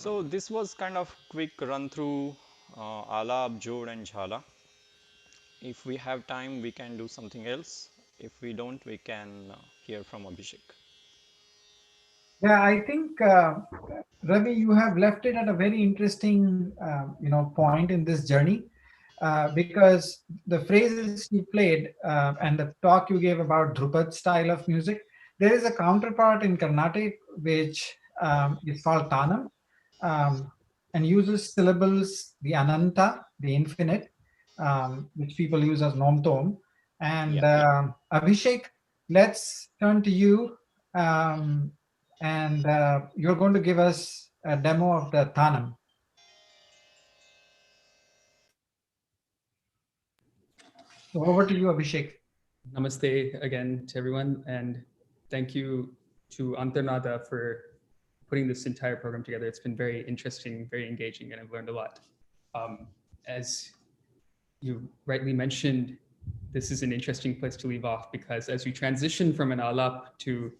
So this was kind of quick run through Alap, Jod and Jhala. If we have time, we can do something else. If we don't, we can hear from Abhishek. Yeah, I think Ravi, you have left it at a very interesting, point in this journey, because the phrases you played and the talk you gave about Dhrupad style of music, there is a counterpart in Carnatic which is called Tanam, um, and uses syllables, the Ananta, the infinite, which people use as Nom Tom. And Yeah. Abhishek, let's turn to you. Um, and you're going to give us a demo of the Tanam. So over to you, Abhishek. Namaste again to everyone, and thank you to Antarnaada for putting this entire program together. It's been very interesting, very engaging, and I've learned a lot. As you rightly mentioned, this is an interesting place to leave off because as we transition from an alap to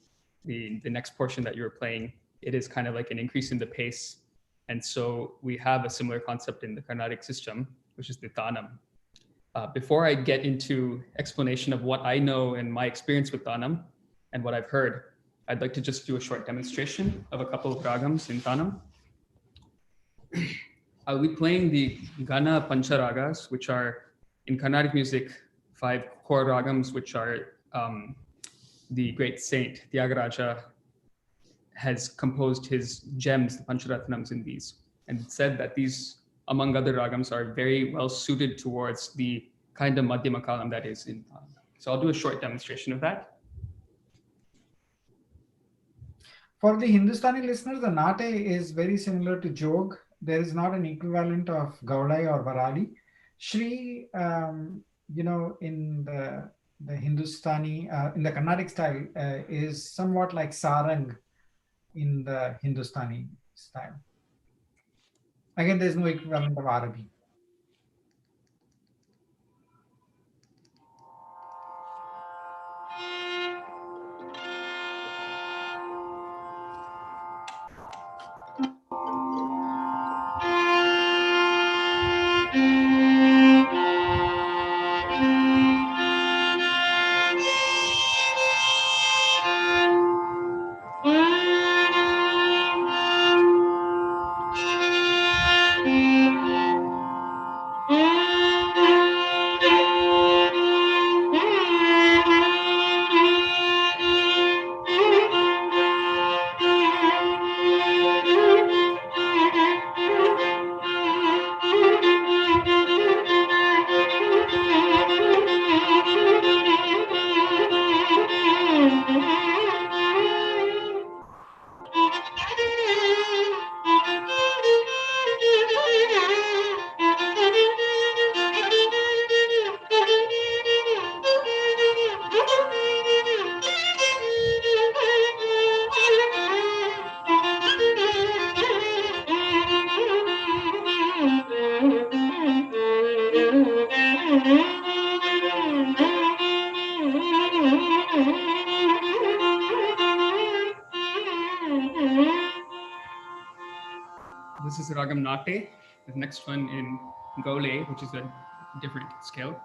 the next portion that you were playing, it is kind of like an increase in the pace. And so we have a similar concept in the Carnatic system, which is the Tanam. Before I get into explanation of what I know and my experience with Tanam and what I've heard, I'd like to just do a short demonstration of a couple of ragams in Tanam. I'll be playing the Gana Pancharagas, which are in Carnatic music, 5 core ragams, which are the great saint Tyagaraja has composed his gems, the Pancharatnams, in these, and said that these, among other ragams, are very well suited towards the kind of Madhyama Kalam that is in Tanam. So I'll do a short demonstration of that. For the Hindustani listeners, the Nate is very similar to Jog. There is not an equivalent of Gaudai or Varali. Shri, in the Hindustani, in the Carnatic style, is somewhat like Sarang in the Hindustani style. Again, there's no equivalent of Arabi. This is Ragam Nate, the next one in Gole, which is a different scale.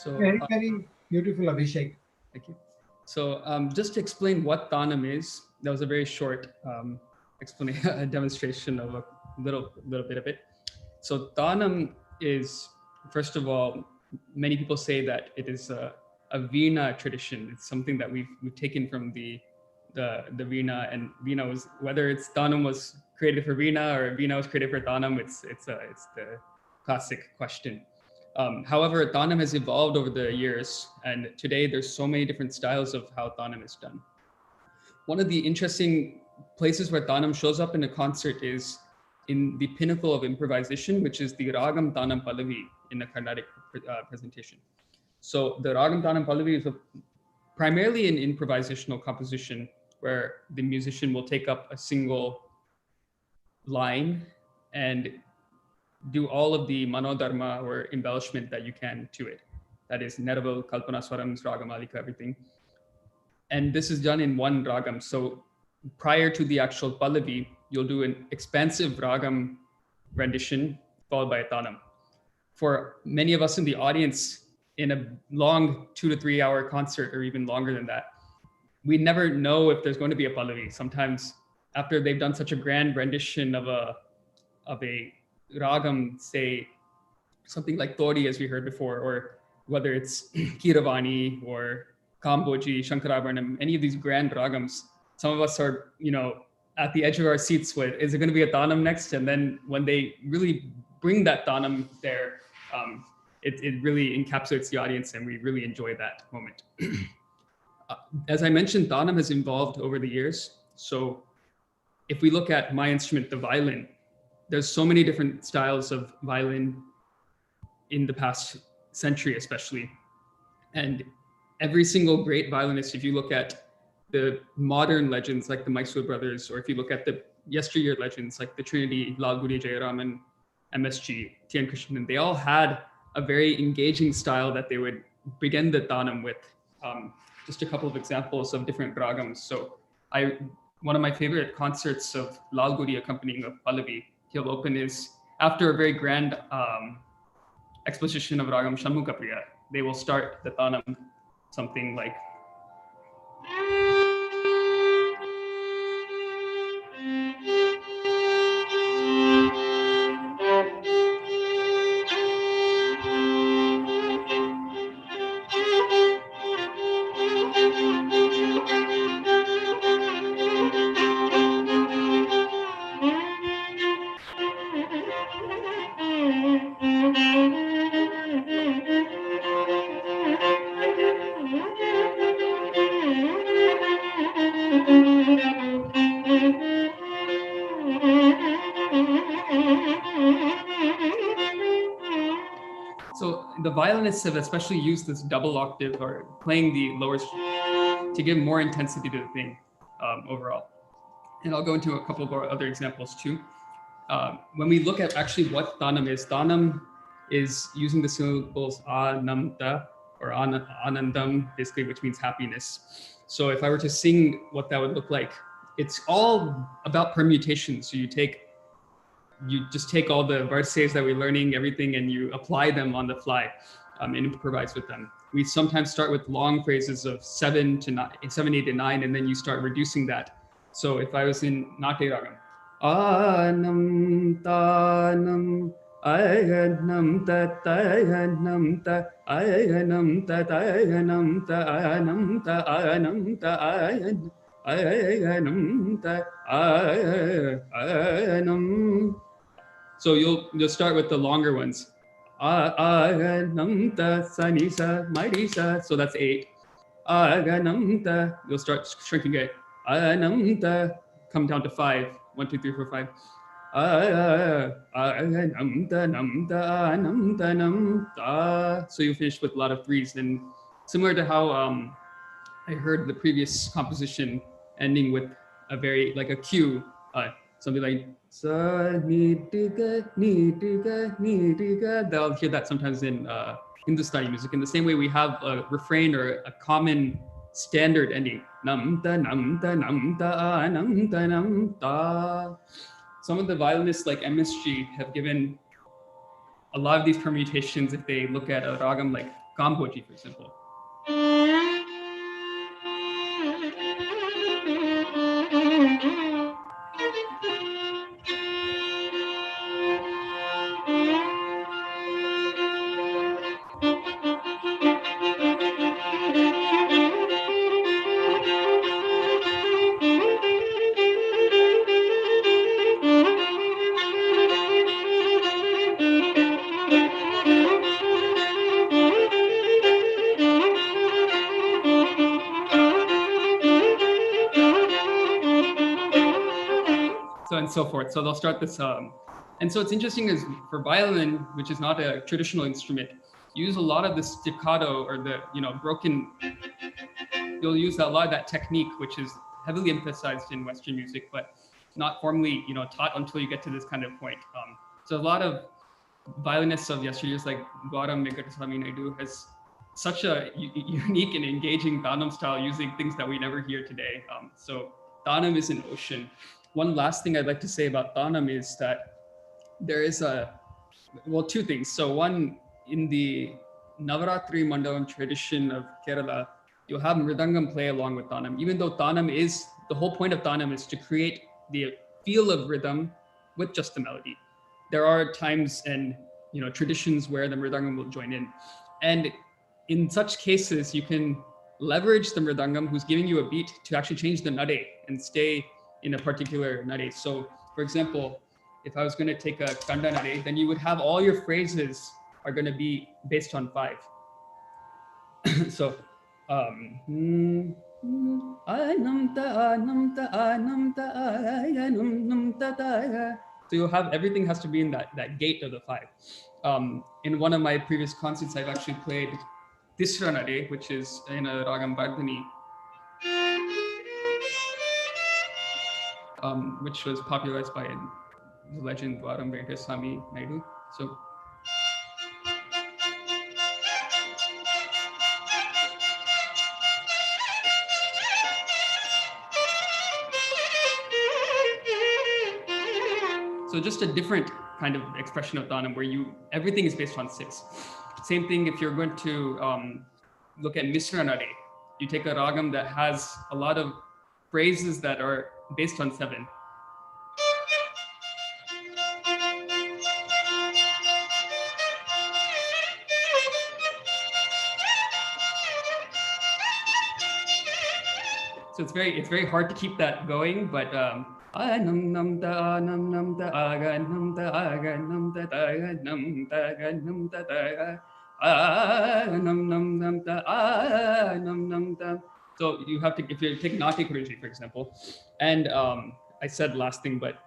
So Very, very beautiful, Abhishek. thank you. So just to explain what Tanam is, that was a very short explanation, a demonstration of a little bit of it. So Tanam is, first of all, many people say that it is a Veena tradition. It's something that we've taken from the Veena, and Veena was, whether it's Tanam was created for Veena or Veena was created for Tanam, it's the classic question. However, Tanam has evolved over the years, and today there's so many different styles of how Tanam is done. One of the interesting places where Tanam shows up in a concert is in the pinnacle of improvisation, which is the Ragam Tanam Pallavi in a Carnatic presentation. So the Ragam Tanam Pallavi is primarily an improvisational composition where the musician will take up a single line and do all of the manodharma or embellishment that you can to it. That is Neraval, Kalpana Swarams, Ragamalika, everything. And this is done in one ragam. So prior to the actual Pallavi, you'll do an expansive ragam rendition followed by a tanam. For many of us in the audience, in a long 2 to 3 hour concert or even longer than that, we never know if there's going to be a Pallavi. Sometimes after they've done such a grand rendition of a ragam, say something like Tori, as we heard before, or whether it's Kiravani or Kamboji, Shankarabharanam, any of these grand ragams, some of us are, at the edge of our seats with, is it going to be a Tanam next? And then when they really bring that Tanam there, it really encapsulates the audience, and we really enjoy that moment. As I mentioned, Tanam has evolved over the years. So if we look at my instrument, the violin, there's so many different styles of violin in the past century, especially. And every single great violinist, if you look at the modern legends like the Mysore brothers, or if you look at the yesteryear legends like the Trinity, Lal Guri Jayaraman, MSG, T.N. Krishnan, they all had a very engaging style that they would begin the Tanam with. Just a couple of examples of different ragams. So one of my favorite concerts of Lal Guri accompanying a Pallavi, he'll open his, after a very grand exposition of Ragam Shanmukapriya, they will start the Tanam something like So the violinists have especially used this double octave or playing the lower to give more intensity to the thing overall. And I'll go into a couple of other examples too. When we look at actually what Tanam is using the syllables anamta or anandam, basically, which means happiness. So if I were to sing what that would look like, it's all about permutation. So you just take all the verses that we're learning, everything, and you apply them on the fly and improvise with them. We sometimes start with long phrases of 7, 8 to 9, and then you start reducing that. So if I was in Nate Ragam, Anam Tanam Ayanam Tatayanam Ta Ayanam Tatayanam Ta Anam Ta Anam Ta Ayanam Ta Ayanam. So you'll start with the longer ones. Aganamta sanisa marisa. So that's 8. Aganamta. You'll start shrinking it. Anamta. Come down to 5. 1, 2, 3, 4, 5. Aganamta namta anamta namta. So you finish with a lot of 3s. And similar to how I heard the previous composition ending with a cue. Something like sa nitiga. They'll hear that sometimes in Hindustani music. In the same way, we have a refrain or a common standard ending. Namta namta namta namta namta. Some of the violinists like MSG have given a lot of these permutations, if they look at a ragam like Kamboji, for example. So and so forth. So they'll start this, and so it's interesting is for violin, which is not a traditional instrument, you use a lot of the staccato or the broken. You'll use a lot of that technique, which is heavily emphasized in Western music, but not formally taught until you get to this kind of point. So a lot of violinists of yesteryears like Gautam Venkataswamy Naidu has such a unique and engaging Tanam style using things that we never hear today. So Tanam is an ocean. One last thing I'd like to say about Tanam is that there is two things. So one, in the Navaratri Mandalam tradition of Kerala, you'll have Mridangam play along with Tanam, even though Tanam is, the whole point of Tanam is to create the feel of rhythm with just the melody. There are times and traditions where the Mridangam will join in. And in such cases, you can leverage the Mridangam who's giving you a beat to actually change the nade and stay in a particular nade. So for example, if I was going to take a Kanda nade, then you would have all your phrases are going to be based on 5. So so you'll have everything has to be in that gate of the 5. In one of my previous concerts, I've actually played Tisra Nade, which is in a Ragam Vardhani, which was popularized by the legend Gautam Venkataswamy Naidu. So just a different kind of expression of Tanam where everything is based on 6. Same thing if you're going to look at Misra Nade. You take a ragam that has a lot of phrases that are based on 7. So it's very hard to keep that going, but so you have to, if you take Nati Kuruji, for example, and I said last thing, but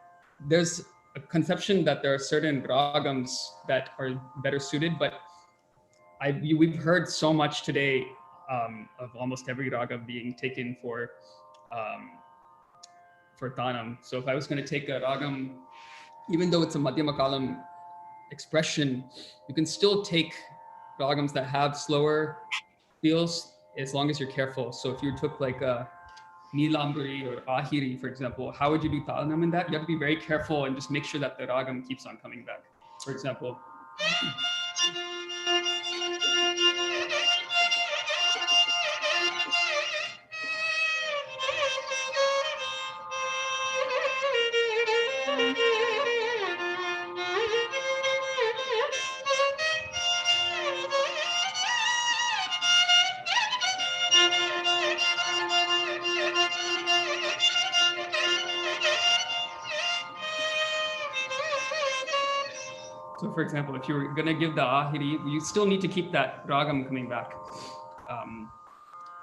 there's a conception that there are certain ragams that are better suited, but we've heard so much today of almost every raga being taken for Tanam. So if I was going to take a ragam, even though it's a Madhyama Kalam expression, you can still take ragams that have slower feels as long as you're careful. So if you took like a Nilambari or Ahiri, for example, how would you do Tanam in that? You have to be very careful and just make sure that the ragam keeps on coming back. For example, so for example, if you're going to give the Ahiri, you still need to keep that ragam coming back.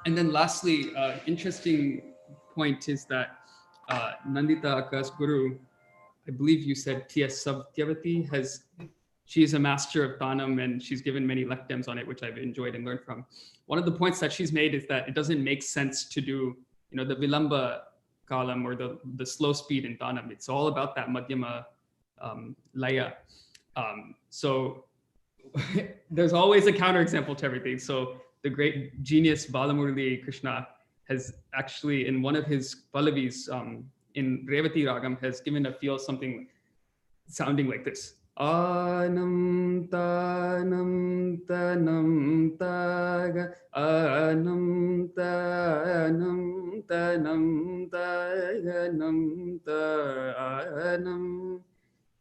And then lastly, interesting point is that Nandita Aka's guru, I believe you said T.S. Satyavati, she is a master of Tanam and she's given many lectures on it, which I've enjoyed and learned from. One of the points that she's made is that it doesn't make sense to do, the Vilamba Kalam or the slow speed in Tanam. It's all about that Madhyama Laya. So there's always a counterexample to everything. So the great genius Balamurali Krishna has actually, in one of his Pallavis in Revati Ragam, has given a feel something sounding like this. Anam tanam tanam taga anam tanam tanam taga nam tanam.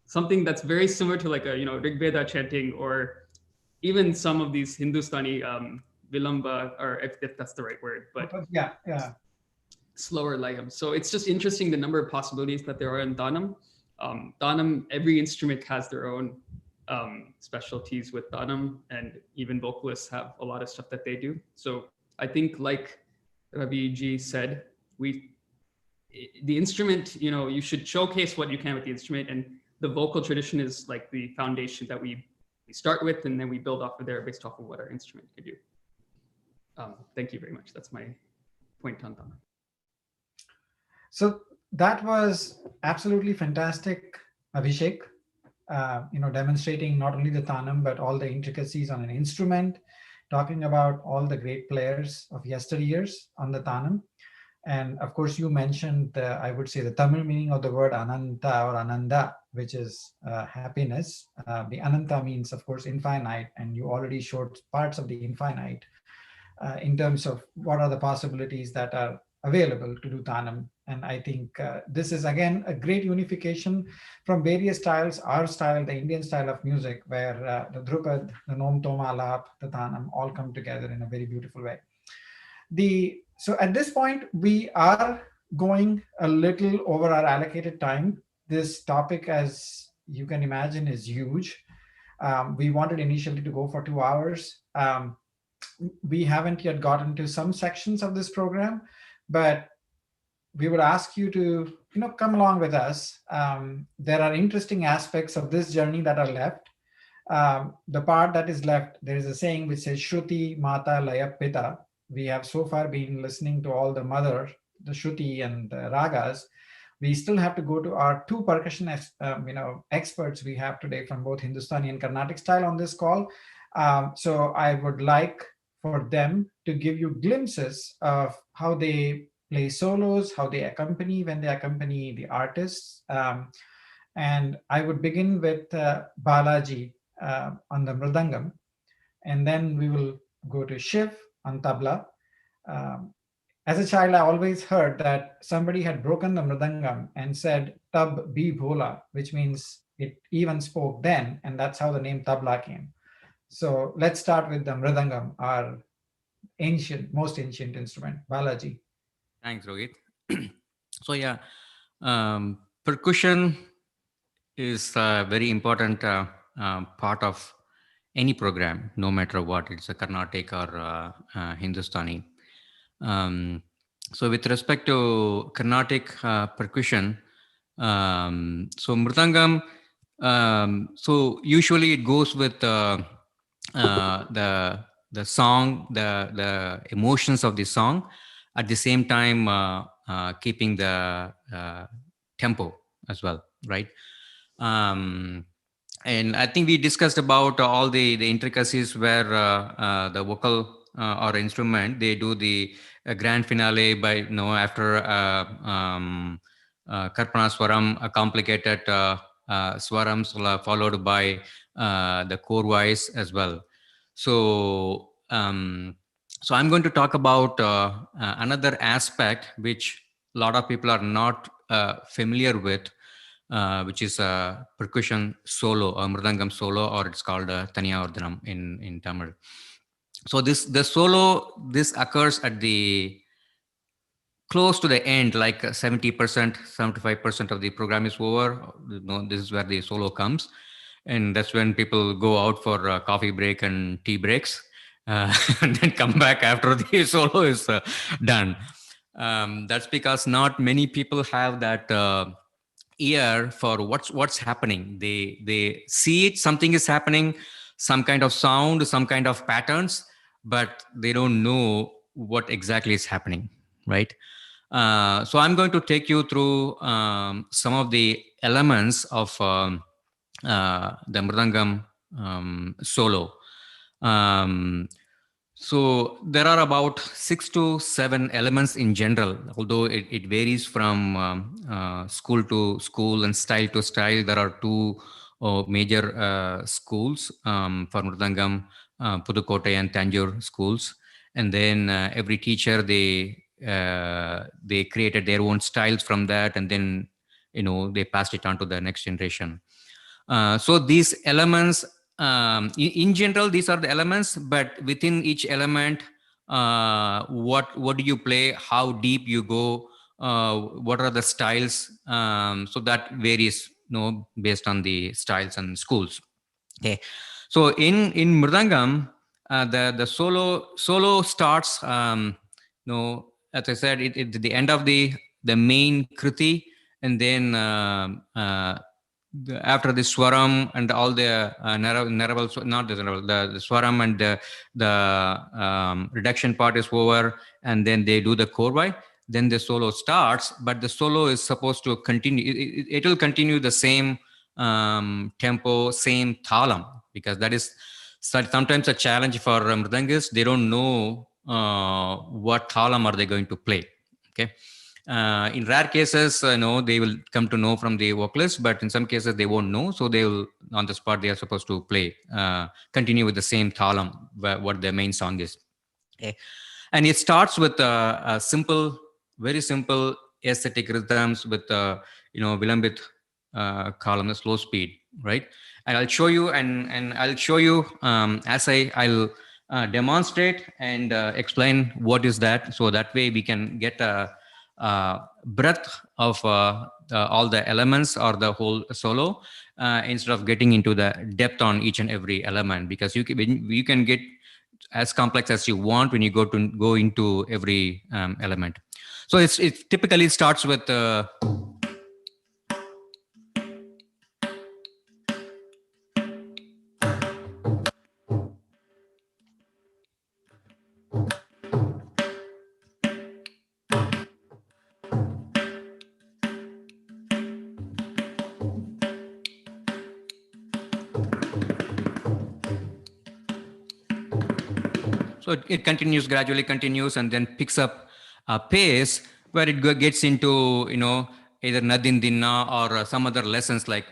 Something that's very similar to like a Rig Veda chanting, or even some of these Hindustani vilamba, or if that's the right word, but Yeah, yeah. slower layam. So it's just interesting the number of possibilities that there are in Dhanam. Dhanam, every instrument has their own specialties with Dhanam, and even vocalists have a lot of stuff that they do. So I think, like Ravi ji said, the instrument, you should showcase what you can with the instrument, and the vocal tradition is like the foundation that we start with, and then we build off of there based off of what our instrument could do. Thank you very much. That's my point on Dhanam. So that was absolutely fantastic, Abhishek. Demonstrating not only the Tanam but all the intricacies on an instrument, talking about all the great players of yesteryears on the Tanam. And of course, you mentioned, I would say, the Tamil meaning of the word Ananta or Ananda, which is happiness. The Ananta means, of course, infinite, and you already showed parts of the infinite in terms of what are the possibilities that are available to do Tanam. And I think this is, again, a great unification from various styles, our style, the Indian style of music, where the Drupad, the Nom Toma Alap, the Tanam all come together in a very beautiful way. So at this point, we are going a little over our allocated time. This topic, as you can imagine, is huge. We wanted initially to go for 2 hours. We haven't yet gotten to some sections of this program, but we would ask you to come along with us. There are interesting aspects of this journey that are left. The part that is left, there is a saying which says Shruti Mata Laya Pita. We have so far been listening to all the mother, the Shruti and the ragas. We still have to go to our two percussion experts we have today from both Hindustani and Carnatic style on this call. So I would like for them to give you glimpses of how they play solos, how they accompany when they accompany the artists. And I would begin with Balaji on the mridangam, and then we will go to Shiv on tabla. As a child, I always heard that somebody had broken the mridangam and said "tab bhi bhola," which means it even spoke then, and that's how the name tabla came. So let's start with the mridangam, our most ancient instrument. Balaji. Thanks, Rohit. So yeah, percussion is a very important part of any program, no matter what. It's a Carnatic or Hindustani. So with respect to Carnatic percussion, so mridangam, so usually it goes with the song, the emotions of the song, at the same time keeping the tempo as well, right? And I think we discussed about all the intricacies where the vocal or instrument, they do the grand finale by after Karpana Swaram, a complicated swarams followed by the core voice as well. So so I'm going to talk about another aspect which a lot of people are not familiar with, which is a percussion solo or mridangam solo, or it's called Taniya Ardhanam in Tamil. So the solo, this occurs at the close to the end, like 70%, 75% of the program is over. This is where the solo comes. And that's when people go out for a coffee break and tea breaks, and then come back after the solo is done. That's because not many people have that ear for what's happening. They see it, something is happening, some kind of sound, some kind of patterns, but they don't know what exactly is happening, right? So I'm going to take you through some of the elements of the mridangam solo. So there are about 6 to 7 elements in general, although it varies from school to school and style to style. There are 2 major schools for Mridangam, Pudukkottai and Tanjore schools. And then every teacher, they created their own styles from that, and then they passed it on to the next generation. So these elements, in general, these are the elements, but within each element, what do you play, how deep you go, what are the styles, so that varies based on the styles and schools. Okay, so in mridangam, the solo starts, as I said, it the end of the main kriti, and then after the swaram and all the not the the swaram and the reduction part is over, and then they do the korvai, then the solo starts, but the solo is supposed to continue. It will continue the same tempo, same thalam, because that is sometimes a challenge for mridangists. They don't know what thalam are they going to play. Okay. In rare cases, they will come to know from the vocalist, but in some cases they won't know. So they will, on the spot, they are supposed to play, continue with the same thalam, what the main song is. Okay. And it starts with a simple, very simple aesthetic rhythms with, Vilambit column, the slow speed, right? And I'll show you, and I'll show you as I'll demonstrate and explain what is that, so that way we can get a breadth of all the elements or the whole solo, instead of getting into the depth on each and every element, because you can get as complex as you want when you go into every element. So it typically starts with so it continues, gradually continues, and then picks up a pace where it gets into, either Nadin Dinna or some other lessons like.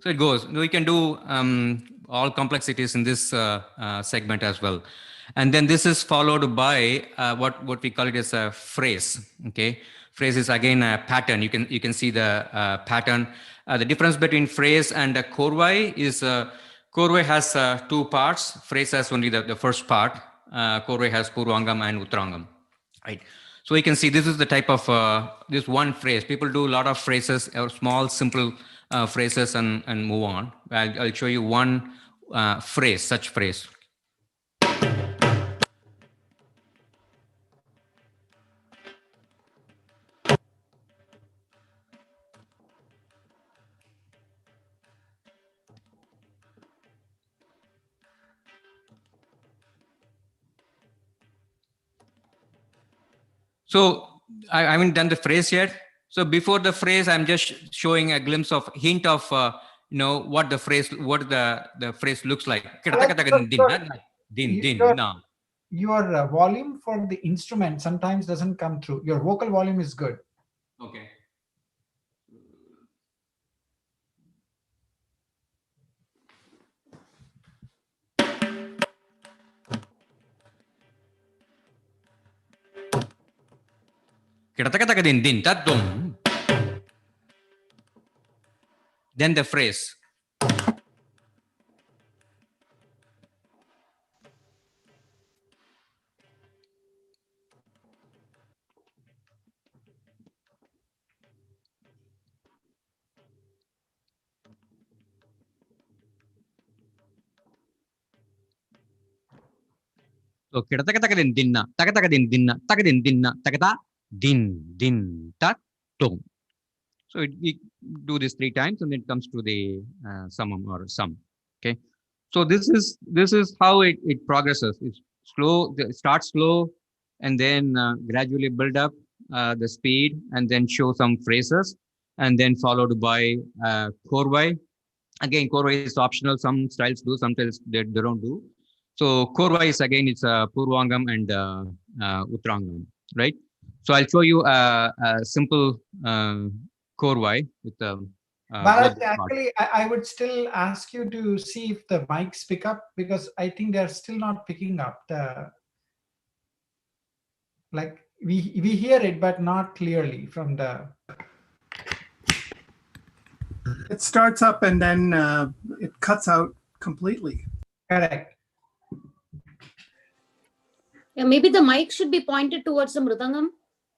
So it goes. We can do all complexities in this segment as well. And then this is followed by what we call it as a phrase. Okay, phrase is again a pattern. You can see the pattern. The difference between phrase and a korvai is korvai has two parts. Phrase has only the first part. Korvai has purvangam and uttarangam. Right. So you can see this is the type of this one phrase. People do a lot of phrases, or small, simple phrases, and move on. I'll show you one phrase, such phrase. So I haven't done the phrase yet. So before the phrase, I'm just showing a glimpse of hint of what the phrase looks like. Your volume for the instrument sometimes doesn't come through. Your vocal volume is good. Okay. Then the phrase. So din dinna, din dinna, din dinna, din din ta tum. So we do this 3 times, and then it comes to the summum or sum. Okay. So this is how it progresses. It's slow. It starts slow, and then gradually build up the speed, and then show some phrases, and then followed by Korvai. Again, Korvai is optional. Some styles do, some styles they don't do. So Korvai is again it's Purvangam and Uttarangam, right? So I'll show you a simple Korvai with both Balaji, the parts. actually, I would still ask you to see if the mics pick up, because I think they're still not picking up. Like we hear it, but not clearly from the. It starts up and then it cuts out completely. Correct. Yeah, maybe the mic should be pointed towards the mridangam.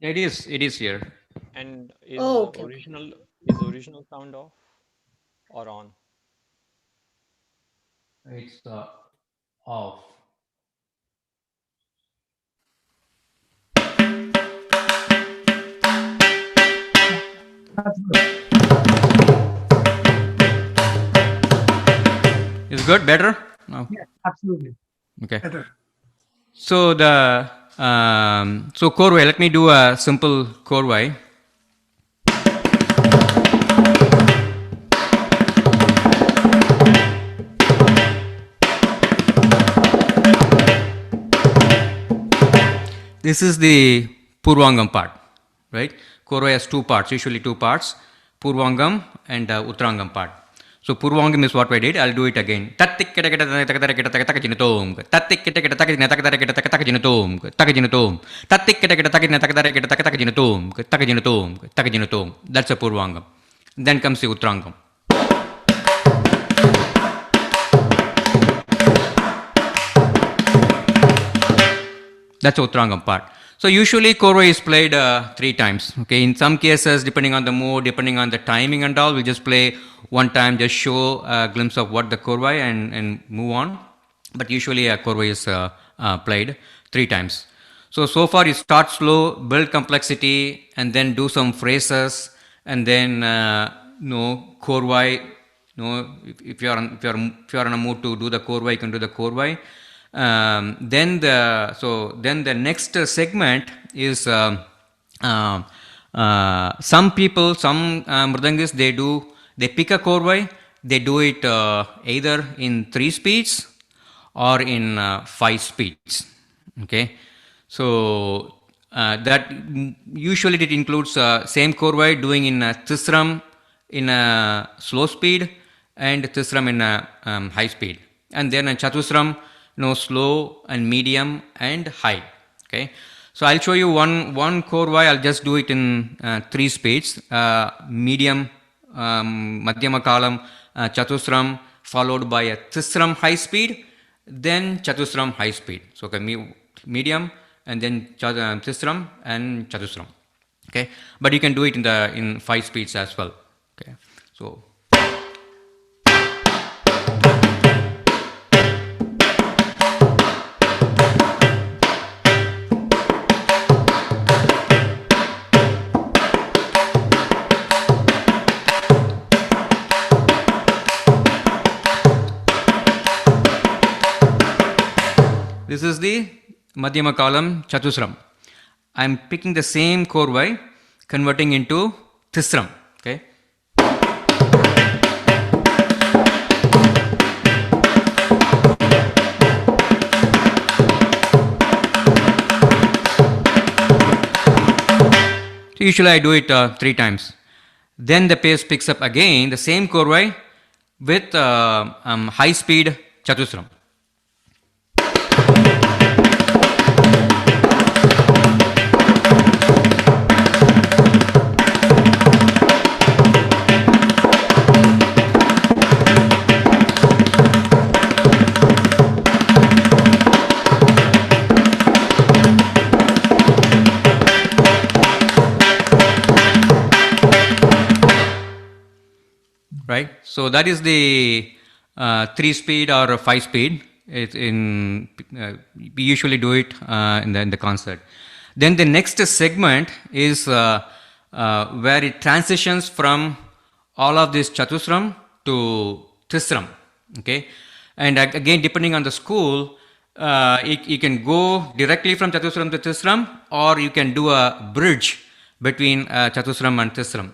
It is here. And is Okay. original sound off or on? It's off. That's good. Is good better? No. Yeah, absolutely. Okay. Better. So the so Korvai. Let me do a simple Korvai. This is the Purvangam part, right? Korvai has 2 parts, usually 2 parts, Purvangam and Uttarangam part. So Purvangam is what I did. I'll do it again. Tattik kita kita takatara kita takatakajinutom. Tattik kita kita takatara kita takatakajinutom. Takatakajinutom. Tattik kita kita takatara kita takatakajinutom. Takatakajinutom. Takatakajinutom. That's a Purvangam. Then comes the Uttarangam. That's the Uttarangam part. So usually Korvai is played 3 times. Okay, in some cases, depending on the mood, depending on the timing and all, we just play 1 time, just show a glimpse of what the Korvai and move on. But usually a Korvai is played 3 times. So far you start slow, build complexity, and then do some phrases, and then Korvai. If you are in a mood to do the Korvai, you can do the Korvai. Then the next segment is some people, some mridangis, they pick a Korvai, they do it either in 3 speeds or in 5 speeds. Okay, so that usually it includes same Korvai doing in Tisram in a slow speed and Tisram in a high speed, and then a Chatusram slow and medium and high. Okay, so I'll show you one Korvai. I'll just do it in 3 speeds: medium, Madhyama Kalam, Chatusram, followed by a Tisram high speed, then Chatusram high speed. So okay, medium and then Tisram and Chatusram. Okay, but you can do it in 5 speeds as well. Okay, so. This is the Madhyama Kalam Chatusram. I am picking the same Korvai, converting into Tisram. Okay. So usually I do it 3 times. Then the pace picks up again, the same Korvai with high speed Chatusram. Right, so that is the 3 speed or 5 speed. We usually do it in the concert. Then the next segment is where it transitions from all of this chatusram to tisram. Okay, and again, depending on the school, you can go directly from chatusram to tisram, or you can do a bridge between chatusram and tisram.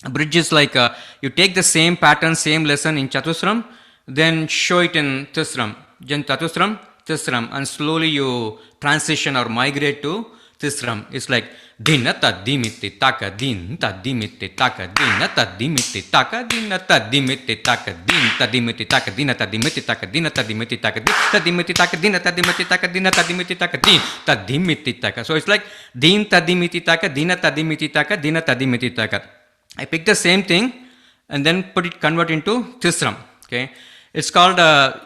A bridge is like you take the same pattern, same lesson in chatusram, then show it in tisram, then chatusram, tisram, and slowly you transition or migrate to tisram. It's like dinata dimiti taka dinta dimiti taka dinata dimiti taka dinata dimiti taka dinta dimiti taka dinata dimiti taka dinata dimiti taka dinta dimiti taka dinata dimiti taka dinata dimiti taka dinta dimiti taka. So it's like dinta dimiti taka dinata dimiti taka dinata dimiti taka. I pick the same thing and then convert into tisram. Okay, it's called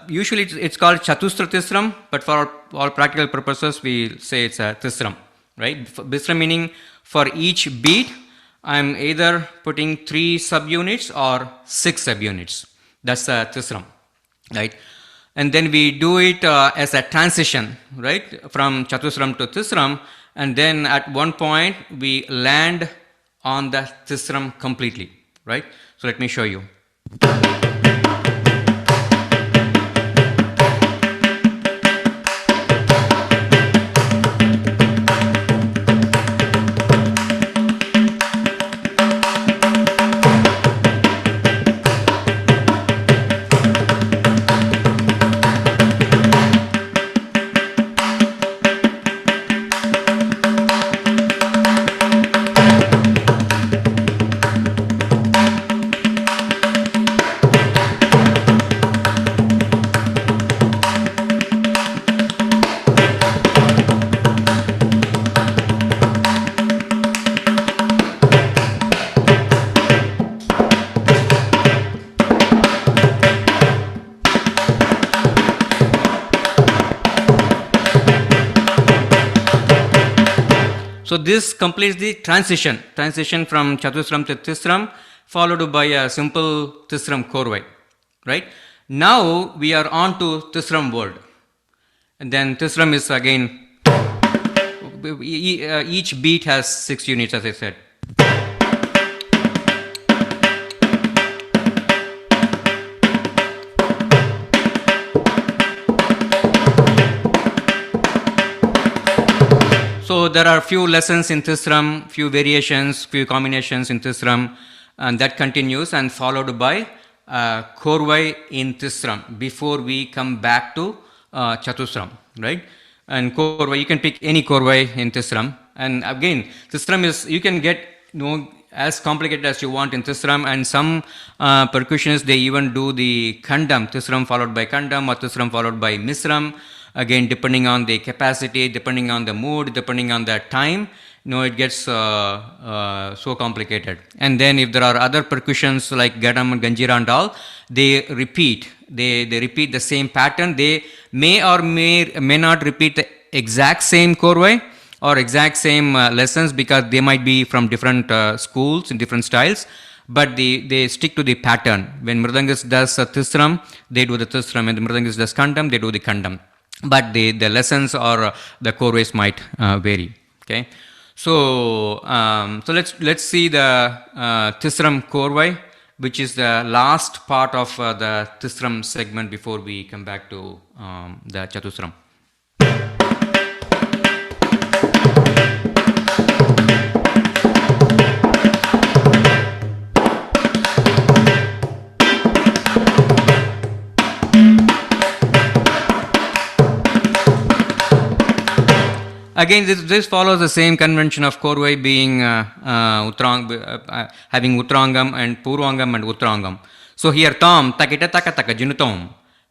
usually it's called chatustra tisram, but for all practical purposes we say it's a tisram, right? Tisram meaning for each beat I'm either putting 3 subunits or 6 subunits. That's a tisram, right? And then we do it as a transition, right, from chatusram to tisram, and then at one point we land on the tisram completely, right? So let me show you. So this completes the transition from chatusram to tisram, followed by a simple tisram korvai, right? Now we are on to tisram word, and then tisram is again, each beat has 6 units, as I said. So there are few lessons in tisram, few variations, few combinations in tisram, and that continues, and followed by korvai in tisram before we come back to chatusram, right? And korvai, you can pick any korvai in tisram, and again tisram is, you can get as complicated as you want in tisram, and some percussionists they even do the khandam, tisram followed by khandam or tisram followed by misram. Again, depending on the capacity, depending on the mood, depending on the time, it gets so complicated. And then if there are other percussions like gadam and ganjira and all, they repeat. They repeat the same pattern. They may or may not repeat the exact same korvai or exact same lessons, because they might be from different schools and different styles. But they stick to the pattern. When mridangist does tisram, they do the tisram. When the mridangist does khandam, they do the khandam. But the lessons or the korvais might vary. Okay, so let's see the tisram korvai, which is the last part of the tisram segment before we come back to the chatusram. Again, this follows the same convention of korvai being having utrangam and purvangam and utrangam. So here tam takita taka taka jinutom,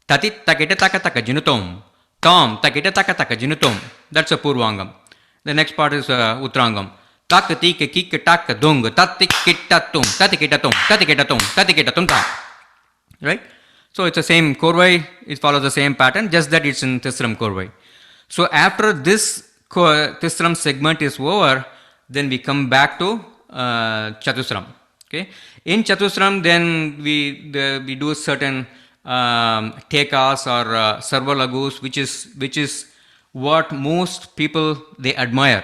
tatit takita taka taka jinutom, tam takita taka taka jinutom. That's a purvangam. The next part is utrangam. Tak tik kik tak dung tatik kitatum tatikitatum tatikitatum tatikitatum ta. Right? So it's the same korvai. It follows the same pattern, just that it's in tisram korvai. So after this tisram segment is over, then we come back to chatusram. Okay, in chatusram, then we do certain tekas or sarvalagus, which is what most people they admire.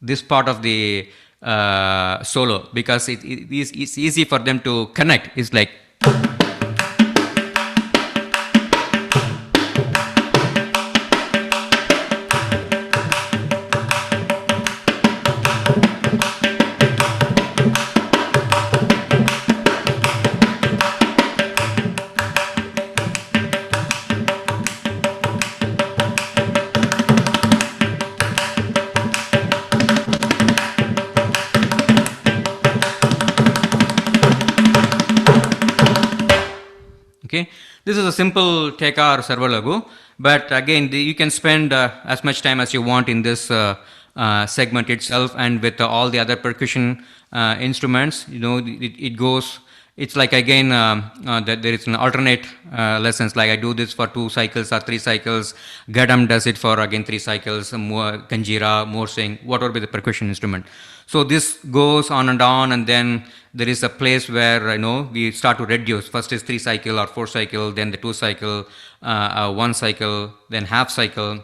This part of the solo, because it's easy for them to connect. It's like, okay, this is a simple Teka or Sarvalagu, but again, you can spend as much time as you want in this segment itself, and with all the other percussion instruments, it goes. It's like, again, that there is an alternate lessons, like I do this for 2 cycles or 3 cycles, Gadam does it for again 3 cycles, more Kanjira, more saying, whatever be the percussion instrument. So this goes on, and then there is a place where we start to reduce. First is 3 cycle or 4 cycle, then the 2 cycle, 1 cycle, then half cycle.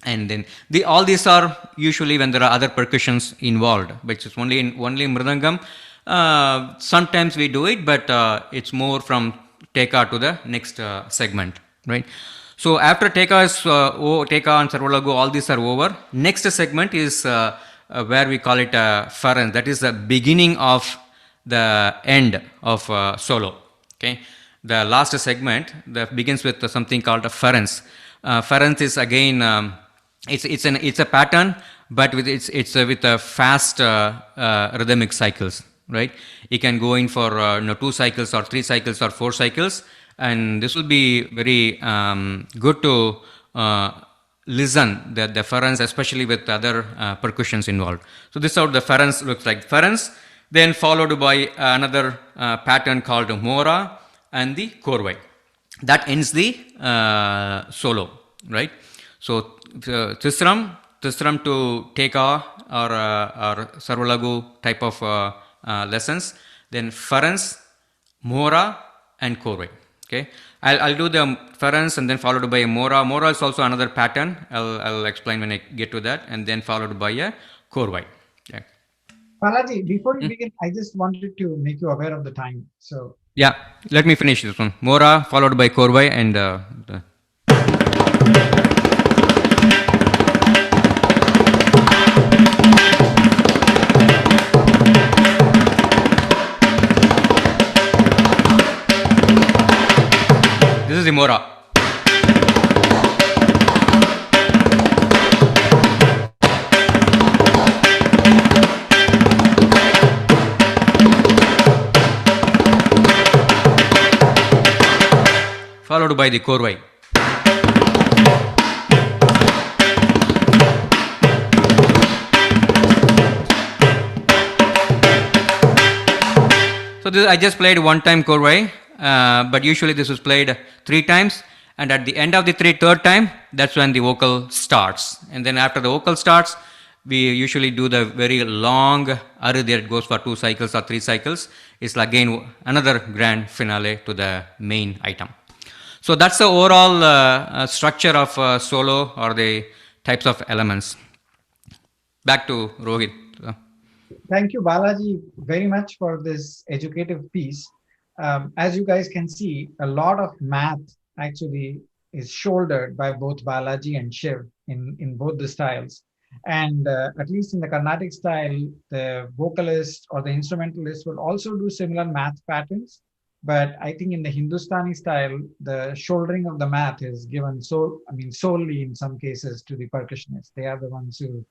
And then all these are usually when there are other percussions involved, but it's only mridangam. Sometimes we do it, but it's more from Teka to the next segment, right? So after Teka Teka and Sarvalagu, all these are over. Next segment is where we call it Faran. That is the beginning of the end of solo. Okay, the last segment that begins with something called a Farans. Farans is again it's a pattern, but with with a fast rhythmic cycles. Right, you can go in for 2 cycles or 3 cycles or 4 cycles, and this will be very good to listen the Farans, especially with other percussions involved. So this is how the Farans looks like. Farans, then followed by another pattern called Mera and the Korvai. That ends the solo, right? So Tisram to Teka or Sarvalagu type of lessons, then Farans, Mera and Korvai. Okay, I'll do the Farans and then followed by a Mera. Mera is also another pattern. I'll explain when I get to that, and then followed by a Korvai. Okay. Balaji, before you begin, I just wanted to make you aware of the time. So yeah, let me finish this one. Mera followed by Korvai and this is the Mera. Followed by the Korvai. So this, I just played 1 time Korvai, but usually this is played 3 times, and at the end of the third time, that's when the vocal starts. And then after the vocal starts, we usually do the very long Aru there. It goes for 2 cycles or 3 cycles. It's again another grand finale to the main item. So that's the overall structure of solo, or the types of elements. Back to Rohit. Thank you, Balaji, very much for this educative piece. As you guys can see, a lot of math actually is shouldered by both Balaji and Shiv in both the styles. And at least in the Carnatic style, the vocalist or the instrumentalist will also do similar math patterns. But I think in the Hindustani style, the shouldering of the math is given solely in some cases to the percussionists. They are the ones who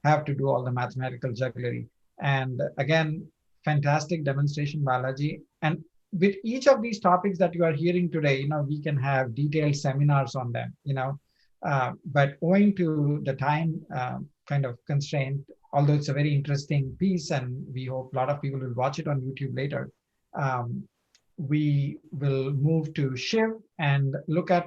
have to do all the mathematical jugglery. And again, fantastic demonstration, Balaji. And with each of these topics that you are hearing today, we can have detailed seminars on them, but owing to the time kind of constraint, although it's a very interesting piece and we hope a lot of people will watch it on YouTube later, we will move to Shiv and look at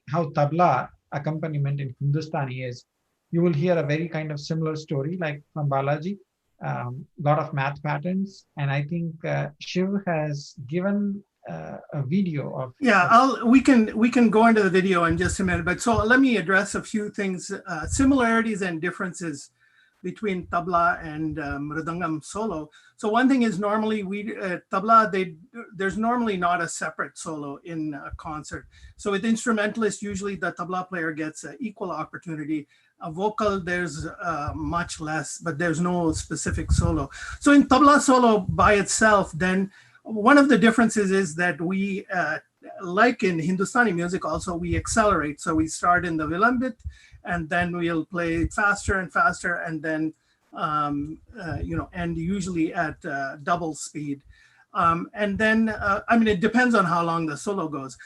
how tabla accompaniment in Hindustani is. You will hear a very kind of similar story like from Balaji, lot of math patterns. And I think Shiv has given a video of. Yeah, we can go into the video in just a minute, but so let me address a few things, similarities and differences between tabla and mridangam solo. So one thing is normally tabla, there's normally not a separate solo in a concert. So with instrumentalists, usually the tabla player gets equal opportunity. A vocal, there's much less, but there's no specific solo. So in tabla solo by itself, then one of the differences is that we, like in Hindustani music also, we accelerate. So we start in the vilambit, and then we'll play faster and faster, and then, and usually at double speed. And then, I mean, it depends on how long the solo goes.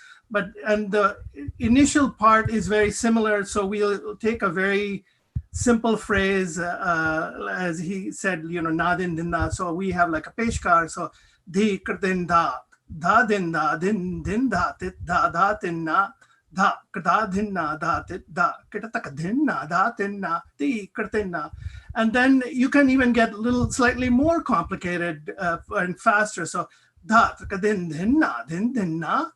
And the initial part is very similar. So we'll take a very simple phrase, as he said, nadin dinda. So we have like a peshkar. So di din da din da din da tit da tin na da kada din na da tit da kitatak din na da tin na di kirtin na. And then you can even get a little slightly more complicated and faster. So da din din na din din na.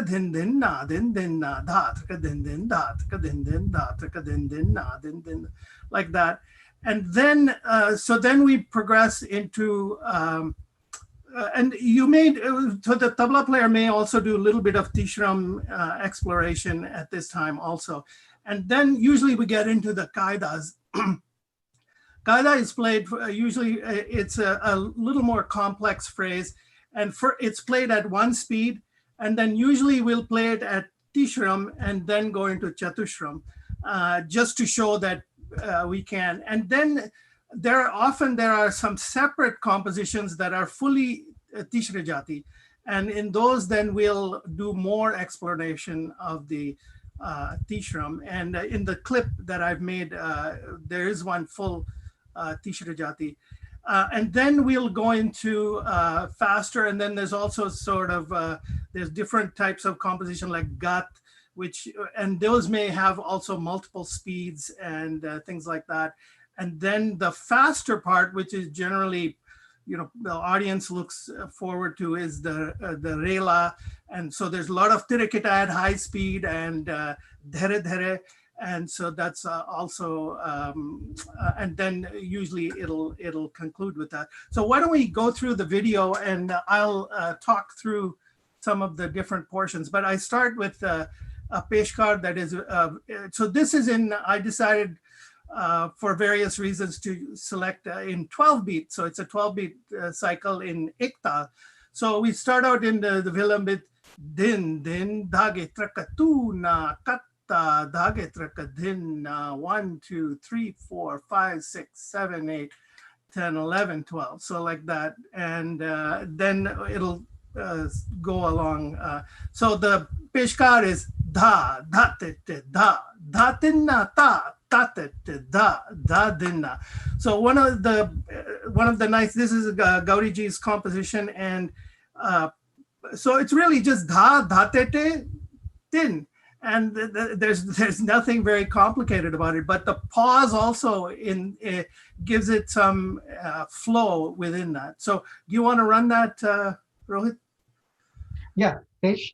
Din din na din din na da din din da din din da din din na din din, like that. And then so then we progress into and you made, so the tabla player may also do a little bit of tishram exploration at this time also. And then usually we get into the kaidas. Kaida is played, usually it's a little more complex phrase, and it's played at one speed, and then usually we'll play it at tishram and then go into chatushram, just to show that we can. And then there are some separate compositions that are fully Tishra Jati. And in those, then we'll do more exploration of the Tishram. And in the clip that I've made, there is one full Tishra Jati. And then we'll go into faster. And then there's also sort of, there's different types of composition like Gat, and those may have also multiple speeds and things like that. And then the faster part, which is generally, the audience looks forward to, is the Rela. And so there's a lot of tirikita at high speed and dhere dhere. And so that's also, and then usually it'll conclude with that. So why don't we go through the video, and I'll talk through some of the different portions. But I start with a peshkar that is, so this is I decided, for various reasons, to select in 12 beat. So it's a 12 beat cycle in Ekta. So we start out in the vilambit, din, dhage, traka, tu, na, katta, dhage, traka, din, 1, 2, 3, 4, 5, 6, 7, 8, 10, 11, 12. So like that. And then it'll go along. So the peshkar is da, da, te, da, tinna, ta, da dinna. So one of the nice, this is Gauriji's composition, and so it's really just da te din, and there's nothing very complicated about it. But the pause also gives it some flow within that. So do you want to run that, Rohit? Yeah, Page.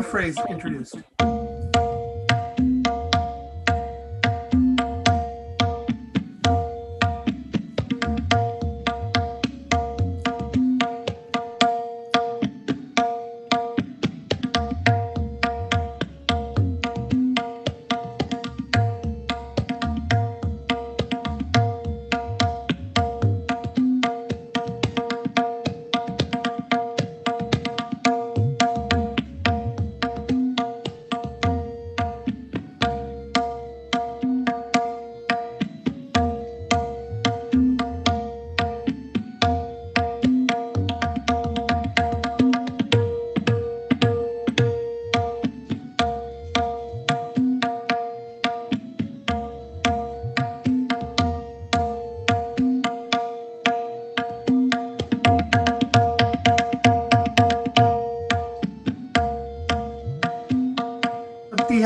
Phrase introduced.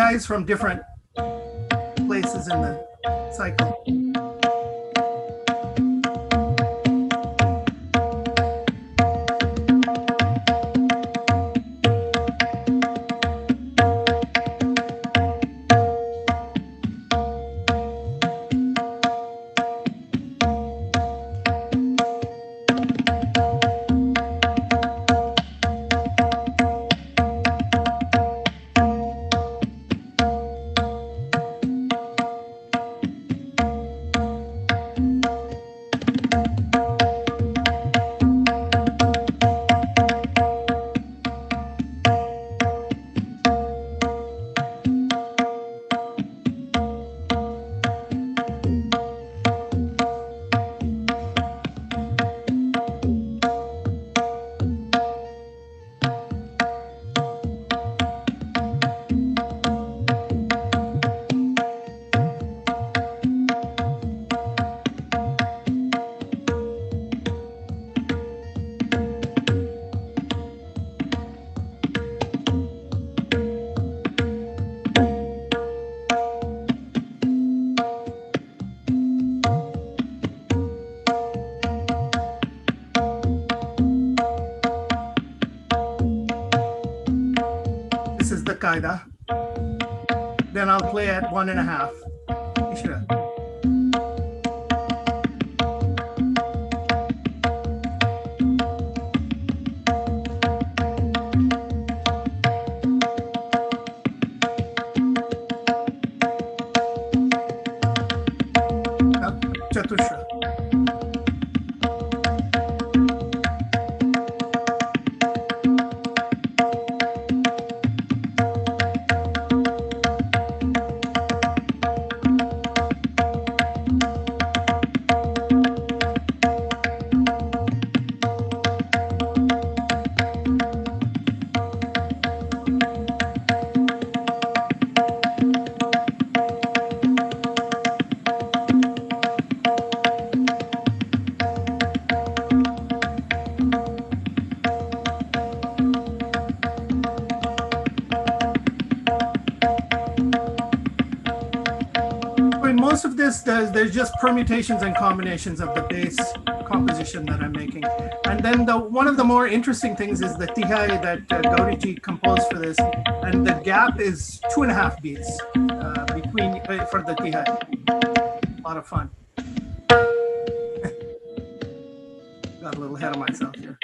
tihais from different places in the cycle. This is the qaida. Then I'll play at 1.5. Ishra. Now, Chatushra. In most of this, there's just permutations and combinations of the base composition that I'm making. And then one of the more interesting things is the tihai that Gauriji composed for this. And the gap is 2.5 beats between for the tihai. A lot of fun. Got a little ahead of myself here.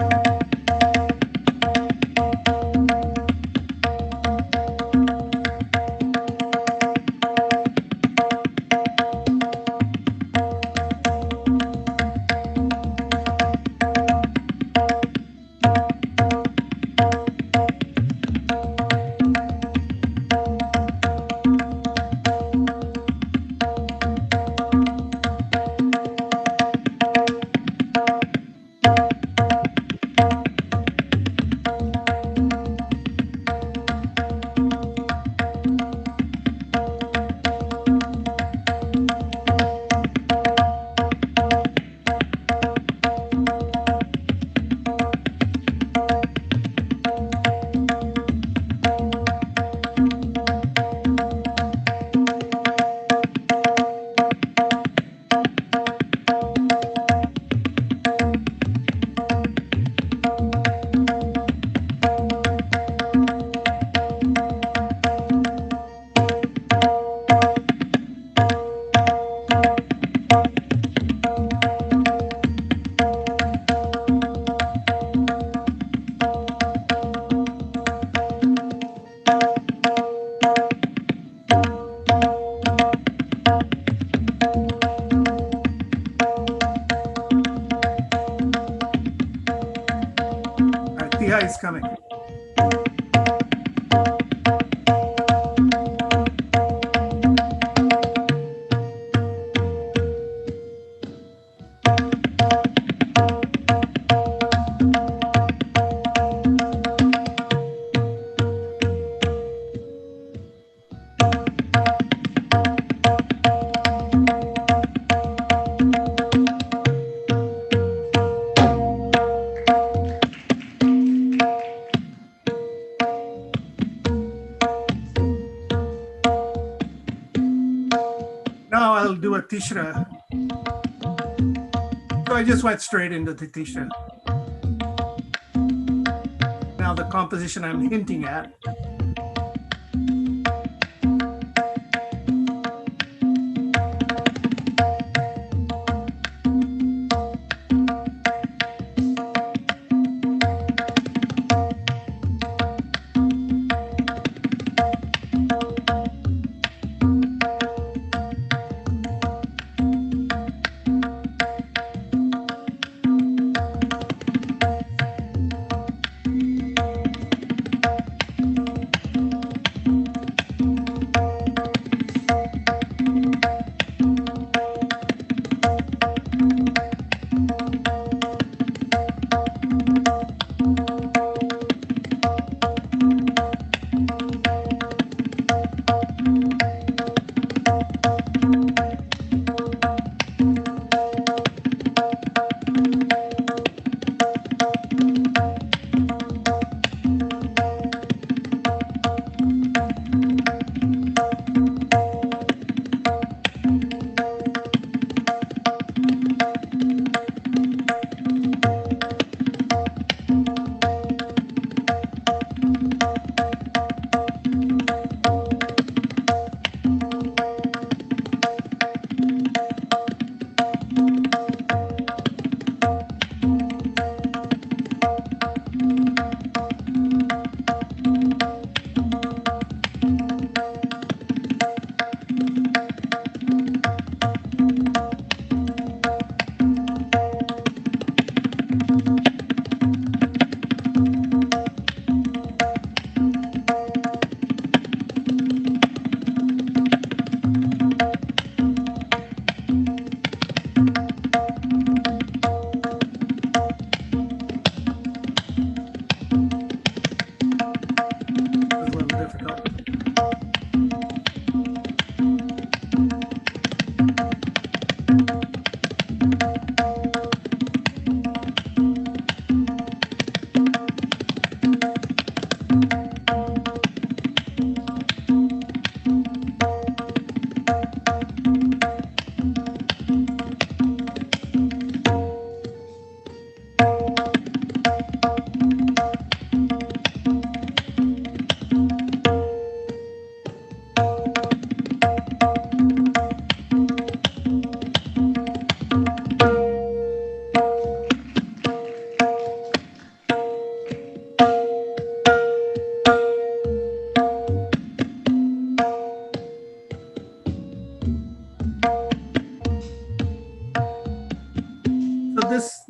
I'll do a tishra. So I just went straight into the tishra. Now the composition I'm hinting at.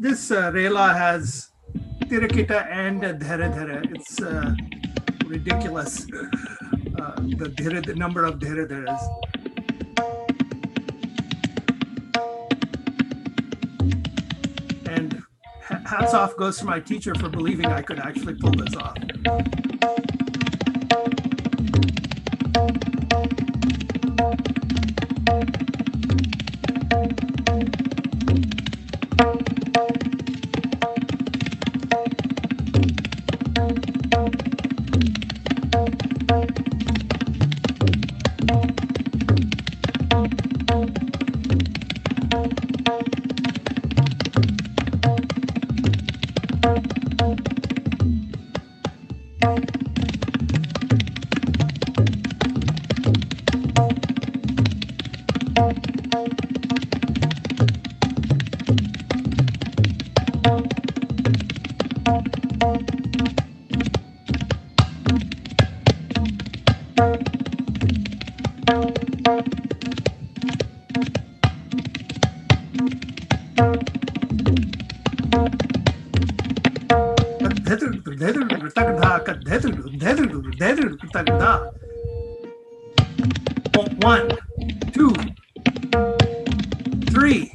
This Rela has Tirakita and Dhara Dhara. It's ridiculous, the number of Dhara Dharas. And hats off goes to my teacher for believing I could actually pull this off. One, two, three.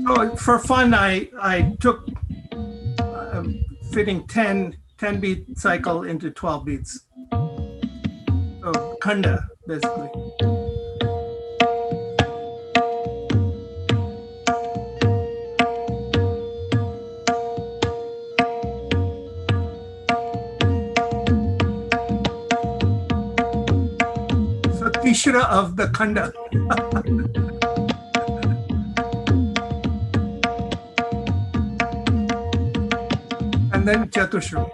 So for fun, I took fitting 10 beat cycle into 12 beats. So khanda, basically. Tishra of the Khanda. And then Chatushru.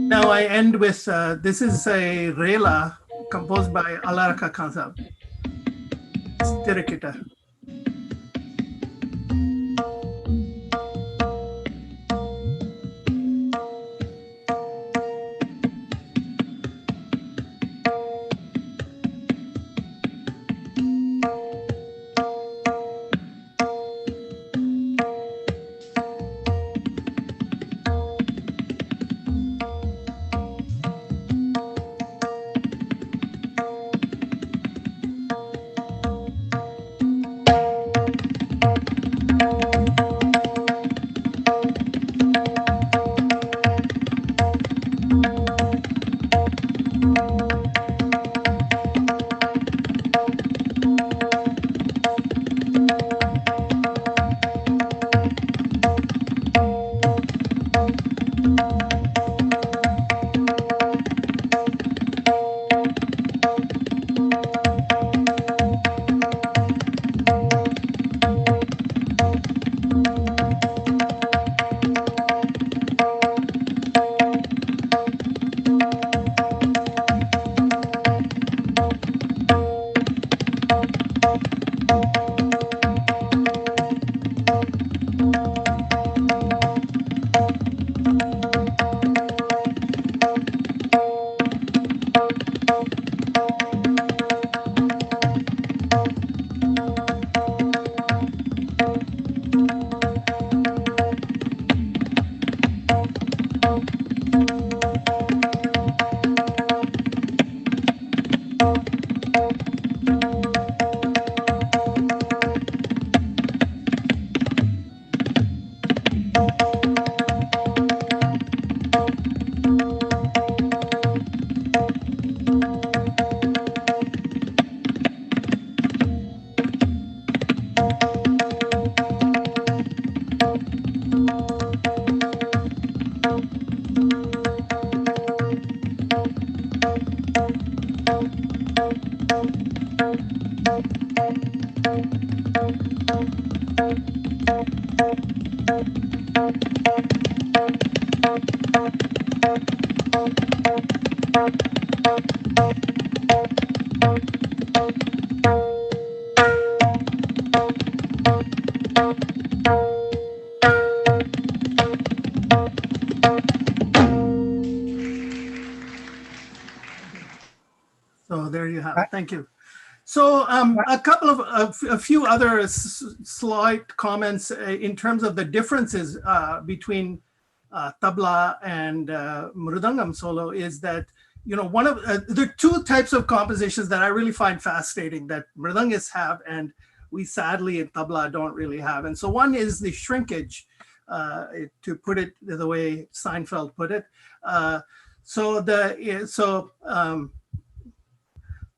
Now I end with, this is a Rela composed by Alaraka Kansab. Tirikita. So there you have it. Thank you. So a few other slight comments in terms of the differences between tabla and mridangam solo is that, you know, one of there are two types of compositions that I really find fascinating that mridangists have and we sadly in tabla don't really have. And so one is the shrinkage, to put it the way Seinfeld put it.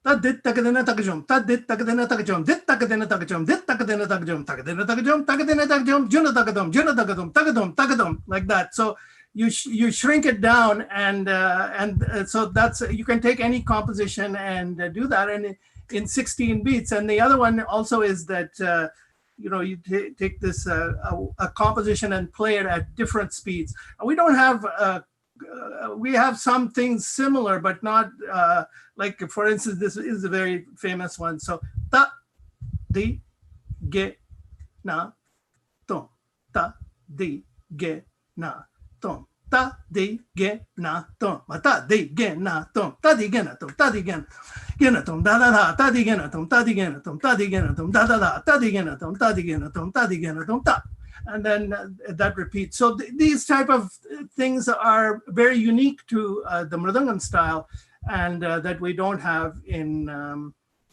Tadit takadena takajum, tadit takadena takajum, dit takadena takajum, dit takadena takajum, takadena takajum, takadena takajum, juna takadum, takadum, like that. So you shrink it down, and so that's, you can take any composition and do that in 16 beats. And the other one also is that you know, you take this a composition and play it at different speeds. We don't have we have some things similar, but not like, for instance, this is a very famous one. So ta, di, ge, na, tom. Ta, di, ge, na, tom. Ta, di, ge, na, tom. Ta, di, ge, na, tom. Ta, di, ge, na, tom. Ta, di, ge, na, tom. Da, da, da. Ta, di, ge, na, tom. Ta, di, ge, na, tom. Ta, di, ge, na, tom. Da, da, da. Ta, di, ge, na, tom. Ta, di, ge, na, tom. Ta, di, ge, na, tom. Ta. And then that repeats. So these type of things are very unique to the mridangam style, and that we don't have in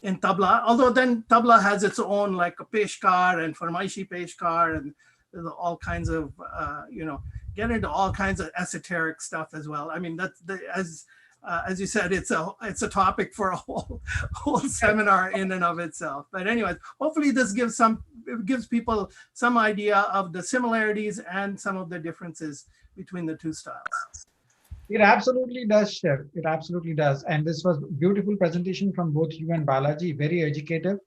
in tabla. Although then tabla has its own like a peshkar and farmaishi peshkar and all kinds of get into all kinds of esoteric stuff as well. I mean that's as you said, it's a topic for a whole seminar in and of itself. But anyways, hopefully this gives people some idea of the similarities and some of the differences between the two styles. It absolutely does, Chef. It absolutely does. And this was beautiful presentation from both you and Balaji, very educative.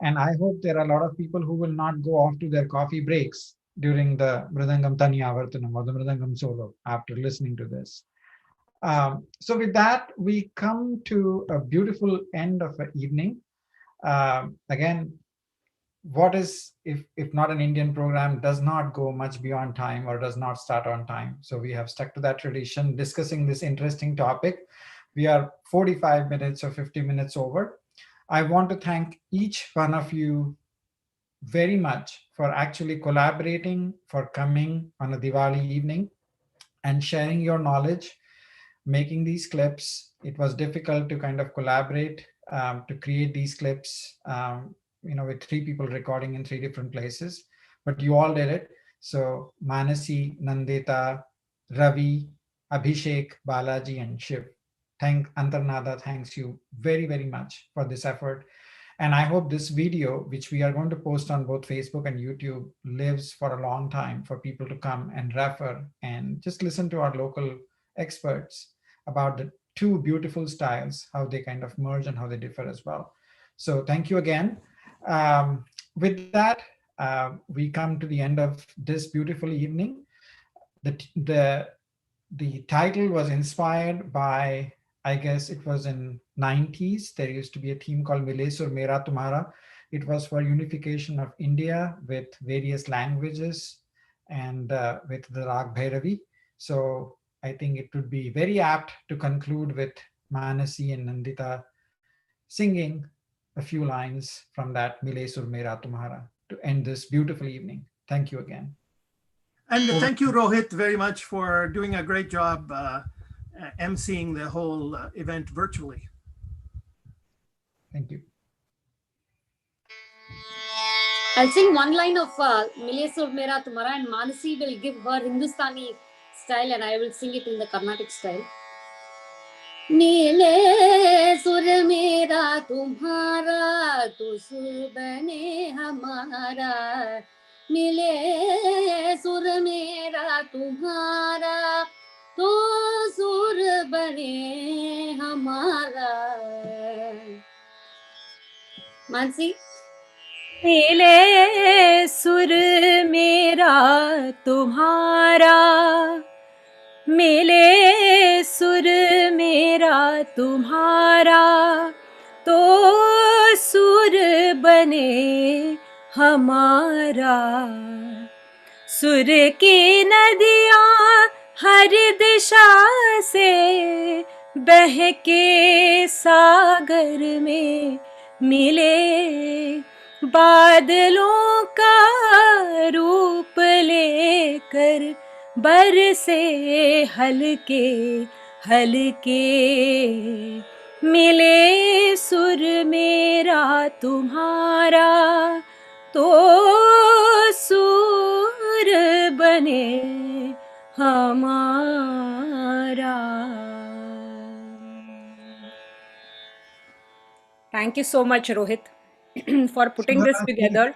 And I hope there are a lot of people who will not go off to their coffee breaks during the Mridangam Tanya Avartanam or the Mridangam solo after listening to this. So with that, we come to a beautiful end of the evening. Again, what is if not an Indian program does not go much beyond time or does not start on time. So we have stuck to that tradition, discussing this interesting topic. We are 45 minutes or 50 minutes over. I want to thank each one of you very much for actually collaborating, for coming on a Diwali evening and sharing your knowledge, making these clips. It was difficult to kind of collaborate to create these clips, with three people recording in three different places, but you all did it. So Manasi, Nandita, Ravi, Abhishek, Balaji, and Shiv. Thank Antarnaada, thanks you very, very much for this effort. And I hope this video, which we are going to post on both Facebook and YouTube, lives for a long time for people to come and refer and just listen to our local experts about the two beautiful styles, how they kind of merge and how they differ as well. So thank you again. With that, we come to the end of this beautiful evening. The title was inspired by, I guess it was in 90s. There used to be a theme called Mera, Tumhara. It was for unification of India with various languages and with the Rag Bhairavi. So I think it would be very apt to conclude with Manasi and Nandita singing a few lines from that Mile Sur Mera Tumhara to end this beautiful evening. Thank you again. And thank you, Rohit, very much for doing a great job emceeing the whole event virtually. Thank you. I'll sing one line of Mile Sur Mera Tumhara, and Manasi will give her Hindustani style and I will sing it in the Carnatic style. मिले सुर मेरा तुम्हारा तो सुर बने हमारा, मिले सुर मेरा तुम्हारा तो सुर बने हमारा. मानसी. मिले सुर मेरा तुम्हारा, मिले सुर मेरा तुम्हारा तो सुर बने हमारा. सुर की नदियाँ हर दिशा से बहके सागर में मिले, बादलों का रूप लेकर बरसे हल्के हल्के, मिले सुर मेरा तुम्हारा तो सुर बने हमारा. Thank you so much, Rohit, for putting this together.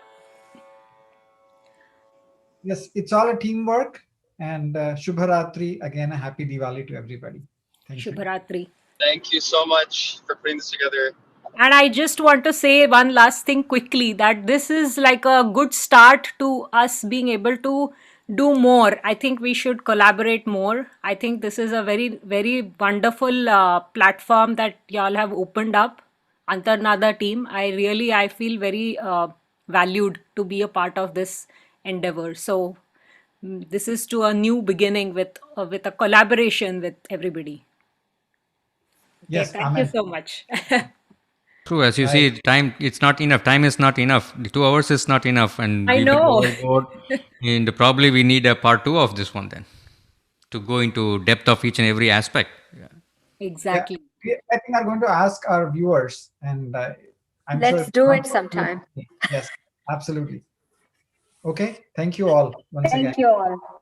Yes, it's all a teamwork. And Shubharatri, again, a happy Diwali to everybody. Thank you. Shubharatri. Thank you so much for putting this together. And I just want to say one last thing quickly, that this is like a good start to us being able to do more. I think we should collaborate more. I think this is a very, very wonderful platform that y'all have opened up. Antarnaada team, I feel very valued to be a part of this endeavor. So this is to a new beginning with a collaboration with everybody. Yes, okay, thank you so much. True, as you see, time, it's not enough. Time is not enough. The 2 hours is not enough. And I we know. will go overboard. And probably we need a part 2 of this one then, to go into depth of each and every aspect. Yeah. Exactly. Yeah, I think I'm going to ask our viewers, and I'm Let's sure do it sometime. Yes, absolutely. Okay, thank you all once again. Thank you all.